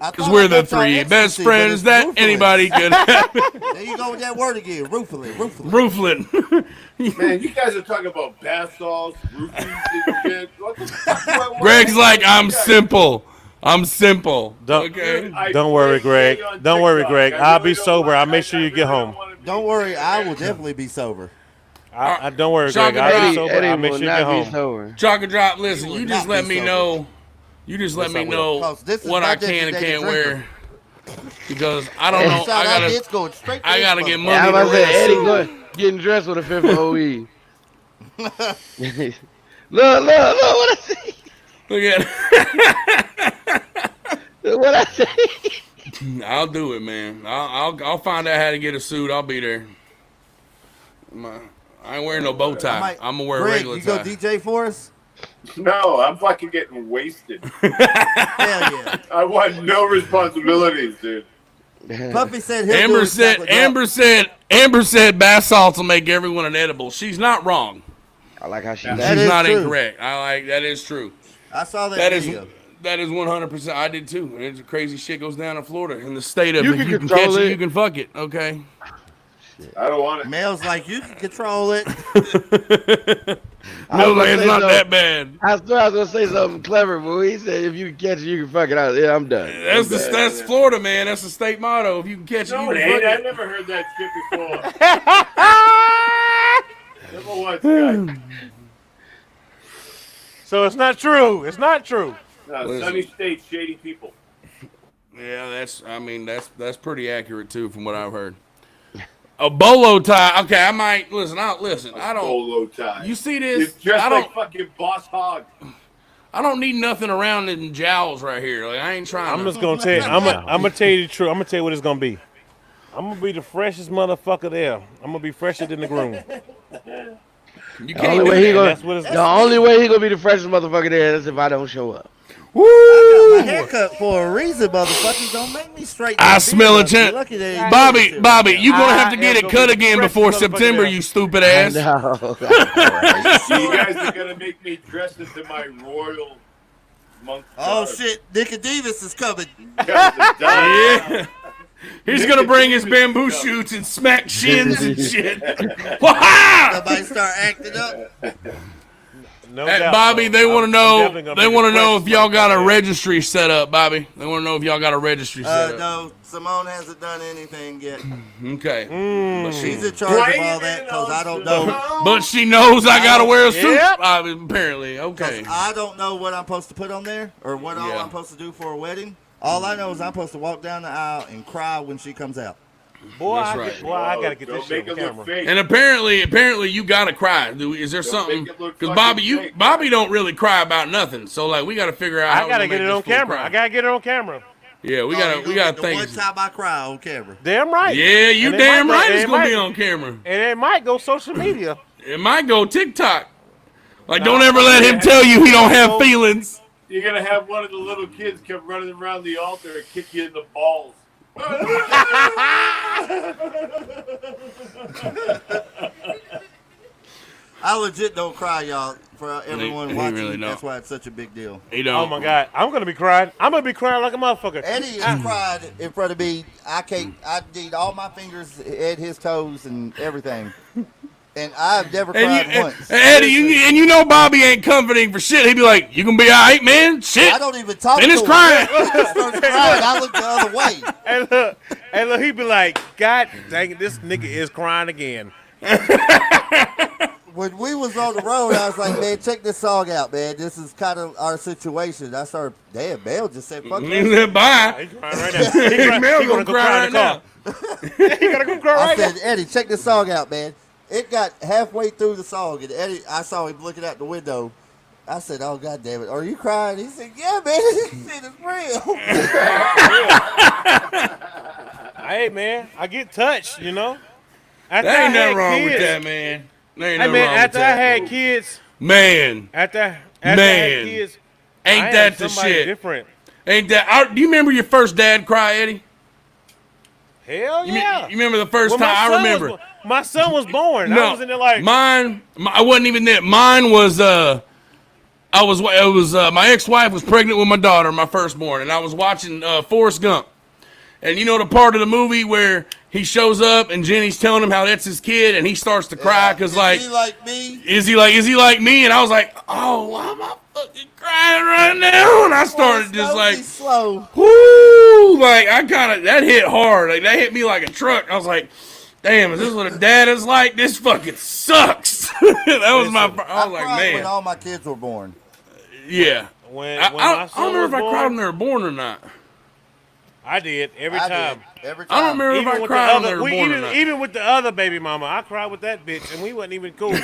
I Because thought we're I the got y'all three best ecstasy, but friends it's that ruthless. anybody could have. There you go with that word again. Ruthless. Rooflet. Man, you guys are talking about bath salts, roofies, and shit. What the fuck do I want? Greg's like, I'm simple. I'm simple. Don't- Okay. Don't worry, Greg. Don't worry, Greg. I'll be sober. I'll make sure you get home. Don't worry, I will definitely be sober. I don't worry, Chocolate Greg. I'll be Eddie- sober. Eddie I'll make will sure you get not be home. sober. Chocolate drop, listen, You will you just not let be me sober. know. You just let Yes, me I will. know 'Cause this is what my I can and designated can't drinker. wear. Because I don't know. Shout I out, gotta. it's going straight to I this gotta get motherfucker. money. Yeah, I was about to to say, Eddie wear. getting dressed with a fifth of OE. Look, what I see. Look at. What I see. I'll do it, man. I'll find out how to get a suit. I'll be there. I ain't wearing no bow tie. I'm gonna wear a Greg, regular you go tie. DJ for us? No, I'm fucking getting wasted. Hell yeah. I want no responsibilities, dude. Puffy said he'll do his chocolate drop. Amber said bath salts will make everyone an edible. She's not wrong. I like how she That She's is not true. incorrect. I like that is true. I saw that That is video. 100%. I did too. And it's crazy shit goes down in Florida. In the state of You if can you can control catch it, it. you can fuck it. Okay. I don't want it. Mel's like, you can control it. No, gonna it's say not so. that bad. I swear I was gonna say something clever, but he said if you can catch it, you can fuck it out. Yeah, I'm done. That's Florida, man. That's the state motto. If you can catch it, No, you it can ain't. fuck I've it. never heard that shit before. Never once, guy. So it's not true. It's not true. No, sunny state, shady people. Yeah, that's pretty accurate too, from what I've heard. A bolo tie. Okay, I might listen. I don't. Bolo tie. You see You're this? dressed I don't. like fucking Boss Hog. I don't need nothing around in jowls right here. Like I ain't trying. I'm to, just gonna tell you. I'm gonna tell you the truth. I'm gonna tell you what it's gonna be. I'm gonna be the freshest motherfucker there. I'm gonna be fresher than the groom. You The can't only do way he that. gonna, That's what it's the only way he gonna be the freshest motherfucker there is if I don't show up. I got my haircut for a reason, motherfuckers. Don't make me straighten. I my smell beard a up. You're chance. lucky they ain't Bobby, doing shit Bobby, right you gonna have to I get am it gonna cut be the again freshest before motherfucker September. there. You stupid ass. No. You guys are gonna make me dress into my royal monk. now. Oh garb. shit, Nicodemus is coming. You guys are done. Yeah. He's gonna bring his bamboo shoots and smack shins and shit. Wah-ha! Somebody start acting up. No Hey, doubt, Bobby, though. they want to I'm know. definitely gonna They be want to the know if freshest y'all got a motherfucker there. registry set up, Bobby. They want to know if y'all got a registry set up. No, Simone hasn't done anything yet. Okay. She's in charge of Bring all it that in because I don't on know. Simone. But she knows I gotta wear a suit. Yep. Apparently, okay. I don't know what I'm supposed to put on there or what all Yeah. I'm supposed to do for a wedding. All I know is I'm supposed to walk down the aisle and cry when she comes out. Boy, That's I right. gotta get this Don't shit make on it look camera. fake. And apparently, you gotta cry. Is there something? make it look Because fucking fake. Bobby don't really cry about nothing. So like, we gotta figure out. How I gotta we get make it on this fool camera. cry. I gotta get it on camera. Yeah, we Oh, gotta you gonna get the think. one time I cry on camera. Damn right. Yeah, you And it damn might go- right. and It's it gonna might- be on camera. And it might go social media. It might go TikTok. Like, Nah, don't ever let him tell you he don't have feelings. You're gonna have one of the little kids come running around the altar and kick you in the balls. I legit don't cry, y'all. For everyone he watching, really don't. that's why it's such a big deal. He don't. Oh my God, I'm gonna be crying. I'm gonna be crying like a motherfucker. Eddie has cried in front of me. I need all my fingers at his toes and everything. And I've never cried once. And Eddie, you know Bobby ain't comforting for shit. He'd be like, "You gonna be all right, man? Shit." I don't even talk Finish to him. crying. He just starts crying. I look the other way. And look, he be like, God dang it, this nigga is crying again. When we was on the road, I was like, man, check this song out, man. This is kind of our situation. I started, damn, Mel just said, fuck He that. said, bye. He crying right now. Mel He gonna go cry in the car. He gonna go cry I right now. said, Eddie, check this song out, man. It got halfway through the song, and Eddie, I saw him looking out the window. I said, oh, God damn it. Are you crying? He said, yeah, man. He said, it's real. Hey man, I get touched, you know. After There I ain't had nothing wrong with kids- that, man. There ain't Hey nothing man, wrong with after I that. had kids, Man, after I Man. had kids, I ain't am that the somebody shit? different. Ain't that? Do you remember your first dad cry, Eddie? Hell You, yeah. you remember the first When time? my I son remember. was, my son was born. I was in there like, I wasn't even there. Mine was it was my ex-wife was pregnant with my daughter, my firstborn, and I was watching Forrest Gump. And you know the part of the movie where he shows up and Jenny's telling him how that's his kid, and he starts to cry because Is he like me? is he like me? And I was like, oh, why am I fucking crying right now? And I started just like, slow. whoo, like I kind of that hit hard, like that hit me like a truck. I was like, damn, is this what a dad is like? This fucking sucks. That was my. I was like, cried when man, all my kids were born. yeah. when I my don't son remember if was I cried born, when they were born or not. I did every I time. did. Every time. I don't remember if I Even with, the cried when they other, were born or not. even with the other baby mama, I cried with that bitch, and we wasn't even cool. When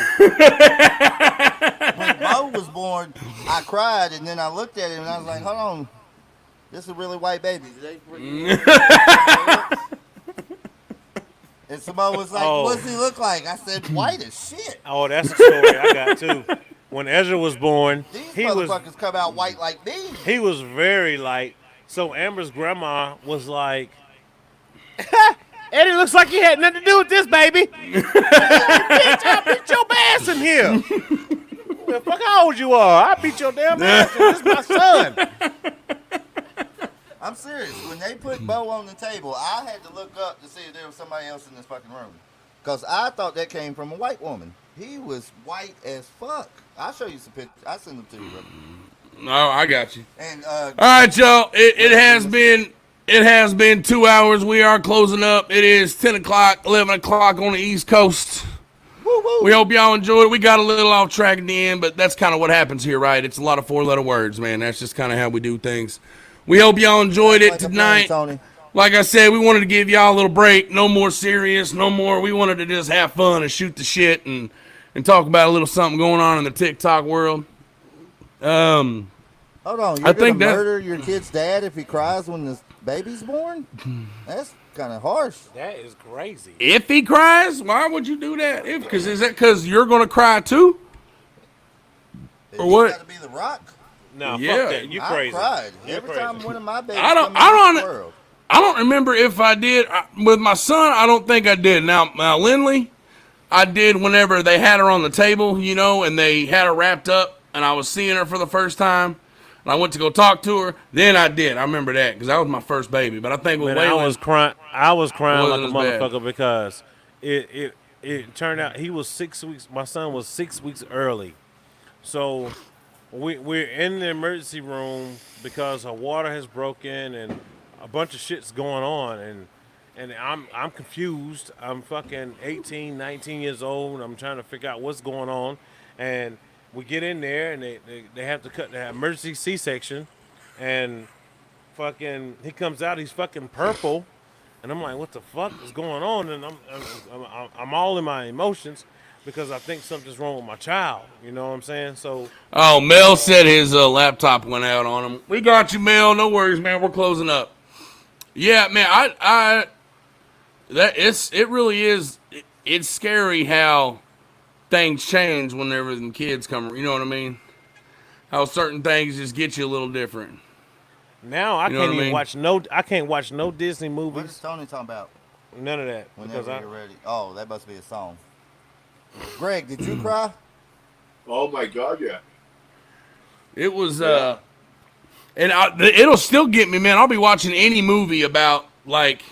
Bo was born, I cried, and then I looked at him, and I was like, hold on. This is a really white baby. And Simone was like, Oh. what does he look like? I said, white as shit. Oh, that's a story I got too. When Ezra was born, These he was motherfuckers come out white like me. he was very light. So Amber's grandma was like, Eddie looks like he had nothing to do with this, baby. Bitch, I beat your ass in here. The fuck how old you are? I beat your damn ass. This is my son. I'm serious. When they put Bo on the table, I had to look up to see if there was somebody else in this fucking room. Because I thought that came from a white woman. He was white as fuck. I'll show you some pictures. I'll send them to you, bro. Oh, I got you. And All right, y'all. It has been 2 hours. We are closing up. It is 10 o'clock, 11 o'clock on the East Coast. We hope y'all enjoyed it. We got a little off track at the end, but that's kind of what happens here, right? It's a lot of 4-letter words, man. That's just kind of how we do things. We hope y'all enjoyed it like a plane, tonight. Tony. like I said, we wanted to give y'all a little break. No more serious, no more. We wanted to just have fun and shoot the shit and talk about a little something going on in the TikTok world. Hold on, you're I gonna think that murder your kid's dad if he cries when the baby's born? That's kind of harsh. That is crazy. if he cries, why would you do that? Because is that because you're gonna cry too, or He what? got to be the Rock. No, Yeah. fuck that. You I crazy. cried You're every crazy. time one of my babies I don't- come I into don't- this world. I don't remember if I did with my son. I don't think I did. Now Lindley, I did whenever they had her on the table, and they had her wrapped up, and I was seeing her for the first time, and I went to go talk to her. Then I did. I remember that because that was my first baby. But I think with Man, I Waylon, was crying. I was crying like a wasn't as bad. motherfucker because it turned out he was 6 weeks. My son was 6 weeks early, so we're in the emergency room because her water has broken and a bunch of shit's going on, and I'm confused. I'm fucking 18, 19 years old. And I'm trying to figure out what's going on, and we get in there and they have to cut the emergency C-section, and fucking he comes out. He's fucking purple. And I'm like, what the fuck is going on? And I'm all in my emotions because I think something's wrong with my child. You know what I'm saying? So Oh, Mel said his laptop went out on him. We got you, Mel. No worries, man. We're closing up. Yeah, man. It really is. It's scary how things change whenever the kids come. You know what I mean? How certain things just get you a little different. now I You know can't what I even mean? watch no. I can't watch no Disney What is movies. Tony talking about? None of that because Whenever you're ready. Oh, that must be a song. Greg, did you cry? Oh my God, yeah. It was, it'll still get me, man. I'll be watching any movie about like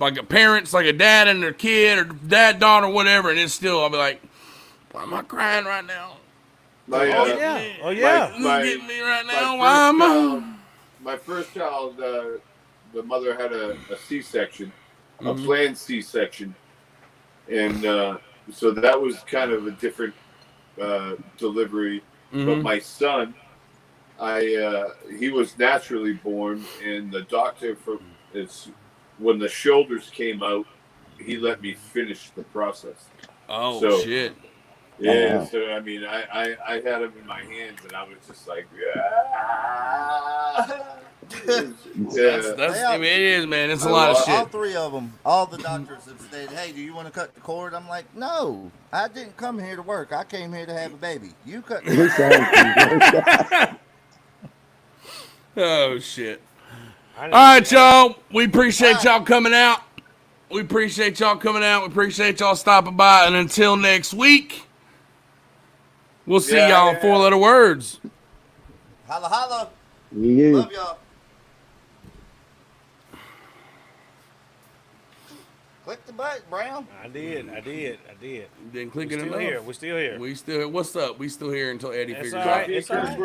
a parents, like a dad and their kid, or dad, daughter, whatever, and it's still, I'll be like, why am I crying right now? My, oh yeah, oh yeah. This is getting me right now. my Why am first I? child, my first child, the mother had a C-section, a planned C-section, and so that was kind of a different delivery. But my son, he was naturally born, and the doctor when the shoulders came out, he let me finish the process. Oh, So- shit. Yeah, so I mean, I had him in my hands, and I was just like, That's, I mean, it is, man. It's a lot of All shit. three of them, all the doctors have said, hey, do you want to cut the cord? I'm like, no, I didn't come here to work. I came here to have a baby. You cut the cord. Oh, shit. I didn't All right, even- y'all. We appreciate y'all coming out. We appreciate y'all coming out. We appreciate y'all stopping by. And until next week, we'll see y'all in four-letter words. Holla, holla. Yeah. Love y'all. Click the button, Brown. I did. Didn't We're click it still enough. here. We're still here. We still. What's up? We still here until Eddie That's figures all right. out. It's all right.